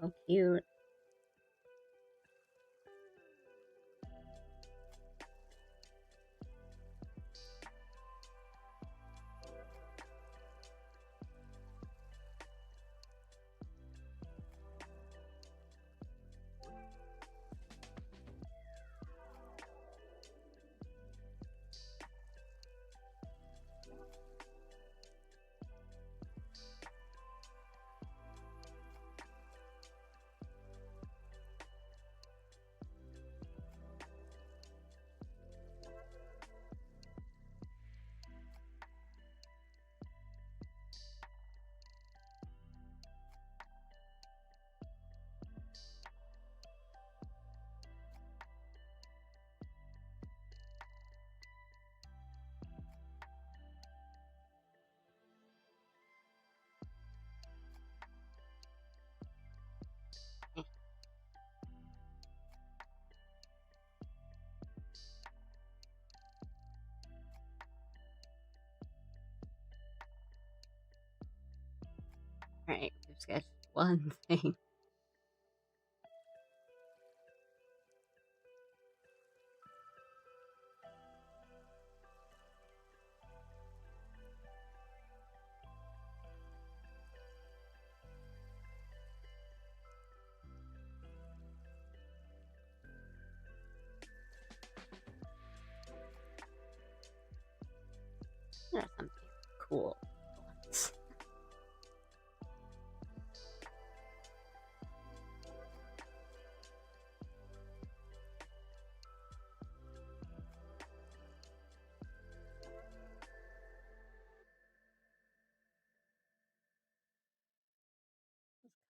Oh, cute. Alright, we've sketched one thing. There's something cool.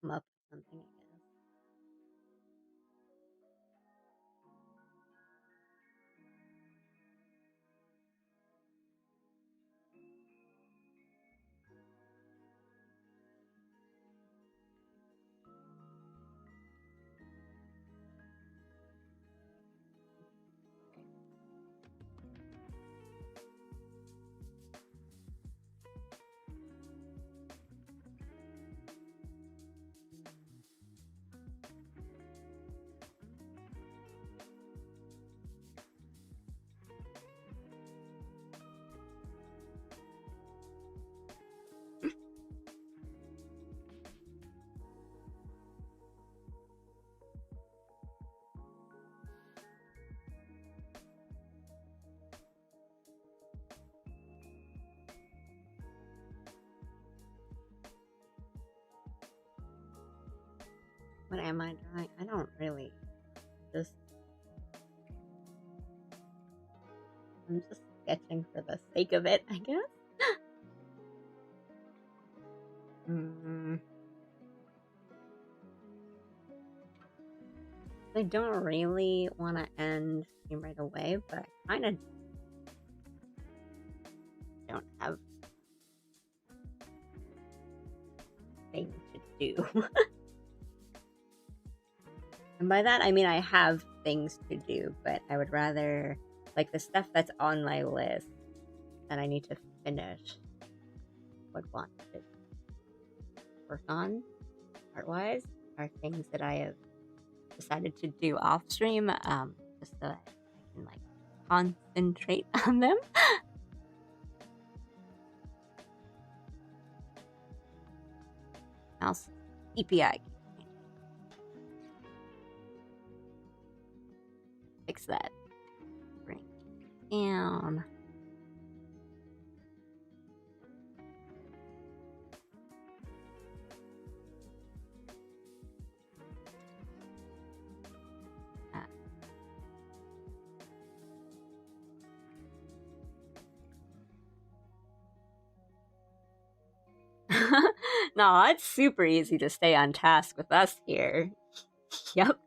Come up with something, I guess. What am I drawing? I don't really. I'm just sketching for the sake of it, I guess. I don't really want to end right away, but I kind of don't have thing to do. And by that I mean I have things to do, but I would rather, like, the stuff that's on my list that I need to finish, would want to work on art-wise, are things that I have decided to do off stream, just so that I can, like, concentrate on them. Mouse EPI. Fix that. Bring it down. No, it's super easy to stay on task with us here. Yep.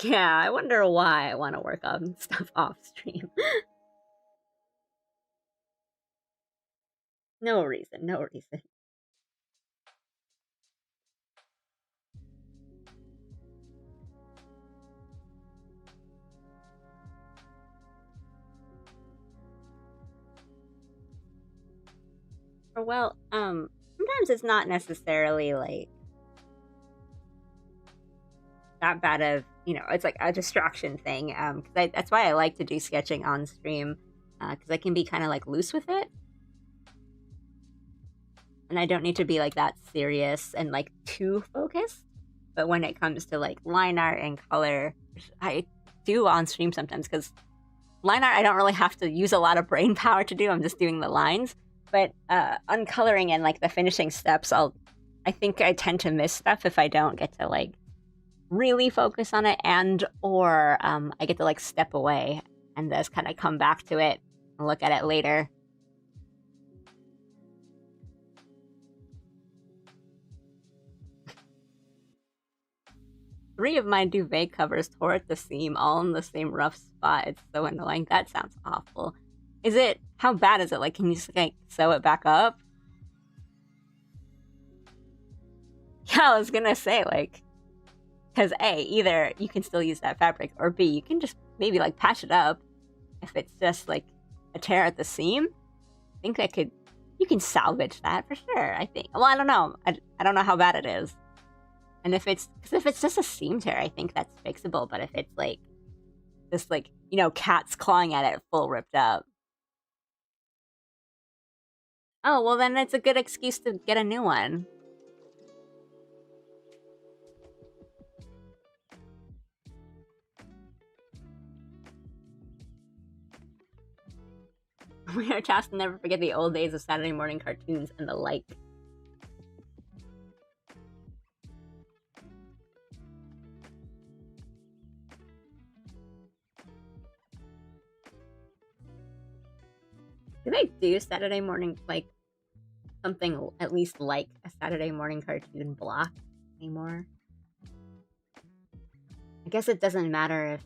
Yeah, I wonder why I want to work on stuff off stream. No reason, no reason. Or, well, sometimes it's not necessarily, like, that bad of, you know, it's like a distraction thing. Because that's why I like to do sketching on stream, because I can be kind of, like, loose with it. And I don't need to be, like, that serious and, like, too focused. But when it comes to, like, line art and color, I do on stream sometimes, because line art I don't really have to use a lot of brain power to do. I'm just doing the lines. But on coloring and, like, the finishing steps, I think I tend to miss stuff if I don't get to, like, really focus on it, and or I get to, like, step away and just kind of come back to it and look at it later. Three of my duvet covers tore at the seam, all in the same rough spot. It's so annoying. That sounds awful. Is it? How bad is it? Like, can you just, like, sew it back up? Yeah, I was gonna say, like, Because A, either you can still use that fabric, or B, you can just maybe like patch it up. If it's just like a tear at the seam, I think you can salvage that for sure. I think. Well, I don't know. I don't know how bad it is. And if it's just a seam tear, I think that's fixable. But if it's like just like, you know, cats clawing at it full ripped up. Oh, well then it's a good excuse to get a new one. We are tasked to never forget the old days of Saturday morning cartoons and the like. Do they do Saturday morning, like, something at least like a Saturday morning cartoon block anymore? I guess it doesn't matter if,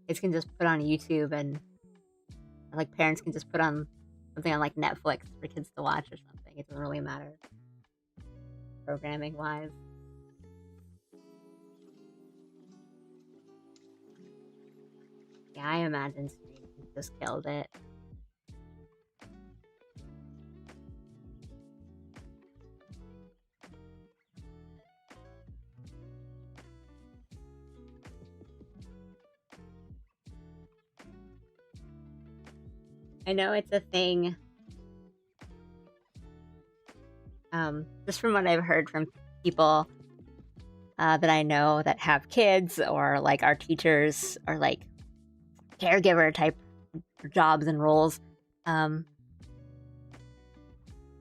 kids can just put on YouTube and, like, parents can just put on something on, like, Netflix for kids to watch or something. It doesn't really matter, programming-wise. Yeah, I imagine Scream just killed it. I know it's a thing. Just from what I've heard from people that I know that have kids, or like our teachers, or like caregiver type jobs and roles,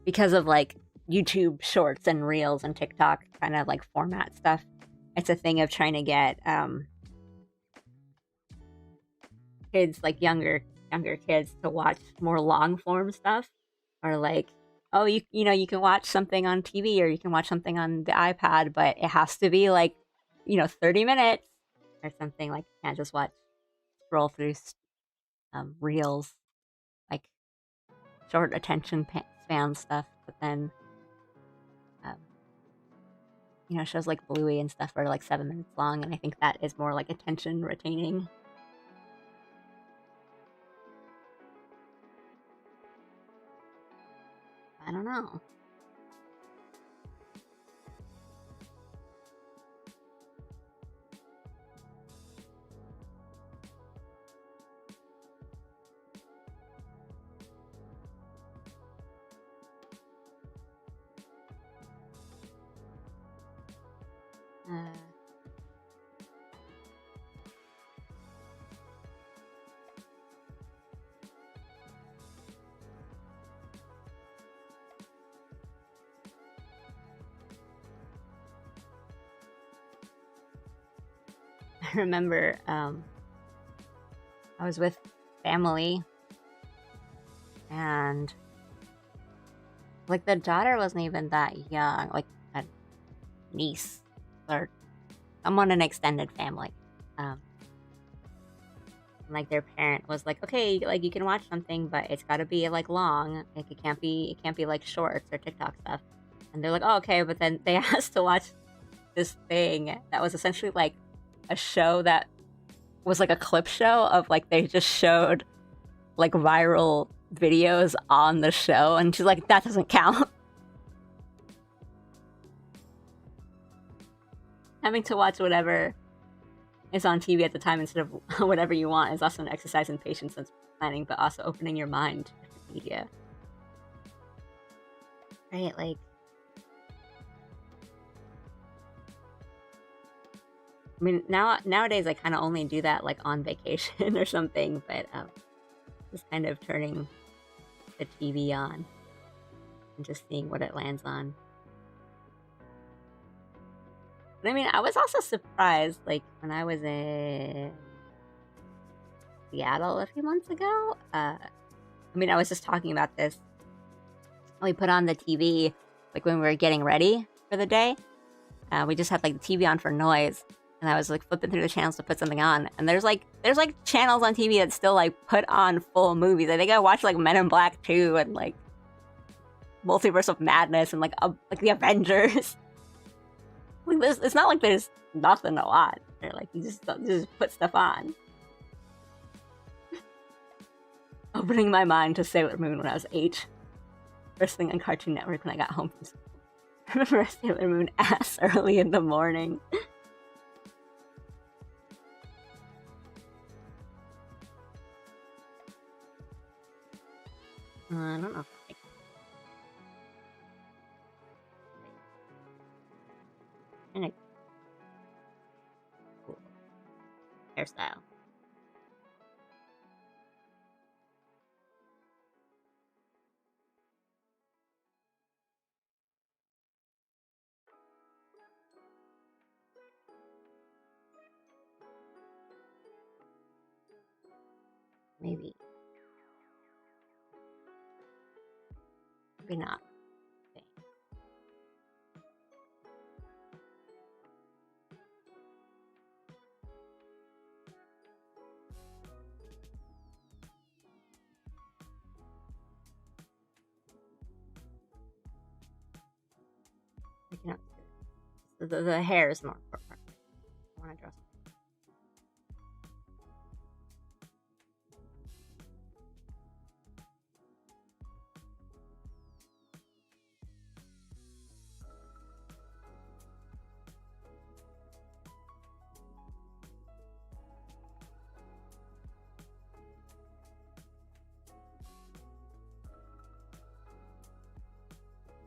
because of like YouTube shorts and reels and TikTok kind of like format stuff. It's a thing of trying to get kids, like younger kids, to watch more long form stuff, or like, oh, you know, you can watch something on TV or you can watch something on the iPad, but it has to be like, you know, 30 minutes or something. Like, you can't just scroll through reels, like short attention span stuff. But then, you know, shows like Bluey and stuff are like 7 minutes long, and I think that is more like attention retaining. I don't know. I remember I was with family, and like the daughter wasn't even that young, like a niece or someone in extended family. Like their parent was like, okay, like you can watch something, but it's got to be like long. Like it can't be like shorts or TikTok stuff. And they're like, oh, okay, but then they asked to watch this thing that was essentially like a show that was like a clip show of like, they just showed like viral videos on the show, and she's like, that doesn't count. Having to watch whatever is on TV at the time instead of whatever you want is also an exercise in patience and planning, but also opening your mind to different media. Right, like, I mean, nowadays I kind of only do that like on vacation or something, but just kind of turning the TV on and just seeing what it lands on. But I mean, I was also surprised, like when I was in Seattle a few months ago. I mean, I was just talking about this. We put on the TV like when we were getting ready for the day. We just had like the TV on for noise. And I was like flipping through the channels to put something on, and there's like channels on TV that still like put on full movies. I think I watched like Men in Black 2 and like Multiverse of Madness and like the Avengers. Like, it's not like there's nothing a lot. They're like, you just put stuff on. Opening my mind to Sailor Moon when I was 8. First thing on Cartoon Network when I got home from school. I remember Sailor Moon ass early in the morning. I don't know. Kinda cool hairstyle. Maybe. Maybe not. Okay. Picking up the hair is more important. I want to dress.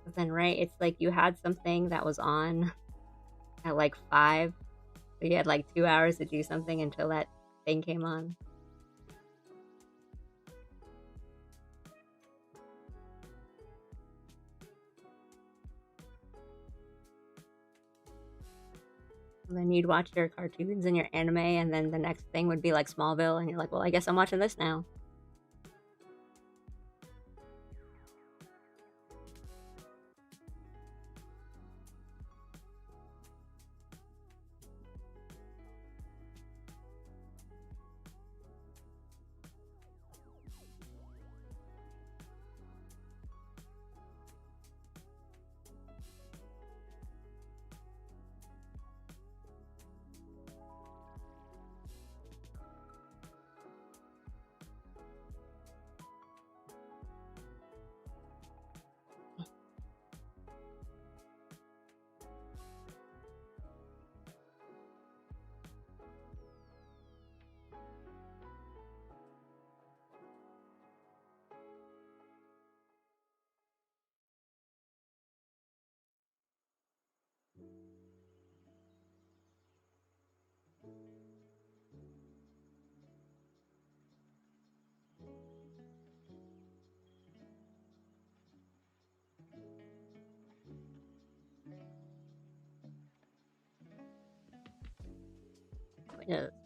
But then, right, it's like you had something that was on at like 5, so you had like 2 hours to do something until that thing came on. And then you'd watch your cartoons and your anime, and then the next thing would be like Smallville, and you're like, well, I guess I'm watching this now.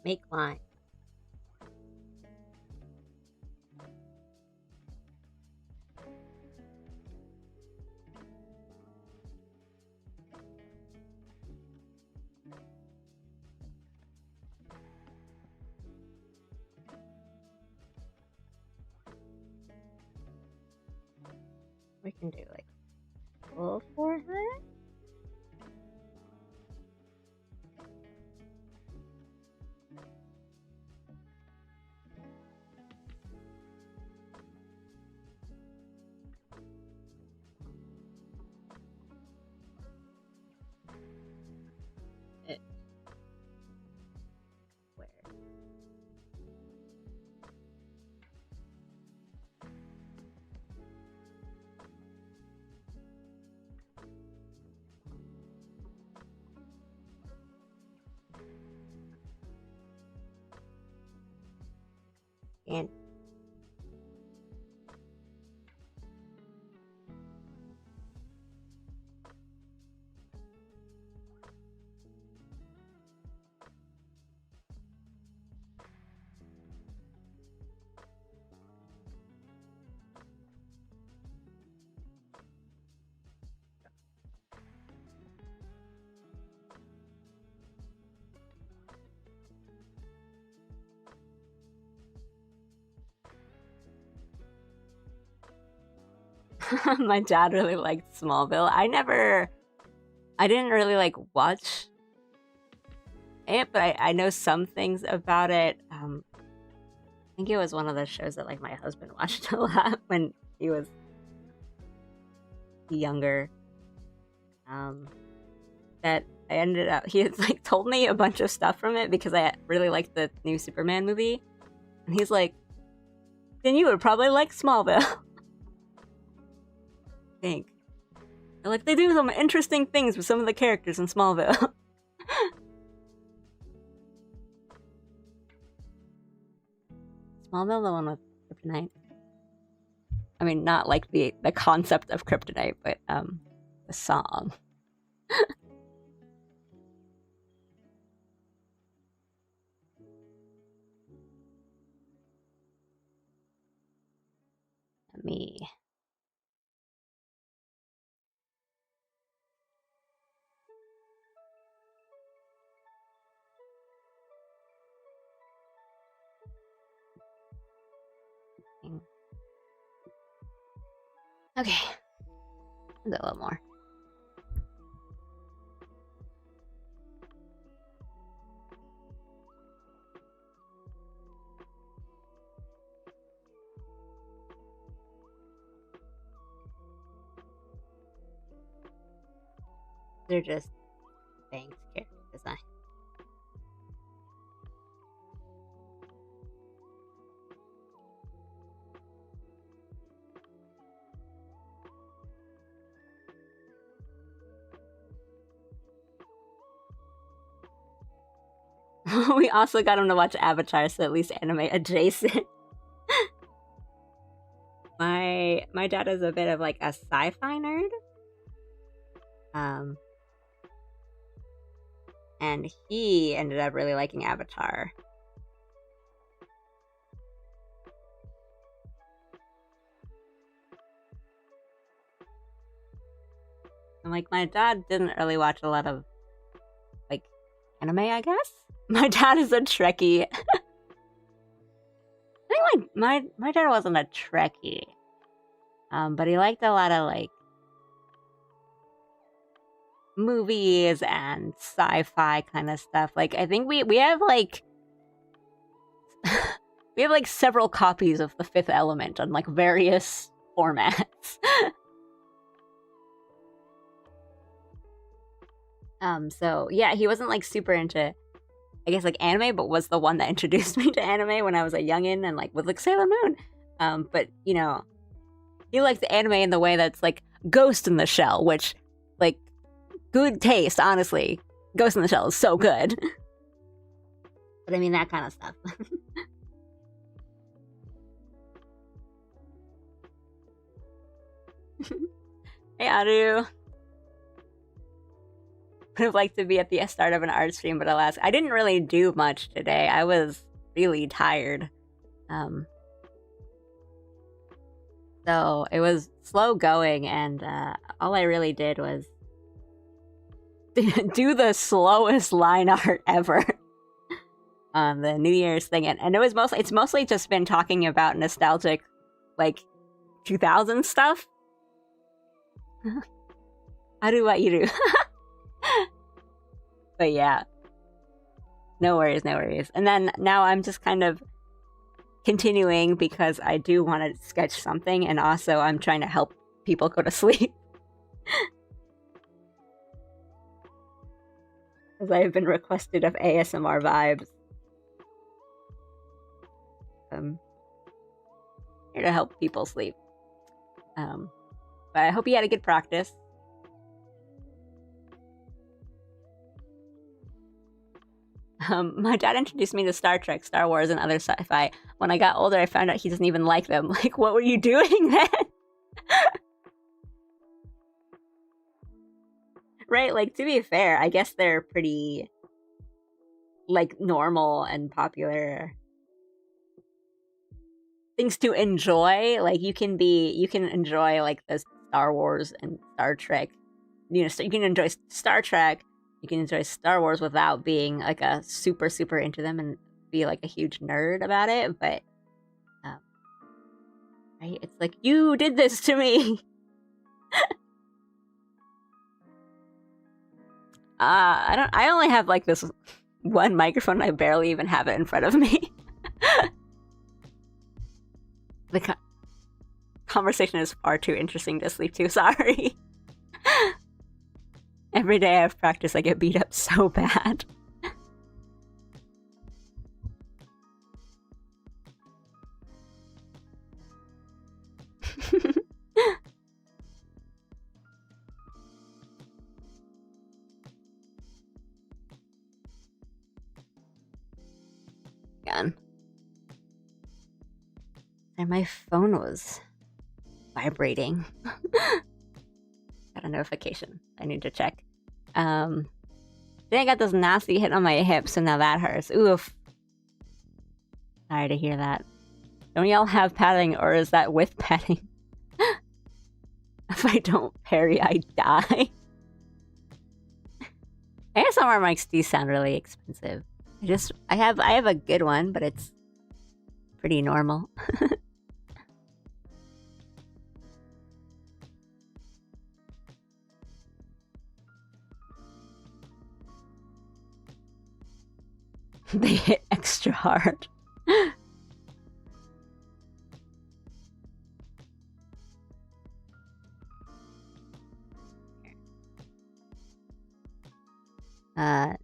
Make line. We can do like full forehead. Where? And my dad really liked Smallville. I I didn't really like watch it, but I know some things about it. I think it was one of the shows that like my husband watched a lot when he was younger. That I ended up he had like told me a bunch of stuff from it because I really liked the new Superman movie, and he's like, "Then you would probably like Smallville." I think. And, like, they do some interesting things with some of the characters in Smallville. Smallville, the one with kryptonite. I mean, not like the concept of kryptonite, but the song. Me. Okay. A little more. They're just Banks character design. We also got him to watch Avatar, so at least anime adjacent. My dad is a bit of like a sci-fi nerd. And he ended up really liking Avatar. And like my dad didn't really watch a lot of like anime, I guess. My dad is a Trekkie. I think my dad wasn't a Trekkie. But he liked a lot of like movies and sci-fi kind of stuff. Like I think we have like we have like several copies of The Fifth Element on like various formats. So yeah, he wasn't like super into, I guess, like anime, but was the one that introduced me to anime when I was a youngin' and like with like Sailor Moon. But you know, he likes the anime in the way that's like Ghost in the Shell, which like good taste, honestly. Ghost in the Shell is so good. But I mean that kind of stuff. Hey Aru. Would have liked to be at the start of an art stream, but alas, I didn't really do much today. I was really tired. So it was slow going, and all I really did was do the slowest line art ever on the New Year's thing, and it's mostly just been talking about nostalgic, like 2000 stuff. I do what you do. But yeah, no worries. And then now I'm just kind of continuing because I do want to sketch something, and also I'm trying to help people go to sleep. As I have been requested of ASMR vibes. Here to help people sleep. But I hope you had a good practice. My dad introduced me to Star Trek, Star Wars, and other sci-fi. When I got older, I found out he doesn't even like them. Like, what were you doing then? Right? Like, to be fair, I guess they're pretty, like, normal and popular things to enjoy. Like, you can enjoy, like, the Star Wars and Star Trek. You know, so you can enjoy Star Trek, you can enjoy Star Wars without being like a super into them and be like a huge nerd about it, but right, it's like, you did this to me. I only have like this one microphone. I barely even have it in front of me. The conversation is far too interesting to sleep to. Sorry. Every day I have practice, I get beat up so bad. Again. And my phone was vibrating. Got a notification. I need to check. Then I got this nasty hit on my hip, so now that hurts. Oof. Sorry to hear that. Don't y'all have padding, or is that with padding? If I don't parry, I die. ASMR mics do sound really expensive. I have a good one, but it's pretty normal. They hit extra hard. I'll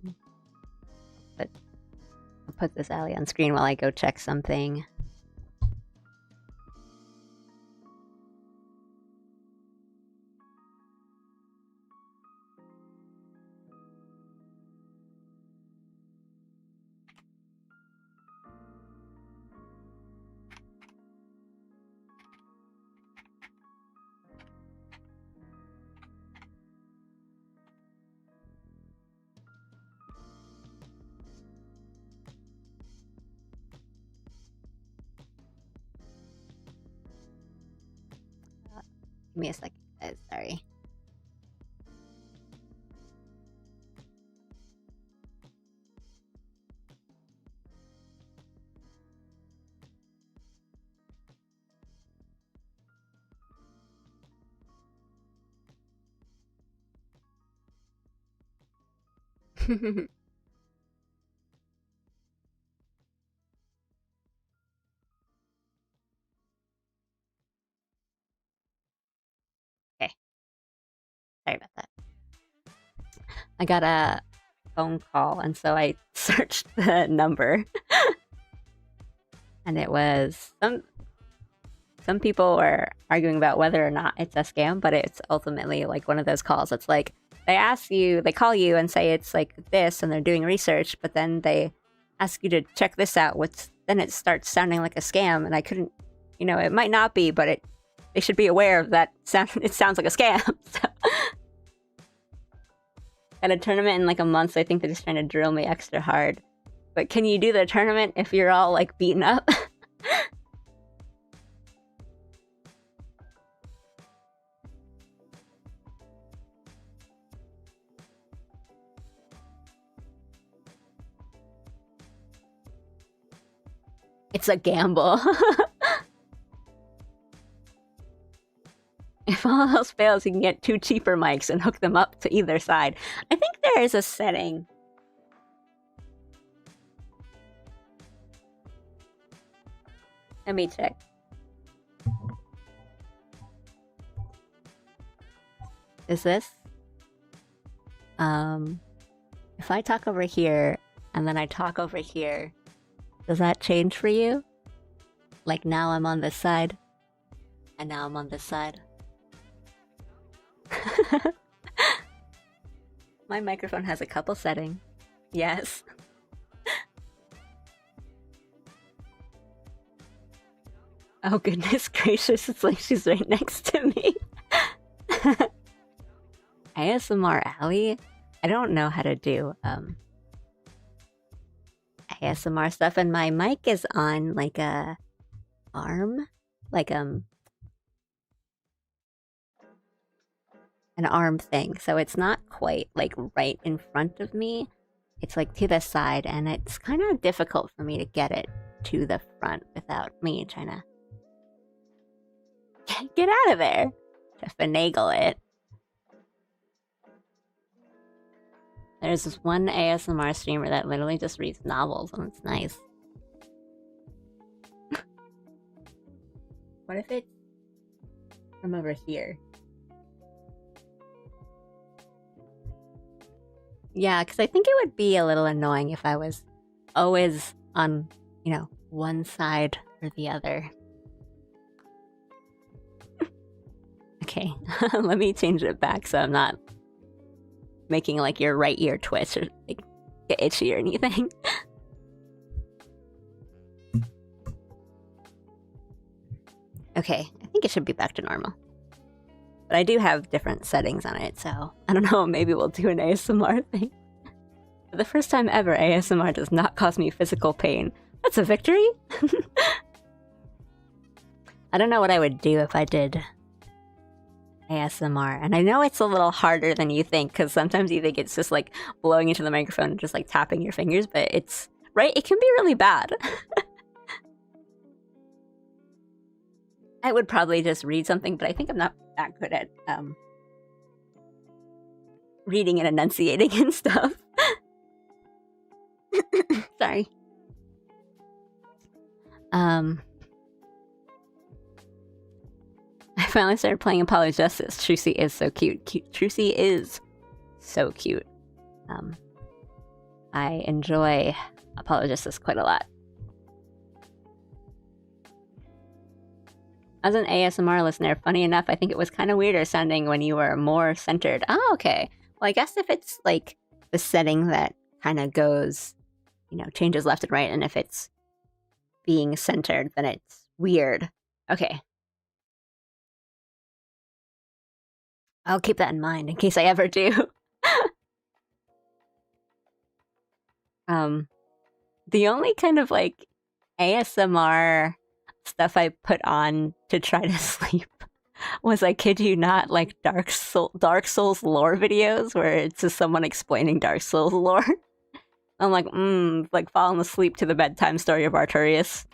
put this alley on screen while I go check something. Give me a second, guys. Sorry. Okay. Sorry about that. I got a phone call, and so I searched the number. And it was some people were arguing about whether or not it's a scam, but it's ultimately like one of those calls. It's like they call you and say it's like this, and they're doing research, but then they ask you to check this out, then it starts sounding like a scam, and I couldn't, it might not be, but they should be aware of that sound. It sounds like a scam. So. At a tournament in like a month, so I think they're just trying to drill me extra hard. But can you do the tournament if you're all like beaten up? It's a gamble. If all else fails, you can get 2 cheaper mics and hook them up to either side. I think there is a setting. Let me check. Is this? If I talk over here and then I talk over here, does that change for you? Like now I'm on this side, and now I'm on this side. My microphone has a couple settings. Yes. Oh goodness gracious, it's like she's right next to me. ASMR Alley? I don't know how to do ASMR stuff, and my mic is on like a arm, like an arm thing, so it's not quite like right in front of me. It's like to the side, and it's kind of difficult for me to get it to the front without me trying to get out of there to finagle it. There's this one ASMR streamer that literally just reads novels, and it's nice. What if it's from over here? Yeah, because I think it would be a little annoying if I was always on, you know, one side or the other. Okay, let me change it back so I'm not making like your right ear twitch or like get itchy or anything. Okay, I think it should be back to normal. But I do have different settings on it, so I don't know, maybe we'll do an ASMR thing. For the first time ever, ASMR does not cause me physical pain. That's a victory! I don't know what I would do if I did ASMR, and I know it's a little harder than you think, because sometimes you think it's just like blowing into the microphone and just like tapping your fingers, but it's, right? It can be really bad. I would probably just read something, but I think I'm not that good at reading and enunciating and stuff. Sorry. I finally started playing Apollo Justice. Trucy is so cute. Trucy is so cute. I enjoy Apollo Justice quite a lot. As an ASMR listener, funny enough, I think it was kind of weirder sounding when you were more centered. Oh, okay. Well, I guess if it's like the setting that kind of goes, you know, changes left and right, and if it's being centered, then it's weird. Okay. I'll keep that in mind in case I ever do. The only kind of like ASMR stuff I put on to try to sleep was, I kid you not, like Dark Souls lore videos where it's just someone explaining Dark Souls lore. I'm like falling asleep to the bedtime story of Arturius.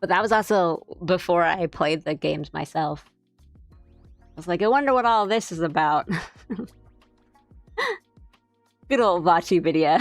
But that was also before I played the games myself. I was like, I wonder what all this is about. Good old Vachi video.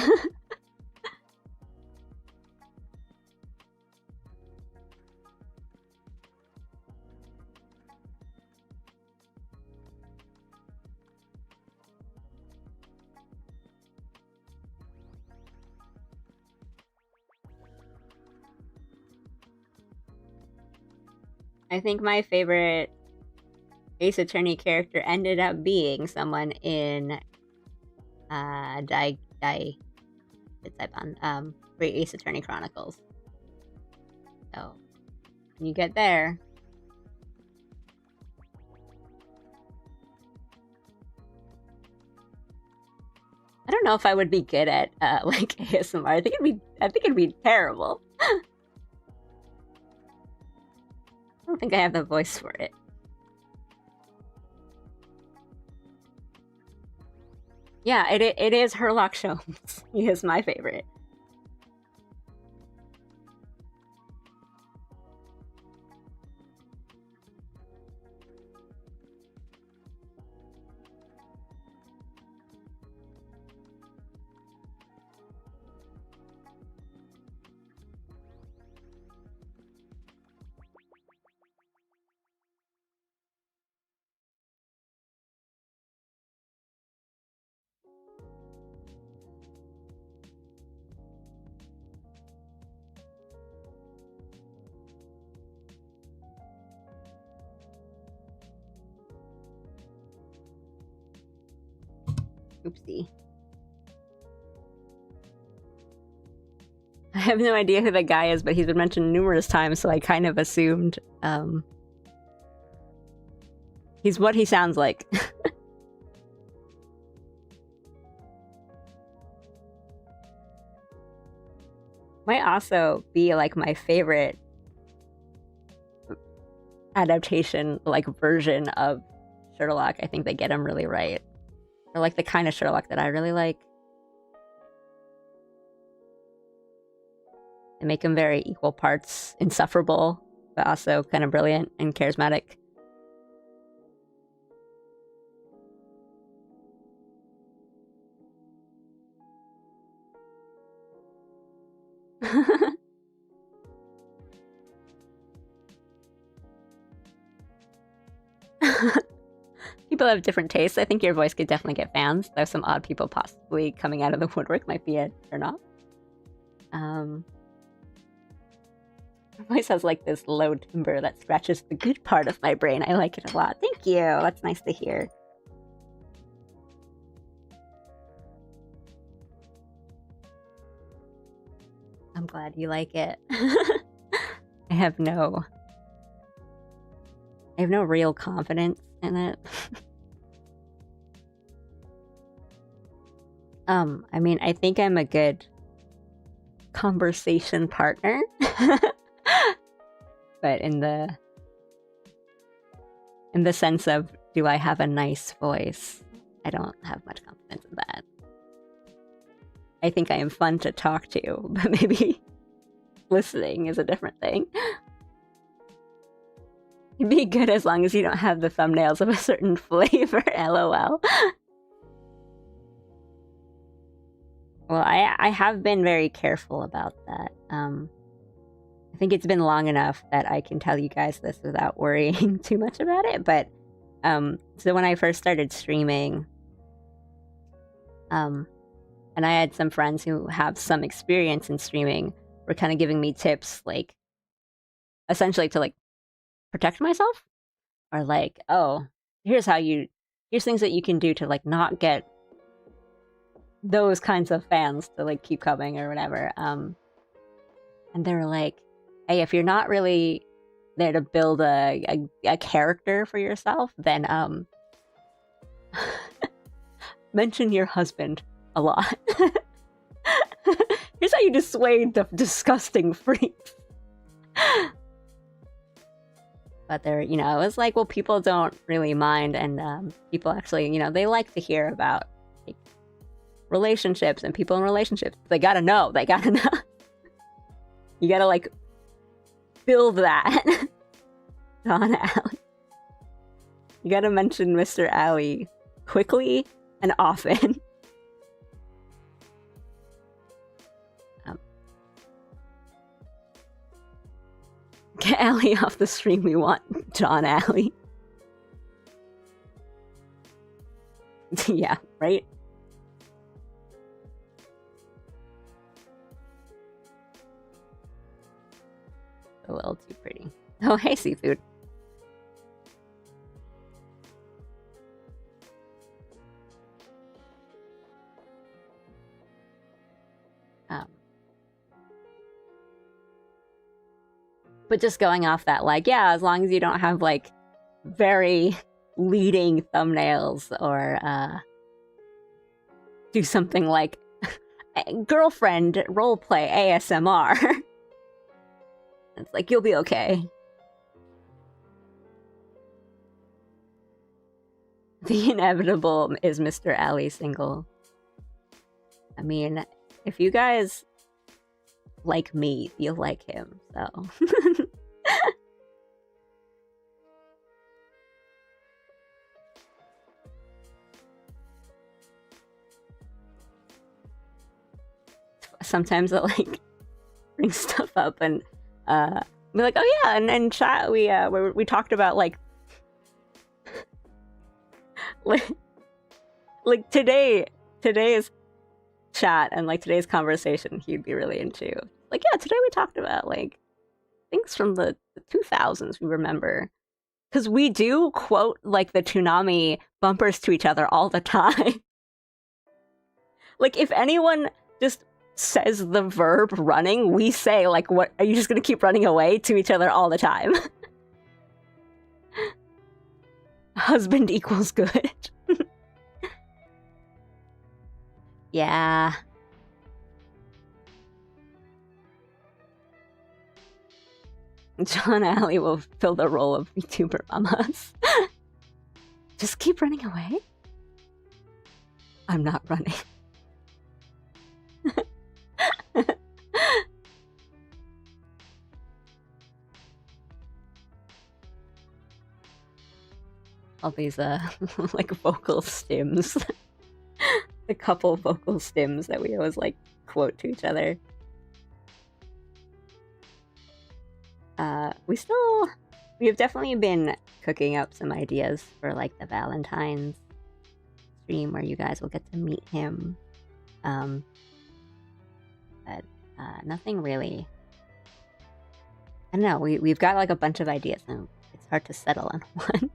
I think my favorite Ace Attorney character ended up being someone in Great Ace Attorney Chronicles. So when you get there, I don't know if I would be good at like ASMR. I think it'd be terrible. I don't think I have the voice for it. Yeah, it is Herlock Sholmes. He is my favorite. Oopsie. I have no idea who that guy is, but he's been mentioned numerous times, so I kind of assumed he's what he sounds like. Might also be like my favorite adaptation, like version of Sherlock. I think they get him really right. Or like the kind of Sherlock that I really like. They make him very equal parts insufferable, but also kind of brilliant and charismatic. People have different tastes. I think your voice could definitely get fans. There's some odd people possibly coming out of the woodwork might be a turn off. Your voice has like this low timbre that scratches the good part of my brain. I like it a lot. Thank you. That's nice to hear. I'm glad you like it. I have no real confidence in it. I mean, I think I'm a good conversation partner. But in the sense of, do I have a nice voice? I don't have much confidence in that. I think I am fun to talk to, but maybe listening is a different thing. You'd be good as long as you don't have the thumbnails of a certain flavor, lol. Well, I have been very careful about that. I think it's been long enough that I can tell you guys this without worrying too much about it. But so when I first started streaming, and I had some friends who have some experience in streaming, were kind of giving me tips, like essentially to like protect myself, or like, oh, here's things that you can do to like not get those kinds of fans to like keep coming or whatever. And they were like, hey, if you're not really there to build a character for yourself, then mention your husband a lot. Here's how you dissuade the disgusting freaks. But they're, it was like, well, people don't really mind, and people actually, they like to hear about like, relationships and people in relationships. They gotta know. You gotta like build that. John Alley. You gotta mention Mr. Alley quickly and often. Get Alley off the stream. We want John Alley. Yeah, right? A little too pretty. Oh, hey, seafood. But just going off that, like, yeah, as long as you don't have like very leading thumbnails or do something like girlfriend roleplay ASMR. It's like, you'll be okay. The inevitable is Mr. Alley single. I mean, if you guys like me, you'll like him, so. Sometimes I'll like bring stuff up and be like, oh yeah, and in chat we talked about like like today's chat and like today's conversation he'd be really into. Like, yeah, today we talked about like things from the 2000s we remember, because we do quote like the Toonami bumpers to each other all the time. Like, if anyone just says the verb running, we say like, what, are you just gonna keep running away to each other all the time? Husband equals good. Yeah. John Alley will fill the role of VTuber mamas. Just keep running away? I'm not running. all these like vocal stims. The couple vocal stims that we always like quote to each other. We have definitely been cooking up some ideas for like the Valentine's stream where you guys will get to meet him. But nothing really. I don't know. We've got like a bunch of ideas, and it's hard to settle on one.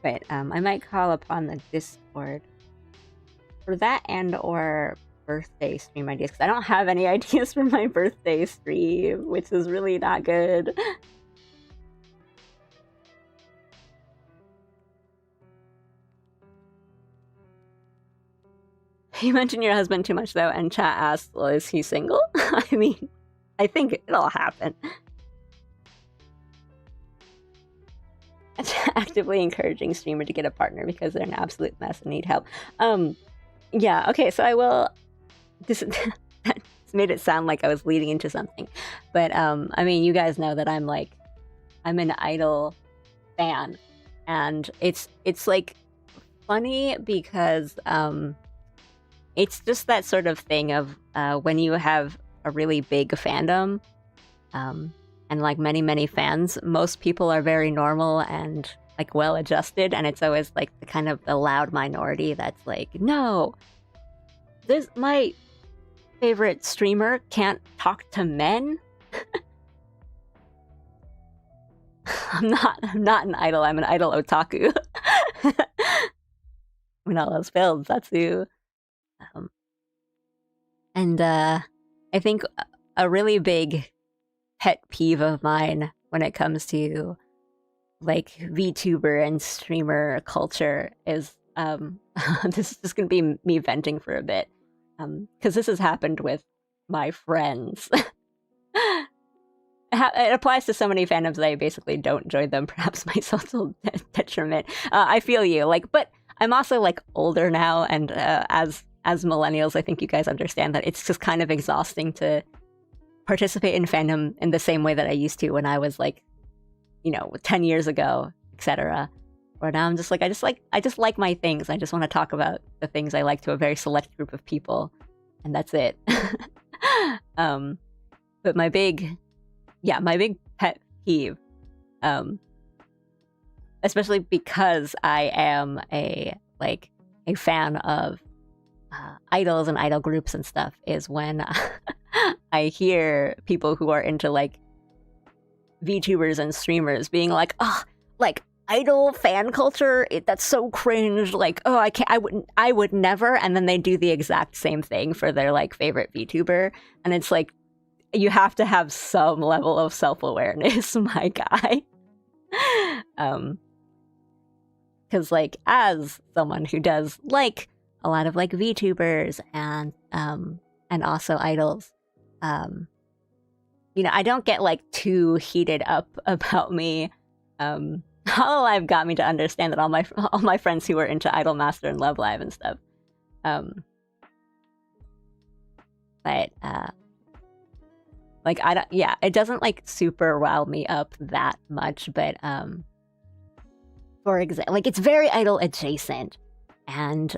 But I might call upon the Discord for that and or birthday stream ideas, because I don't have any ideas for my birthday stream, which is really not good. You mentioned your husband too much though, and chat asked, well, is he single? I mean, I think it'll happen. Actively encouraging streamer to get a partner because they're an absolute mess and need help. Yeah, okay, so I will... This made it sound like I was leading into something. But, I mean, you guys know that I'm an Idol fan. And it's like, funny because, it's just that sort of thing of, when you have a really big fandom, and like many fans, most people are very normal and like well adjusted, and it's always like the kind of the loud minority that's like, no, this my favorite streamer can't talk to men. I'm not an idol, I'm an idol otaku. When all else fails, that's who. And I think a really big pet peeve of mine when it comes to like VTuber and streamer culture is this is just gonna be me venting for a bit, because this has happened with my friends. It applies to so many fandoms that I basically don't join them, perhaps my social detriment. I feel you, like, but I'm also like older now, and as millennials, I think you guys understand that it's just kind of exhausting to participate in fandom in the same way that I used to when I was like, 10 years ago, etc. Or now I'm just like, I just like my things. I just want to talk about the things I like to a very select group of people, and that's it. But my big pet peeve, especially because I am a fan of idols and idol groups and stuff, is when I hear people who are into like VTubers and streamers being like, oh, like idol fan culture, that's so cringe, like, oh, I would never, and then they do the exact same thing for their like favorite VTuber, and it's like, you have to have some level of self-awareness, my guy. Because like, as someone who does like a lot of like VTubers and also idols, I don't get like too heated up about me. Hololive got me to understand that all my friends who were into Idolmaster and Love Live and stuff, but like, I don't, yeah, it doesn't like super rile me up that much, but for example, like, it's very idol adjacent, and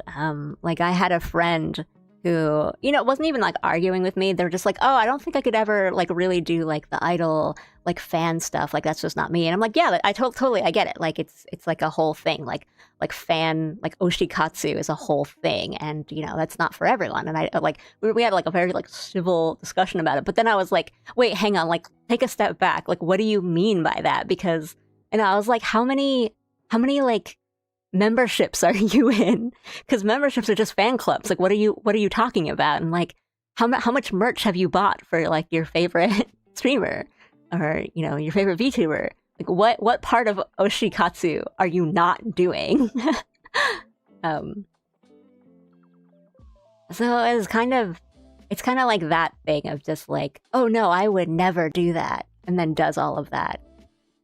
like, I had a friend who, wasn't even like arguing with me. They're just like, oh, I don't think I could ever like really do like the idol like fan stuff. Like, that's just not me. And I'm like, yeah, I totally, I get it. Like, it's like a whole thing. Like fan, like oshikatsu is a whole thing, and that's not for everyone. And I like, we had like a very like civil discussion about it. But then I was like, wait, hang on, like, take a step back. Like, what do you mean by that? Because, and I was like, how many like memberships are you in? Because memberships are just fan clubs. Like, what are you talking about? And like, how much merch have you bought for like your favorite streamer, or your favorite VTuber? Like, what part of oshikatsu are you not doing? So it's kind of like that thing of just like, oh no, I would never do that, and then does all of that.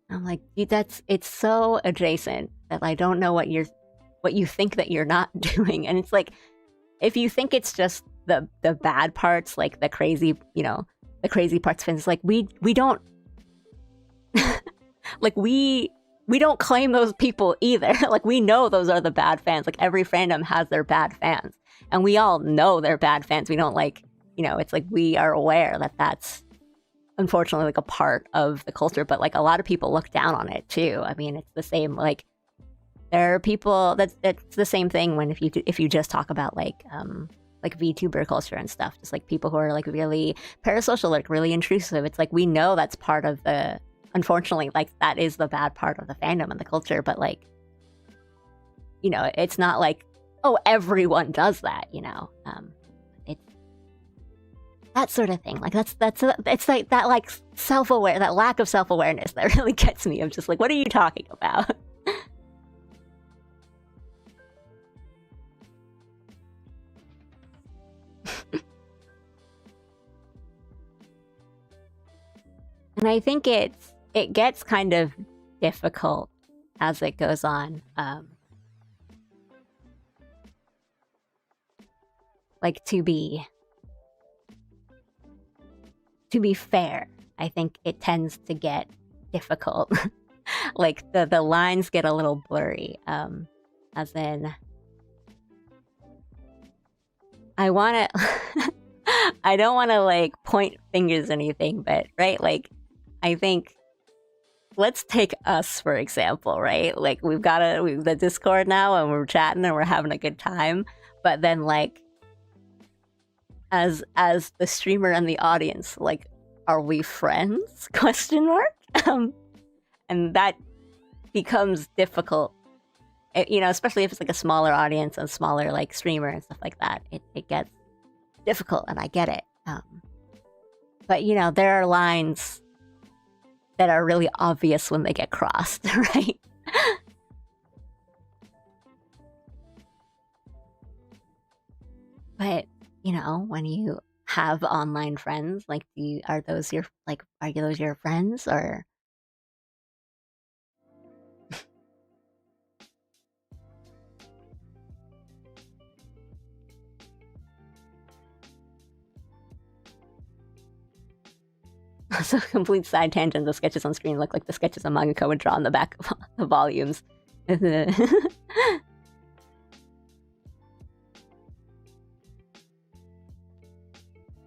I'm like, dude, it's so adjacent that I don't know what you think that you're not doing. And it's like, if you think it's just the bad parts, like the crazy, the crazy parts, it's like we don't like, we we don't claim those people either. Like, we know those are the bad fans. Like, every fandom has their bad fans, and we all know they're bad fans. We don't like, it's like we are aware that that's unfortunately like a part of the culture, but like a lot of people look down on it too. I mean, it's the same, like there are people that's the same thing when if you just talk about like VTuber culture and stuff, just like people who are like really parasocial, like really intrusive. It's like we know that's part of the, unfortunately, like that is the bad part of the fandom and the culture, but like it's not like, oh, everyone does that, it's that sort of thing. Like it's like that, like self-aware, that lack of self-awareness that really gets me. I'm just like, what are you talking about? And I think it gets kind of difficult as it goes on. Like to be fair, I think it tends to get difficult. Like the lines get a little blurry. As in, I want to. I don't want to like point fingers or anything, but right, like I think let's take us for example, right? Like we've the Discord now, and we're chatting and we're having a good time, but then like as the streamer and the audience, like, are we friends? Question mark. And that becomes difficult, especially if it's like a smaller audience and smaller like streamer and stuff like that. It gets difficult, and I get it. But there are lines that are really obvious when they get crossed, right? But when you have online friends, like are those your friends, or so complete side tangent, the sketches on screen look like the sketches a mangaka would draw on the back of the volumes.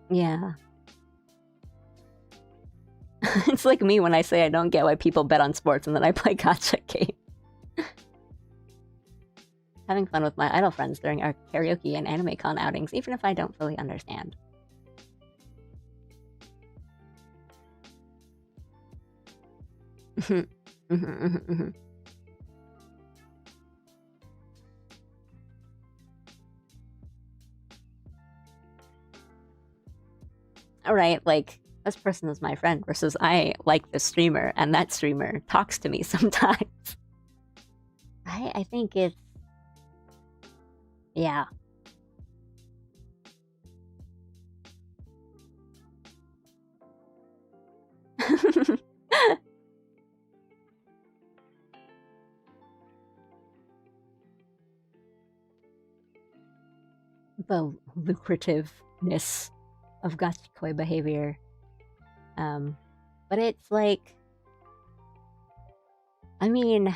Yeah. It's like me when I say I don't get why people bet on sports and then I play gacha game. Having fun with my idol friends during our karaoke and anime con outings, even if I don't fully understand. Alright, like, this person is my friend versus I like this streamer and that streamer talks to me sometimes. I think it's... yeah. The lucrativeness of gachikoi behavior. But it's like... I mean...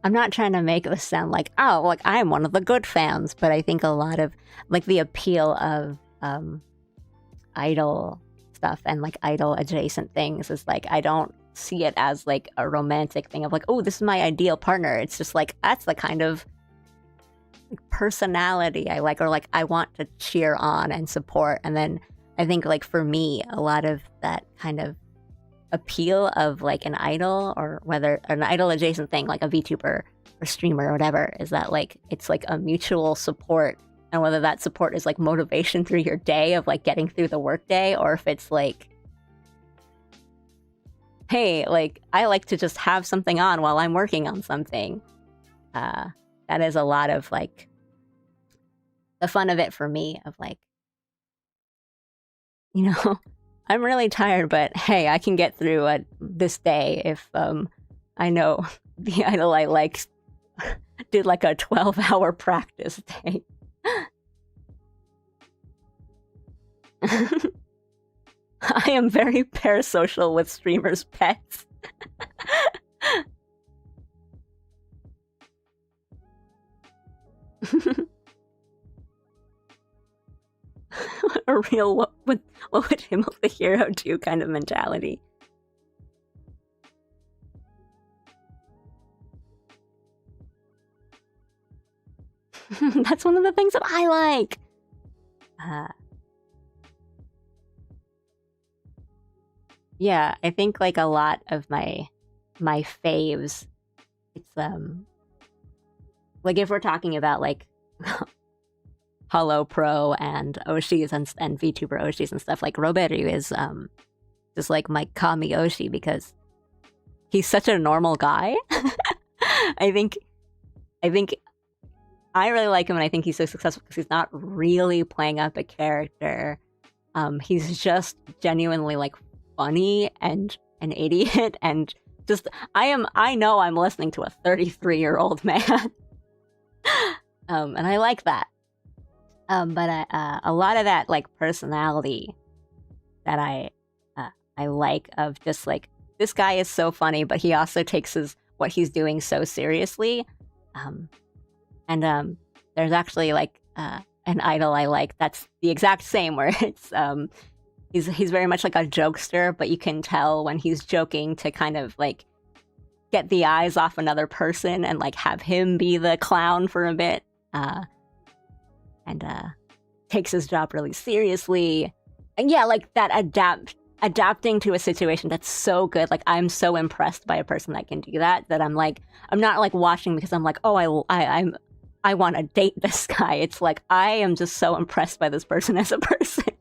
I'm not trying to make this sound like, oh, like I'm one of the good fans, but I think a lot of like the appeal of idol stuff and like idol adjacent things is like, I don't see it as like a romantic thing of like, oh, this is my ideal partner. It's just like, that's the kind of personality I like, or like I want to cheer on and support. And then I think like for me, a lot of that kind of appeal of like an idol, or whether an idol adjacent thing like a VTuber or streamer or whatever, is that like it's like a mutual support, and whether that support is like motivation through your day of like getting through the workday, or if it's like, hey, like I like to just have something on while I'm working on something. That is a lot of like the fun of it for me, of like, I'm really tired, but hey, I can get through this day if I know the idol I like did like a 12-hour practice day. I am very parasocial with streamers' pets. A real what would him of the hero do kind of mentality. That's one of the things that I like. Yeah, I think like a lot of my faves, it's like if we're talking about like Hollow Pro and Oshis and VTuber Oshis and stuff, like Roberu is just like my Kami Oshi because he's such a normal guy. I think I really like him, and I think he's so successful because he's not really playing up a character. He's just genuinely like funny and an idiot, and just I know I'm listening to a 33-year-old man, and I like that. But a lot of that like personality that I like of just like this guy is so funny, but he also takes what he's doing so seriously. And there's actually like an idol I like that's the exact same, where it's he's very much like a jokester, but you can tell when he's joking to kind of like get the eyes off another person and like have him be the clown for a bit. And takes his job really seriously. And yeah, like that adapting to a situation that's so good. Like I'm so impressed by a person that can do that I'm like, I'm not like watching because I'm like, oh, I want to date this guy. It's like I am just so impressed by this person as a person.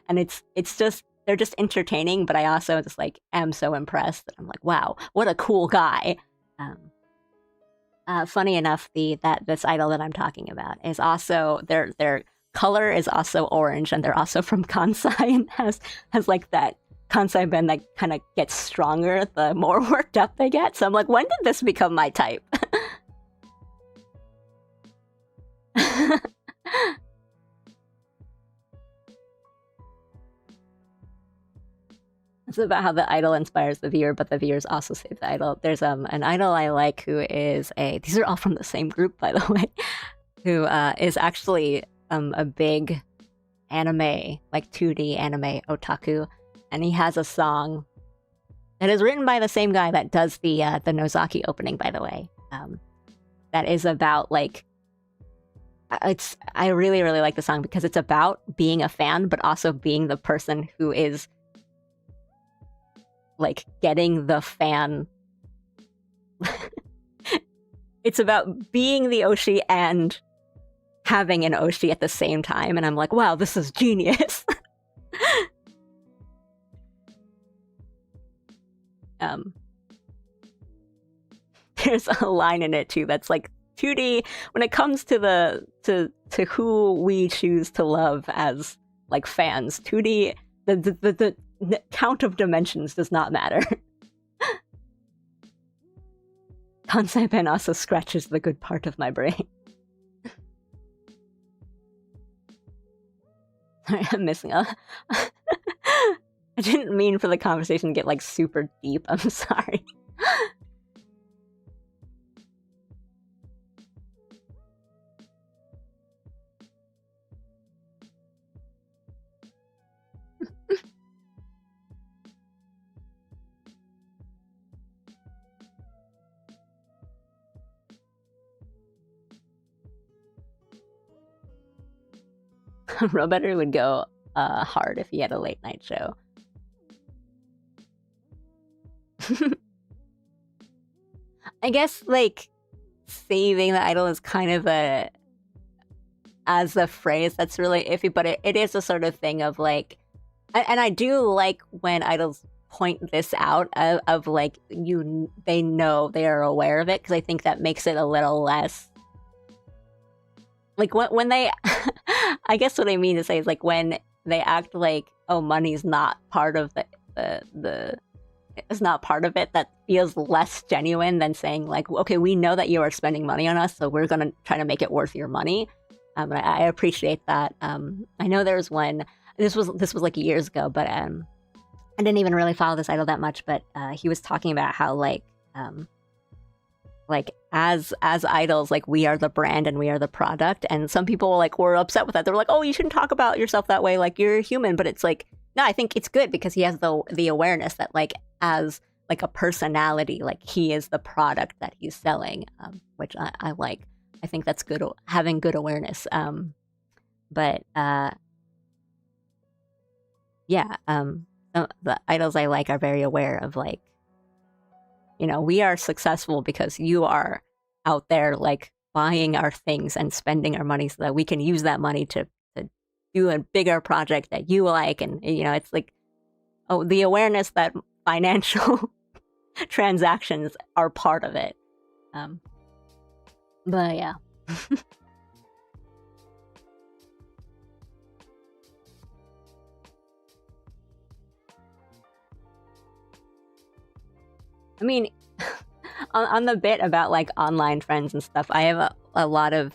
And it's just they're just entertaining, but I also just like am so impressed that I'm like, wow, what a cool guy. Funny enough, this idol that I'm talking about is also their color is also orange, and they're also from Kansai and has like that Kansai band that kind of gets stronger the more worked up they get. So I'm like, when did this become my type? It's about how the idol inspires the viewer, but the viewers also save the idol. There's an idol I like who is these are all from the same group, by the way, who is actually a big anime, like 2D anime otaku, and he has a song that is written by the same guy that does the Nozaki opening, by the way. That is about like I really, really like the song because it's about being a fan, but also being the person who is like getting the fan. It's about being the Oshi and having an Oshi at the same time, and I'm like, wow, this is genius. There's a line in it too that's like 2D when it comes to to who we choose to love as like fans. 2D, the count of dimensions does not matter. Kansai pen also scratches the good part of my brain. Sorry, I'm missing a. I didn't mean for the conversation to get like super deep. I'm sorry. Robetter would go hard if he had a late night show. I guess like saving the idol is kind of as a phrase that's really iffy, but it is a sort of thing of like, and I do like when idols point this out of like they know, they are aware of it, because I think that makes it a little less like when they I guess what I mean to say is like when they act like, oh, money's not part of the is not part of it, that feels less genuine than saying like, okay, we know that you are spending money on us, so we're gonna try to make it worth your money. I appreciate that. I know there was one. This was like years ago, but I didn't even really follow this idol that much. But he was talking about how like like as idols, like we are the brand and we are the product, and some people like were upset with that. They were like, oh, you shouldn't talk about yourself that way, like you're human. But it's like, no, I think it's good because he has the awareness that like as like a personality, like he is the product that he's selling, which I like. I think that's good, having good awareness. But yeah, the idols I like are very aware of like, you know, we are successful because you are out there like buying our things and spending our money so that we can use that money to do a bigger project that you like. And, you know, it's like, oh, the awareness that financial transactions are part of it. But yeah. I mean, on the bit about like online friends and stuff, I have a lot of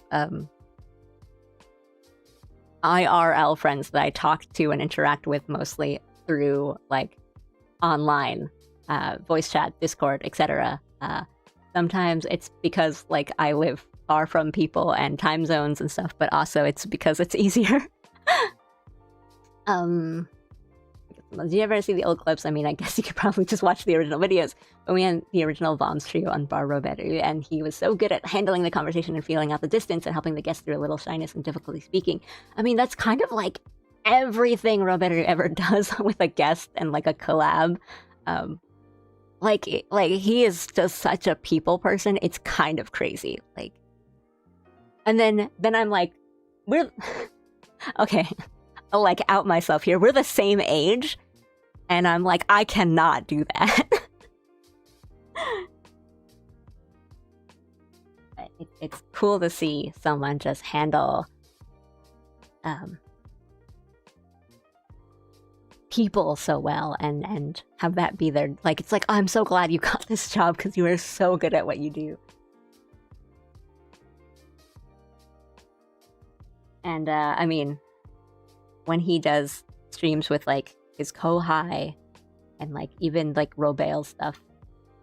IRL friends that I talk to and interact with mostly through like online voice chat, Discord, etc. Sometimes it's because like I live far from people and time zones and stuff, but also it's because it's easier. Did you ever see the old clips? I mean, I guess you could probably just watch the original videos. But we had the original Voms trio on Bar Roberu, and he was so good at handling the conversation and feeling out the distance and helping the guests through a little shyness and difficulty speaking. I mean, that's kind of like everything Roberu ever does with a guest and like a collab. Like he is just such a people person. It's kind of crazy. Like, and then I'm like, we're okay. I'll like out myself here. We're the same age, and I'm like, I cannot do that. It's cool to see someone just handle people so well and have that be their like. It's like, I'm so glad you got this job because you are so good at what you do. And I mean, when he does streams with like his Kohai and like even like Robale stuff,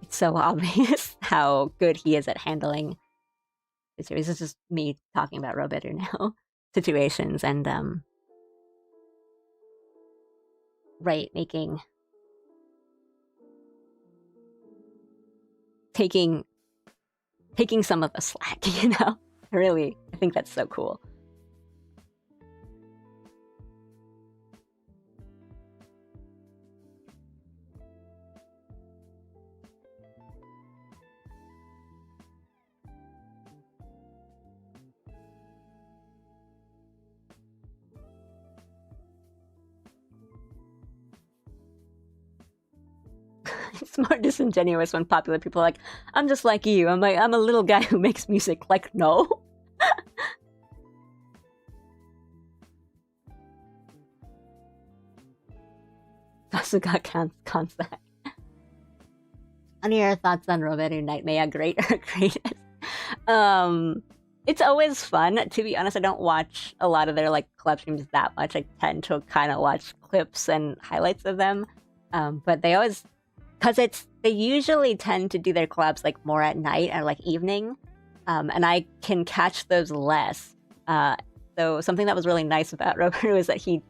it's so obvious how good he is at handling situations. This is just me talking about Roberu now. Situations and right, taking some of the slack, you know? Really, I think that's so cool. It's more disingenuous when popular people are like, I'm just like you. I'm a little guy who makes music. Like, no. Sasuga concept. What are your thoughts on Roberu Nightmare? Great or greatest? It's always fun. To be honest, I don't watch a lot of their like collab streams that much. I tend to kind of watch clips and highlights of them. But they always, because they usually tend to do their collabs like more at night or like evening, and I can catch those less. So something that was really nice about Roberu is that he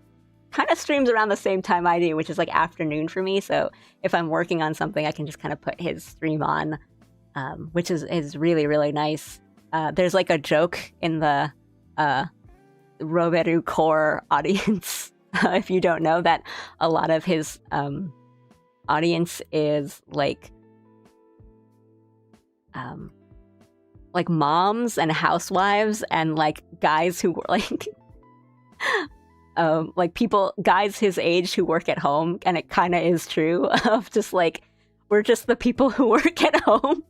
kind of streams around the same time I do, which is like afternoon for me. So if I'm working on something, I can just kind of put his stream on, which is really, really nice. There's like a joke in the Roberu core audience, if you don't know, that a lot of his audience is like moms and housewives and like guys who were like people, guys his age who work at home, and it kind of is true of just like, we're just the people who work at home.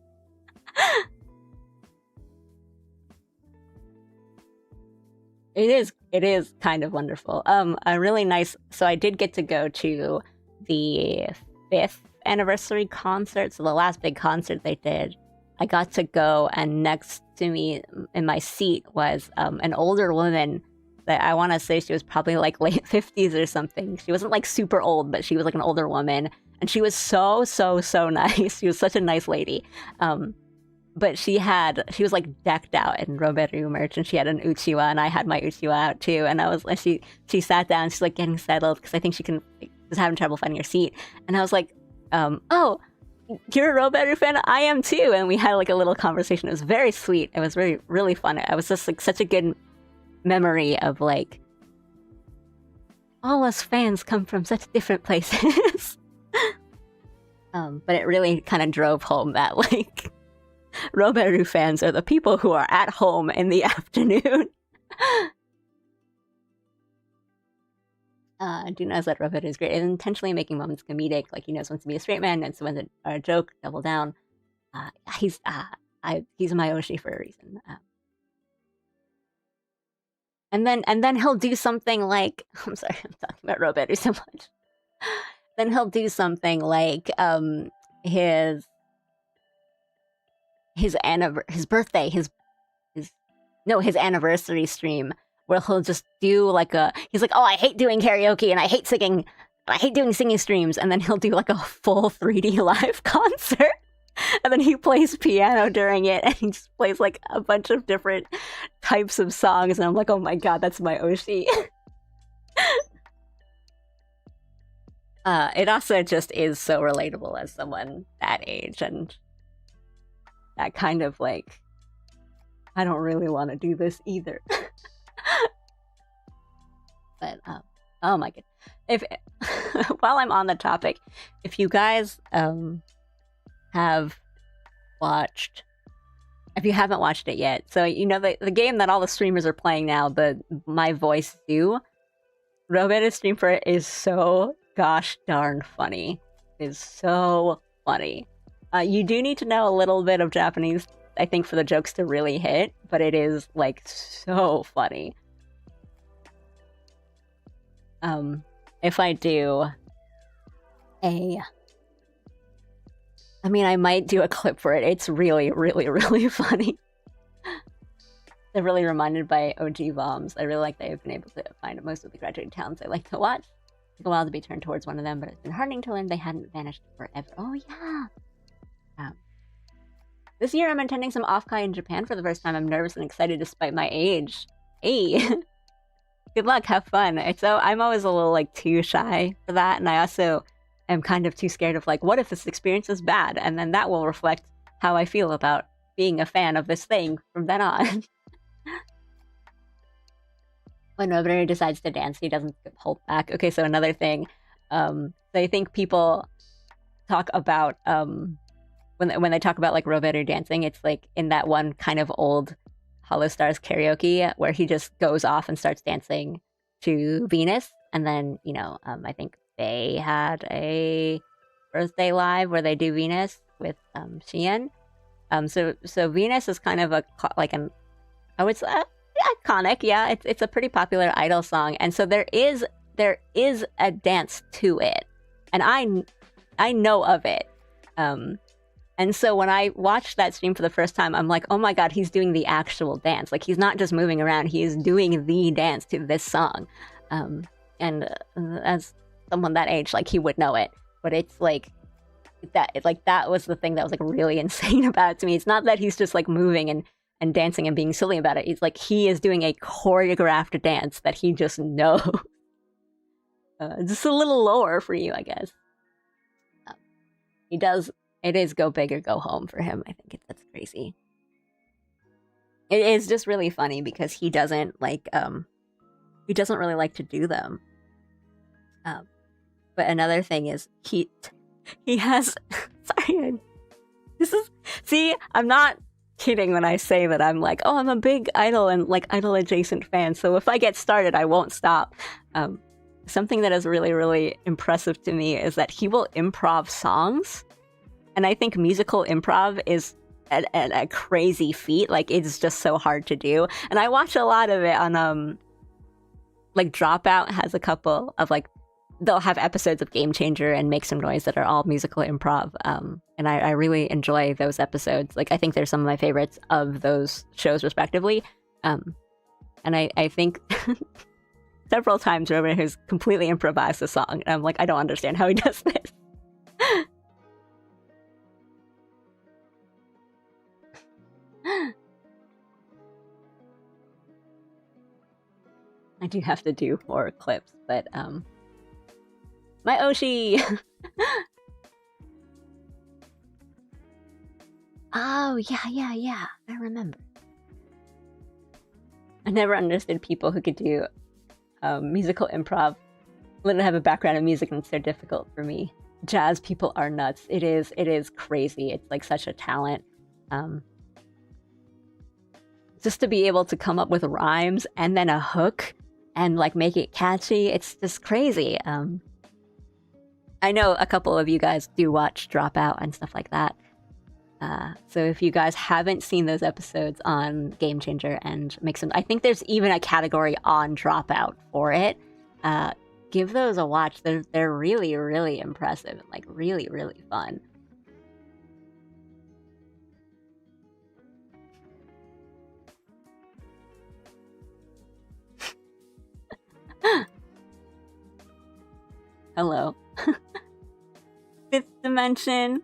It is kind of wonderful. A really nice, so I did get to go to the 5th anniversary concert, so the last big concert they did. I got to go, and next to me in my seat was an older woman that I want to say she was probably like late 50s or something. She wasn't like super old, but she was like an older woman, and she was so nice. She was such a nice lady. but she was like decked out in Roberu merch, and she had an uchiwa, and I had my uchiwa out too. And I was like, she sat down, she's like getting settled because I think she was having trouble finding her seat. And I was like, oh, you're a Roberu fan? I am too. And we had like a little conversation. It was very sweet. It was really, really fun. I was just like such a good memory of like, all us fans come from such different places. But it really kind of drove home that like Roberu fans are the people who are at home in the afternoon. Duna said Roberu is great. And intentionally making moments comedic, like he knows when to be a straight man and so when to a joke, double down. He's my Oshi for a reason. And then he'll do something like, I'm sorry, I'm talking about Roberu so much. Then he'll do something like his anniversary stream, where he'll just do like he's like, oh, I hate doing karaoke and I hate singing, I hate doing singing streams, and then he'll do like a full 3D live concert. And then he plays piano during it, and he just plays like a bunch of different types of songs, and I'm like, oh my god, that's my Oshi. It also just is so relatable as someone that age, and that kind of like, I don't really want to do this either. But oh my god, if while I'm on the topic, if you guys if you haven't watched it yet, so you know the game that all the streamers are playing now, the My Voice Do, Roberu's stream for it is so gosh darn funny. It is so funny. You do need to know a little bit of Japanese, I think, for the jokes to really hit, but it is like so funny. If I do I might do a clip for it. It's really, really, really funny. They're really reminded by OG Bombs. I really like that I've been able to find most of the graduated talents I like to watch. It took a while to be turned towards one of them, but it's been heartening to learn they hadn't vanished forever. Oh yeah! This year I'm attending some off-kai in Japan for the first time. I'm nervous and excited despite my age. Hey! Good luck, have fun. I'm always a little like too shy for that, and I also am kind of too scared of like, what if this experience is bad? And then that will reflect how I feel about being a fan of this thing from then on. When Roberu decides to dance, he doesn't hold back. Okay, so another thing. So I think people talk about when they talk about like Roberu dancing, it's like in that one kind of old Hollow Stars karaoke where he just goes off and starts dancing to Venus, and then I think they had a birthday live where they do Venus with Shien. So Venus is kind of iconic. Yeah, it's a pretty popular idol song, and so there is a dance to it, and I know of it. And so when I watched that stream for the first time, I'm like, oh my god, he's doing the actual dance. Like, he's not just moving around, he is doing the dance to this song. And as someone that age, like, he would know it. But it's like, that was the thing that was like really insane about it to me. It's not that he's just like moving and dancing and being silly about it. It's like he is doing a choreographed dance that he just knows. Just a little lore for you, I guess. It is go big or go home for him. I think that's crazy. It is just really funny because he doesn't really like to do them. But another thing is he has sorry, see, I'm not kidding when I say that I'm like, oh, I'm a big idol and like idol adjacent fan, so if I get started I won't stop. Something that is really, really impressive to me is that he will improv songs. And I think musical improv is a crazy feat. Like, it's just so hard to do. And I watch a lot of it on, like, Dropout has a couple of, like, they'll have episodes of Game Changer and Make Some Noise that are all musical improv. And I really enjoy those episodes. Like, I think they're some of my favorites of those shows, respectively. And I think several times Robert has completely improvised a song. And I'm like, I don't understand how he does this. I do have to do 4 clips, but my Oshi. Oh yeah, I remember. I never understood people who could do musical improv. Literally have a background in music, and it's so difficult for me. Jazz people are nuts. It is crazy. It's like such a talent. Just to be able to come up with rhymes and then a hook and like make it catchy, it's just crazy. I know a couple of you guys do watch Dropout and stuff like that. So if you guys haven't seen those episodes on Game Changer and Make Some, I think there's even a category on Dropout for it. Give those a watch. They're really, really impressive and like really, really fun. Hello. Fifth dimension.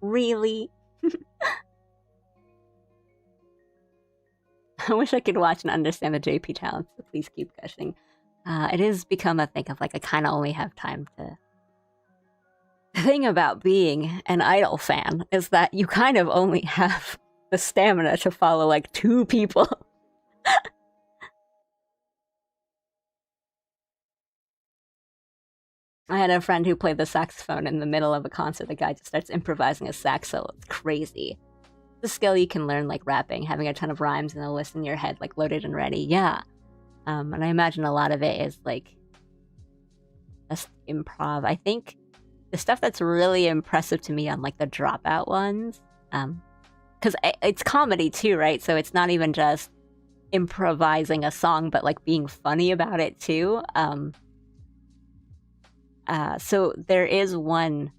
Really? I wish I could watch and understand the JP talents, so please keep gushing. It has become a thing of like I kind of only have time to. The thing about being an Idol fan is that you kind of only have the stamina to follow like 2 people. I had a friend who played the saxophone in the middle of a concert. The guy just starts improvising a sax solo. It's crazy. The skill you can learn like rapping, having a ton of rhymes and a list in your head like loaded and ready. Yeah. And I imagine a lot of it is like just improv. I think the stuff that's really impressive to me on like the Dropout ones, because it's comedy too, right? So it's not even just improvising a song, but like being funny about it too. So there is one.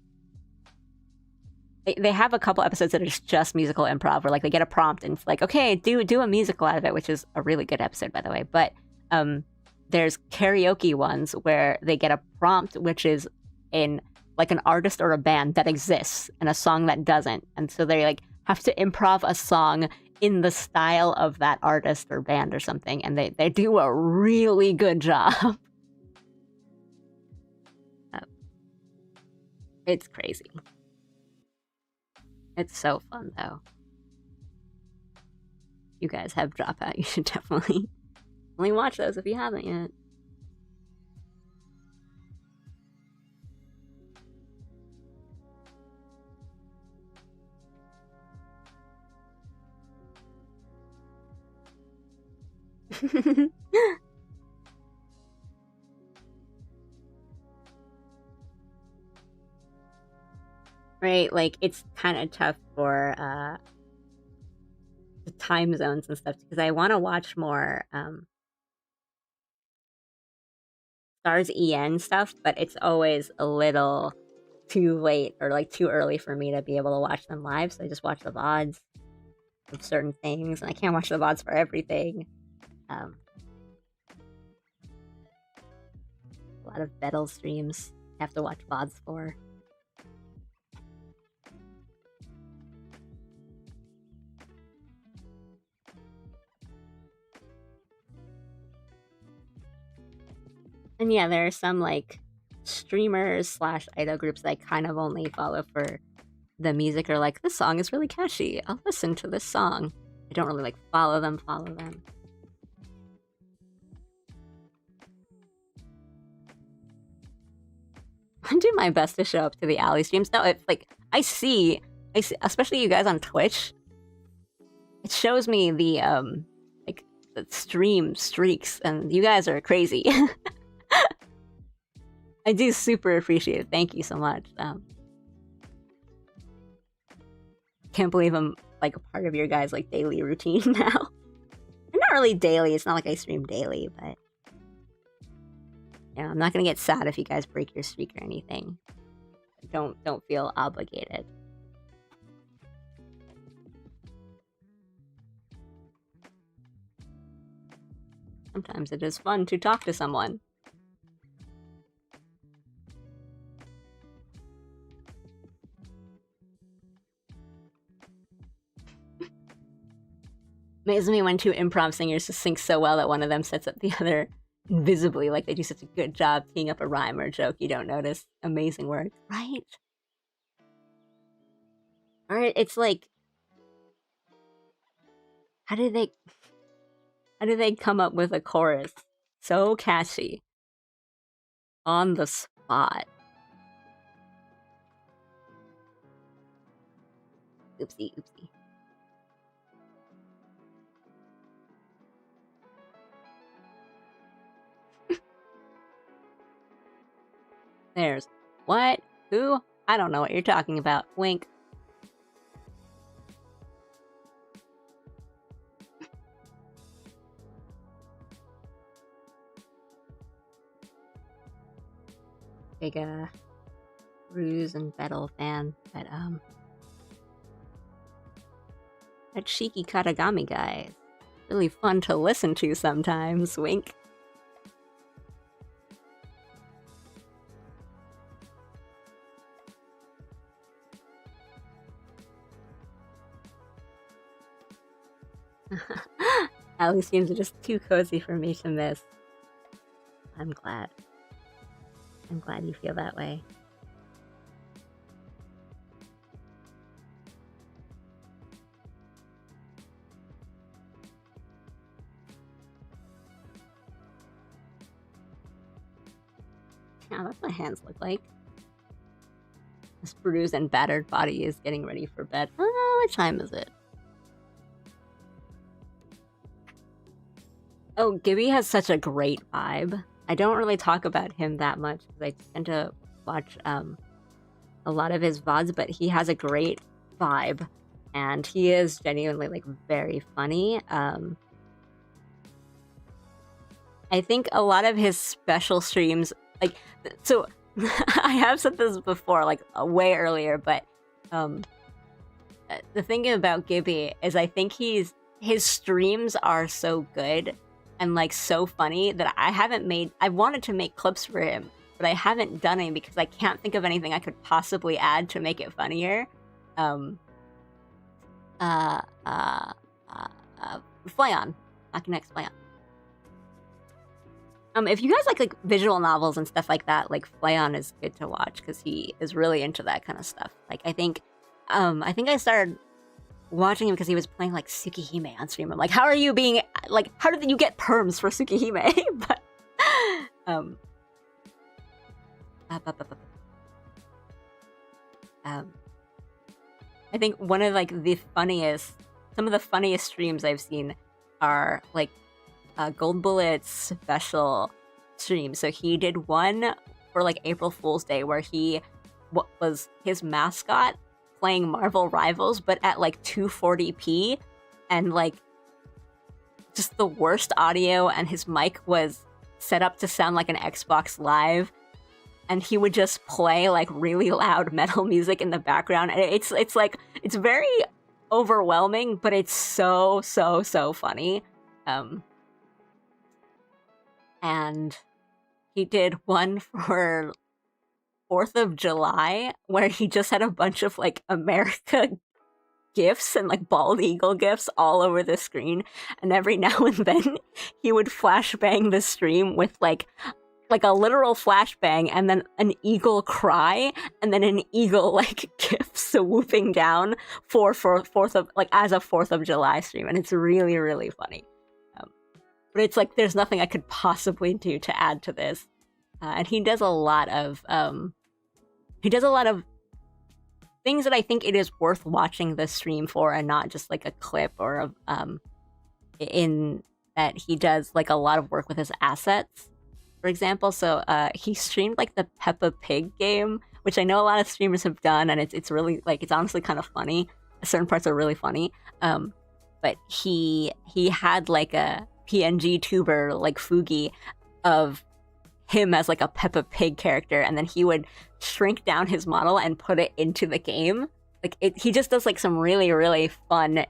They have a couple episodes that are just musical improv, where like they get a prompt and it's like, okay, do a musical out of it, which is a really good episode, by the way. But there's karaoke ones where they get a prompt, which is in like an artist or a band that exists and a song that doesn't, and so they like have to improv a song in the style of that artist or band or something, and they do a really good job. It's crazy. It's so fun, though. You guys have Dropout. You should definitely watch those if you haven't yet. Right, like it's kind of tough for the time zones and stuff because I want to watch more Stars EN stuff, but it's always a little too late or like too early for me to be able to watch them live. So I just watch the VODs of certain things, and I can't watch the VODs for everything. A lot of battle streams I have to watch VODs for. And yeah, there are some like streamers / idol groups that I kind of only follow for the music, or like, this song is really catchy, I'll listen to this song. I don't really like follow them. I do my best to show up to the alley streams. No, it's like I see, especially you guys on Twitch. It shows me the like the stream streaks, and you guys are crazy. I do super appreciate it. Thank you so much. Can't believe I'm like a part of your guys' like daily routine now. Not really daily. It's not like I stream daily, but yeah, I'm not gonna get sad if you guys break your streak or anything. Don't feel obligated. Sometimes it is fun to talk to someone. Amazes me when two improv singers just sync so well that one of them sets up the other invisibly, like they do such a good job teeing up a rhyme or a joke you don't notice. Amazing work. Right? Alright, it's like... How did they come up with a chorus so catchy on the spot? Oopsie, oopsie. There's what? Who? I don't know what you're talking about. Wink. Big Ruse and Battle fan, but that Shiki Katagami guy is really fun to listen to sometimes. Wink. Alley seems just too cozy for me to miss. I'm glad. I'm glad you feel that way. Yeah, that's what hands look like. This bruised and battered body is getting ready for bed. Oh, what time is it? Oh, Gibby has such a great vibe. I don't really talk about him that much because I tend to watch a lot of his VODs, but he has a great vibe and he is genuinely like very funny. I think a lot of his special streams, like, so I have said this before, like way earlier, but the thing about Gibby is I think his streams are so good and like so funny that I wanted to make clips for him, but I haven't done any because I can't think of anything I could possibly add to make it funnier. Flayon. Akinex Flayon. If you guys like visual novels and stuff like that, like Flayon is good to watch because he is really into that kind of stuff. Like I think I started watching him because he was playing like Tsukihime on stream. I'm like, how did you get perms for Tsukihime? But I think one of like some of the funniest streams I've seen are like Gold Bullet's special stream. So he did one for like April Fool's Day where he was his mascot playing Marvel Rivals, but at like 240p and like just the worst audio, and his mic was set up to sound like an Xbox Live, and he would just play like really loud metal music in the background, and it's like it's very overwhelming, but it's so funny. And he did one for 4th of July where he just had a bunch of like America gifs and like bald eagle gifs all over the screen, and every now and then he would flashbang the stream with like a literal flashbang and then an eagle cry and then an eagle like gif swooping down for 4th of like as a 4th of July stream, and it's really funny. But it's like there's nothing I could possibly do to add to this. And he does a lot of things that I think it is worth watching the stream for, and not just like a clip or in that he does like a lot of work with his assets, for example. So he streamed like the Peppa Pig game, which I know a lot of streamers have done, and it's really like it's honestly kind of funny. Certain parts are really funny. But he had like a PNG tuber like Fugi of him as like a Peppa Pig character, and then he would shrink down his model and put it into the game. Like he just does like some really fun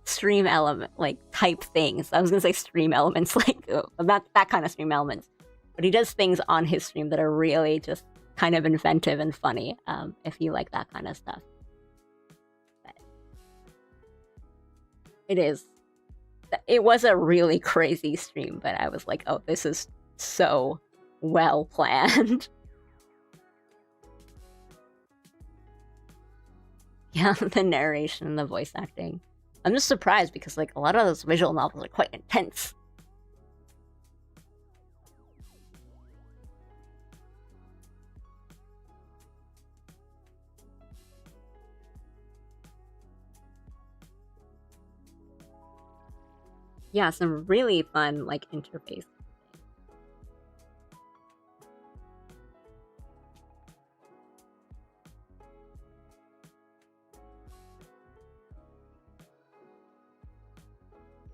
stream element like type things. I was gonna say stream elements, like not that kind of stream elements, but he does things on his stream that are really just kind of inventive and funny. If you like that kind of stuff. It is. It was a really crazy stream, but I was like, oh, this is so well planned. Yeah, the narration and the voice acting. I'm just surprised because like a lot of those visual novels are quite intense. Yeah, some really fun like interface.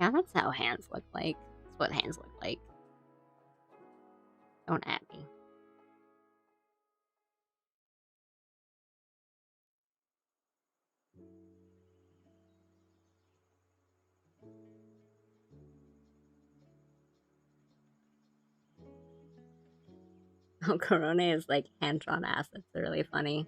Yeah, that's how hands look like. That's what hands look like. Don't at me. Oh, Corona is like hand-drawn assets. They're really funny.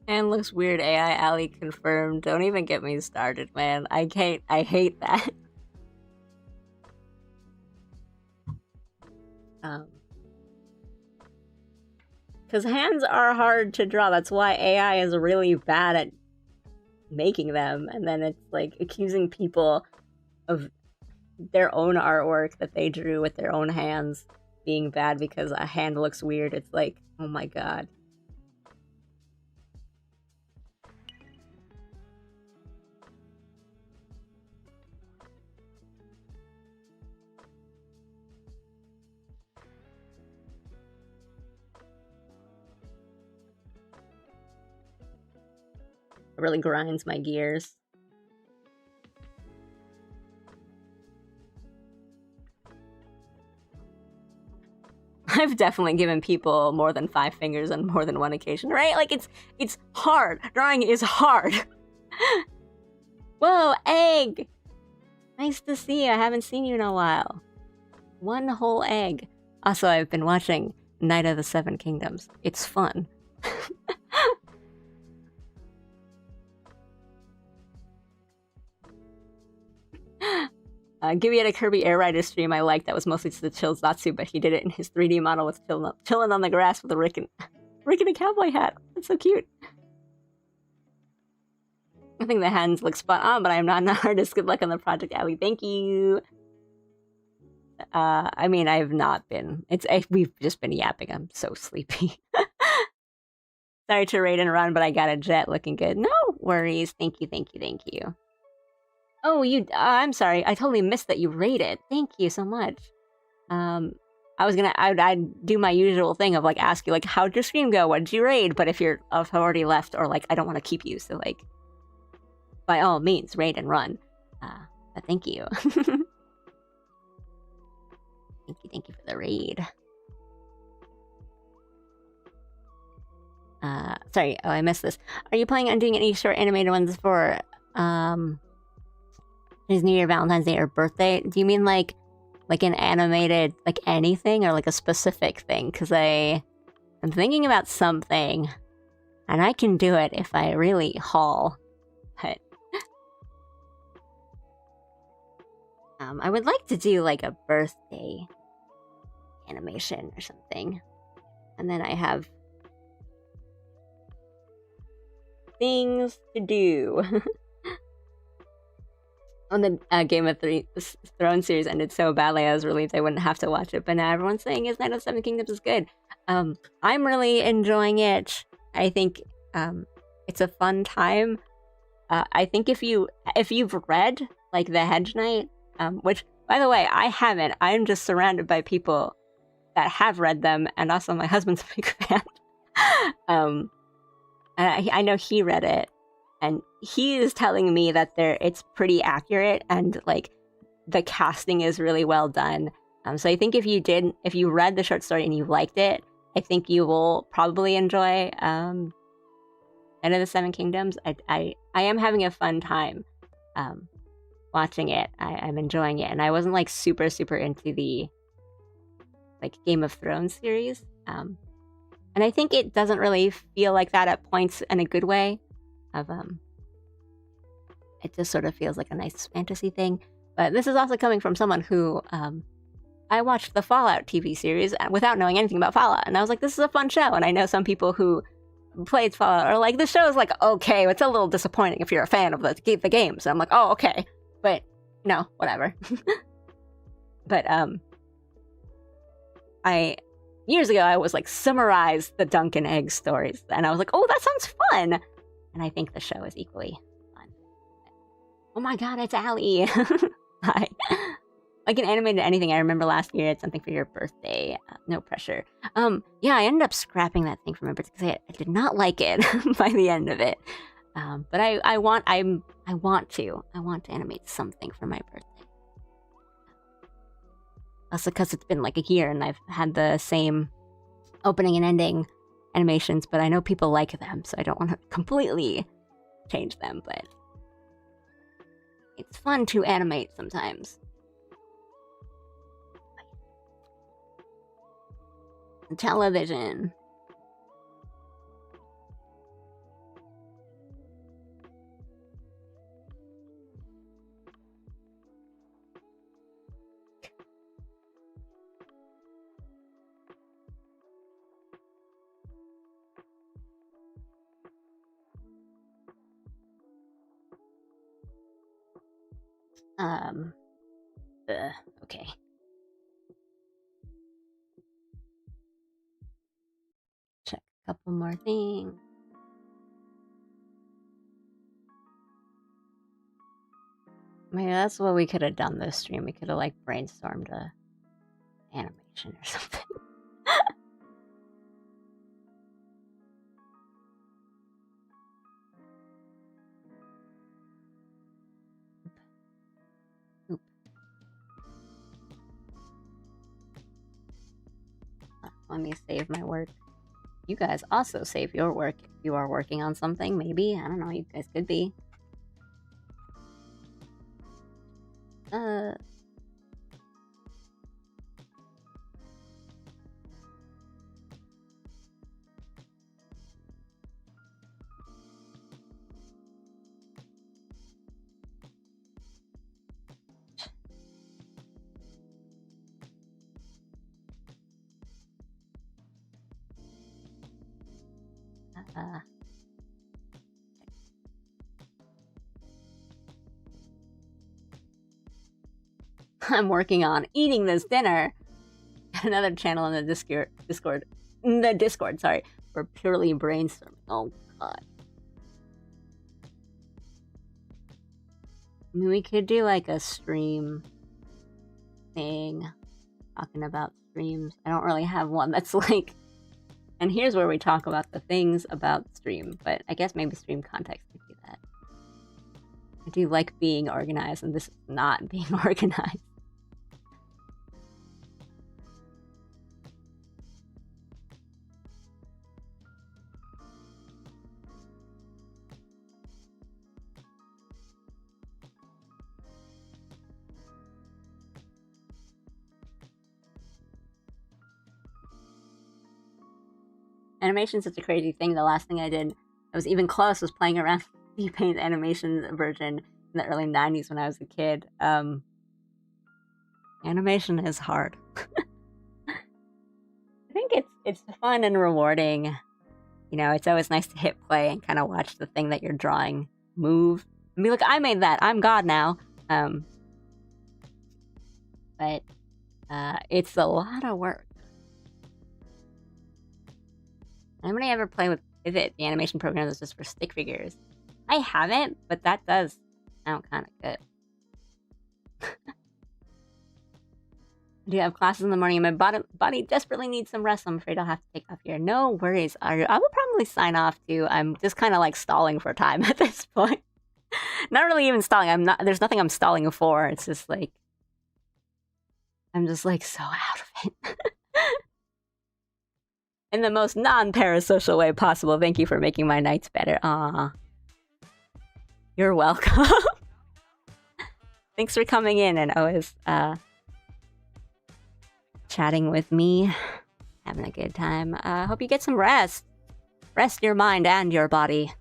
And looks weird. AI Alley confirmed. Don't even get me started, man. I hate that. Because hands are hard to draw. That's why AI is really bad at making them. And then it's like accusing people of their own artwork that they drew with their own hands being bad because a hand looks weird. It's like, oh my god. It really grinds my gears. I've definitely given people more than 5 fingers on more than one occasion, right? Like it's hard. Drawing is hard. Whoa, egg! Nice to see you. I haven't seen you in a while. One whole egg. Also, I've been watching Night of the Seven Kingdoms. It's fun. Gibby had a Kirby Air Rider stream I liked that was mostly to the Chill Zatsu, but he did it in his 3D model with chilling on the grass with a Rick and a cowboy hat. That's so cute. I think the hands look spot on, but I am not an artist. Good luck on the project, Allie. Thank you. I mean, I have not been. We've just been yapping. I'm so sleepy. Sorry to raid and run, but I got a jet looking good. No worries. Thank you, thank you, thank you. Oh, I'm sorry. I totally missed that you raided. Thank you so much. I'd do my usual thing of like ask you like, how'd your stream go? What did you raid? But if I've already left or like I don't want to keep you, so like, by all means, raid and run. But thank you. Thank you for the raid. Sorry. Oh, I missed this. Are you planning on doing any short animated ones for Chinese New Year, Valentine's Day, or birthday? Do you mean like an animated, like anything, or like a specific thing? Because I'm thinking about something, and I can do it if I really haul. But I would like to do like a birthday animation or something, and then I have things to do. when the Game of Thrones series ended so badly, I was relieved I wouldn't have to watch it. But now everyone's saying Night of the Seven Kingdoms is good. I'm really enjoying it. I think it's a fun time. I think if you've read like The Hedge Knight, which by the way I haven't, I'm just surrounded by people that have read them, and also my husband's a big fan. And I know he read it. And he is telling me that it's pretty accurate and like the casting is really well done. So I think if you read the short story and you liked it, I think you will probably enjoy Night of the Seven Kingdoms. I am having a fun time watching it. I'm enjoying it, and I wasn't like super into the like Game of Thrones series. And I think it doesn't really feel like that at points in a good way. It just sort of feels like a nice fantasy thing. But this is also coming from someone who I watched the Fallout TV series without knowing anything about Fallout, and I was like, this is a fun show. And I know some people who played Fallout are like, the show is like okay, it's a little disappointing if you're a fan of the games. And I'm like, oh okay, but no, whatever. But years ago I was like, summarize the Dunk and Egg stories, and I was like, oh, that sounds fun. And I think the show is equally fun. Oh my god, it's Allie! Hi. Like an animated anything, I remember last year, it's something for your birthday. No pressure. Yeah, I ended up scrapping that thing for my birthday because I did not like it by the end of it. But I want to animate something for my birthday. Also because it's been like a year and I've had the same opening and ending animations, but I know people like them, so I don't want to completely change them, but it's fun to animate sometimes. Television. Okay. Check a couple more things. Maybe that's what we could have done this stream. We could have like brainstormed a animation or something. Oop. Let me save my work. You guys also save your work if you are working on something, maybe. I don't know, you guys could be. I'm working on eating this dinner. Another channel in the Discord, sorry, for purely brainstorming. Oh god. I mean, we could do like a stream thing, talking about streams. I don't really have one that's like, and here's where we talk about the things about stream, but I guess maybe stream context could do that. I do like being organized, and this is not being organized. Animation is such a crazy thing. The last thing I did, I was even close, was playing around with the Paint animation version in the early 90s when I was a kid. Animation is hard. I think it's fun and rewarding. You know, it's always nice to hit play and kind of watch the thing that you're drawing move. I mean, look, I made that. I'm God now. But it's a lot of work. Anybody ever play with Pivot, the animation program that's just for stick figures? I haven't, but that does sound kind of good. I do have classes in the morning and my body desperately needs some rest. I'm afraid I'll have to take off here. No worries. I will probably sign off too. I'm just kind of like stalling for time at this point. Not really even stalling. There's nothing I'm stalling for. It's just like, I'm just like so out of it. In the most non-parasocial way possible. Thank you for making my nights better. Aw. You're welcome. Thanks for coming in and always chatting with me. Having a good time. Hope you get some rest. Rest your mind and your body.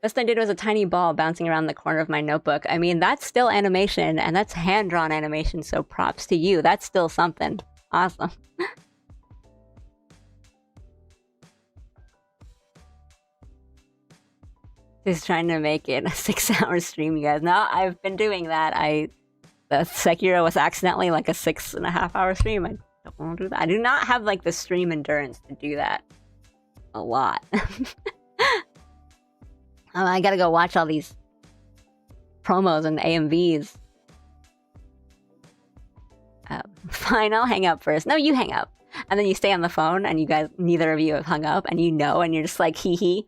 Best I did was a tiny ball bouncing around the corner of my notebook. I mean, that's still animation, and that's hand-drawn animation, so props to you. That's still something. Awesome. Just trying to make it a 6-hour stream, you guys. No, I've been doing that. The Sekiro was accidentally like a 6.5-hour stream. I don't want to do that. I do not have like the stream endurance to do that a lot. I gotta go watch all these promos and AMVs. Fine, I'll hang up first. No, you hang up. And then you stay on the phone and you guys, neither of you have hung up and you know and you're just like hee hee.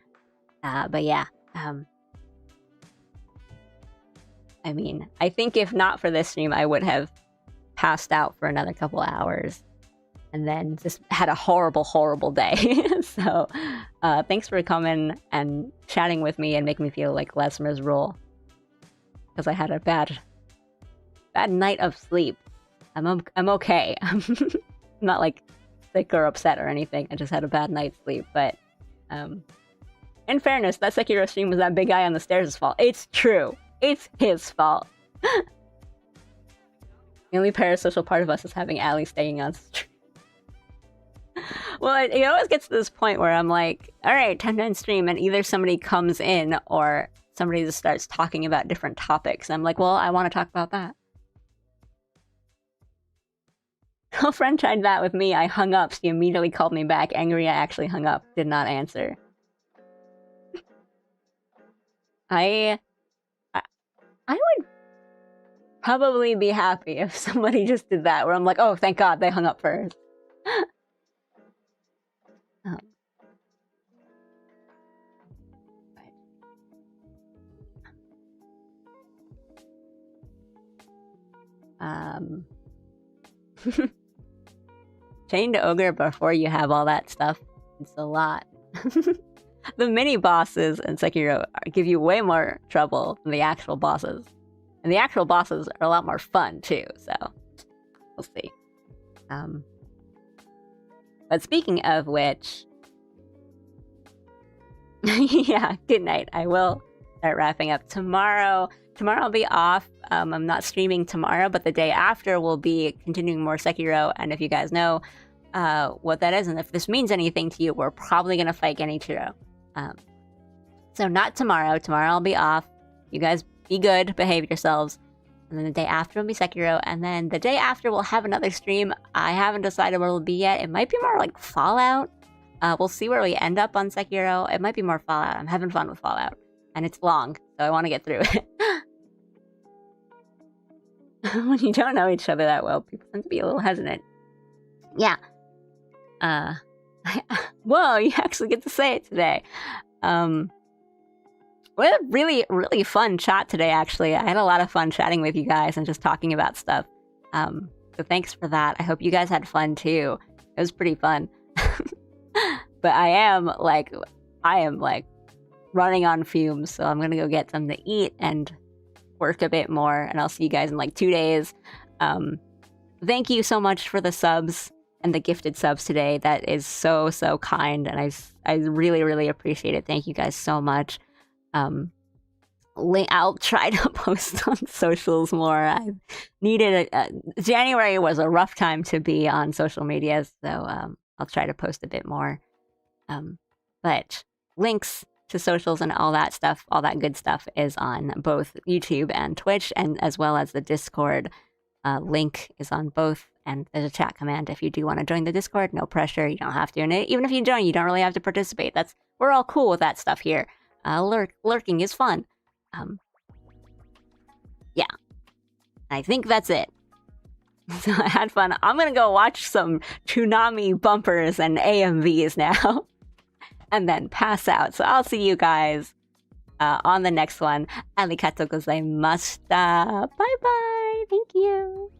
But yeah. I mean, I think if not for this stream, I would have passed out for another couple hours. And then just had a horrible, horrible day. So, thanks for coming and chatting with me and making me feel like less miserable. Because I had a bad night of sleep. I'm okay. I'm not like sick or upset or anything. I just had a bad night's sleep. But, in fairness, that Sekiro stream was that big guy on the stairs' fault. It's true. It's his fault. The only parasocial part of us is having Allie staying on stream. Well, it always gets to this point where I'm like, alright, time to end stream, and either somebody comes in or somebody just starts talking about different topics. I'm like, well, I want to talk about that. A friend tried that with me. I hung up. She immediately called me back. Angry I actually hung up. Did not answer. I would probably be happy if somebody just did that, where I'm like, oh, thank God they hung up first. Chain to Ogre before you have all that stuff. It's a lot. The mini bosses in Sekiro give you way more trouble than the actual bosses. And the actual bosses are a lot more fun too, so we'll see. But speaking of which, yeah, good night. I will start wrapping up tomorrow. Tomorrow I'll be off. I'm not streaming tomorrow, but the day after we'll be continuing more Sekiro. And if you guys know what that is, and if this means anything to you, we're probably gonna fight Genichiro. So not tomorrow. Tomorrow I'll be off. You guys be good, behave yourselves. And then the day after will be Sekiro. And then the day after we'll have another stream. I haven't decided where it'll be yet. It might be more like Fallout. We'll see where we end up on Sekiro. It might be more Fallout. I'm having fun with Fallout. And it's long, so I want to get through it. When you don't know each other that well, people tend to be a little hesitant. Yeah. Whoa, you actually get to say it today. We had a really, really fun chat today, actually. I had a lot of fun chatting with you guys and just talking about stuff. So thanks for that. I hope you guys had fun too. It was pretty fun. But I am running on fumes, so I'm gonna go get something to eat and work a bit more, and I'll see you guys in like 2 days. Thank you so much for the subs and the gifted subs today. That is so, so kind, and I really, really appreciate it. Thank you guys so much. I'll try to post on socials more. I needed January was a rough time to be on social media, so I'll try to post a bit more. But links to socials and all that stuff, all that good stuff is on both YouTube and Twitch, and as well as the Discord link is on both. And there's a chat command if you do want to join the Discord. No pressure. You don't have to. And even if you join, you don't really have to participate. We're all cool with that stuff here. Lurking is fun. Yeah. I think that's it. So I had fun. I'm gonna go watch some Toonami bumpers and AMVs now. And then pass out. So I'll see you guys on the next one. Arigatou gozaimashita. Bye bye. Thank you.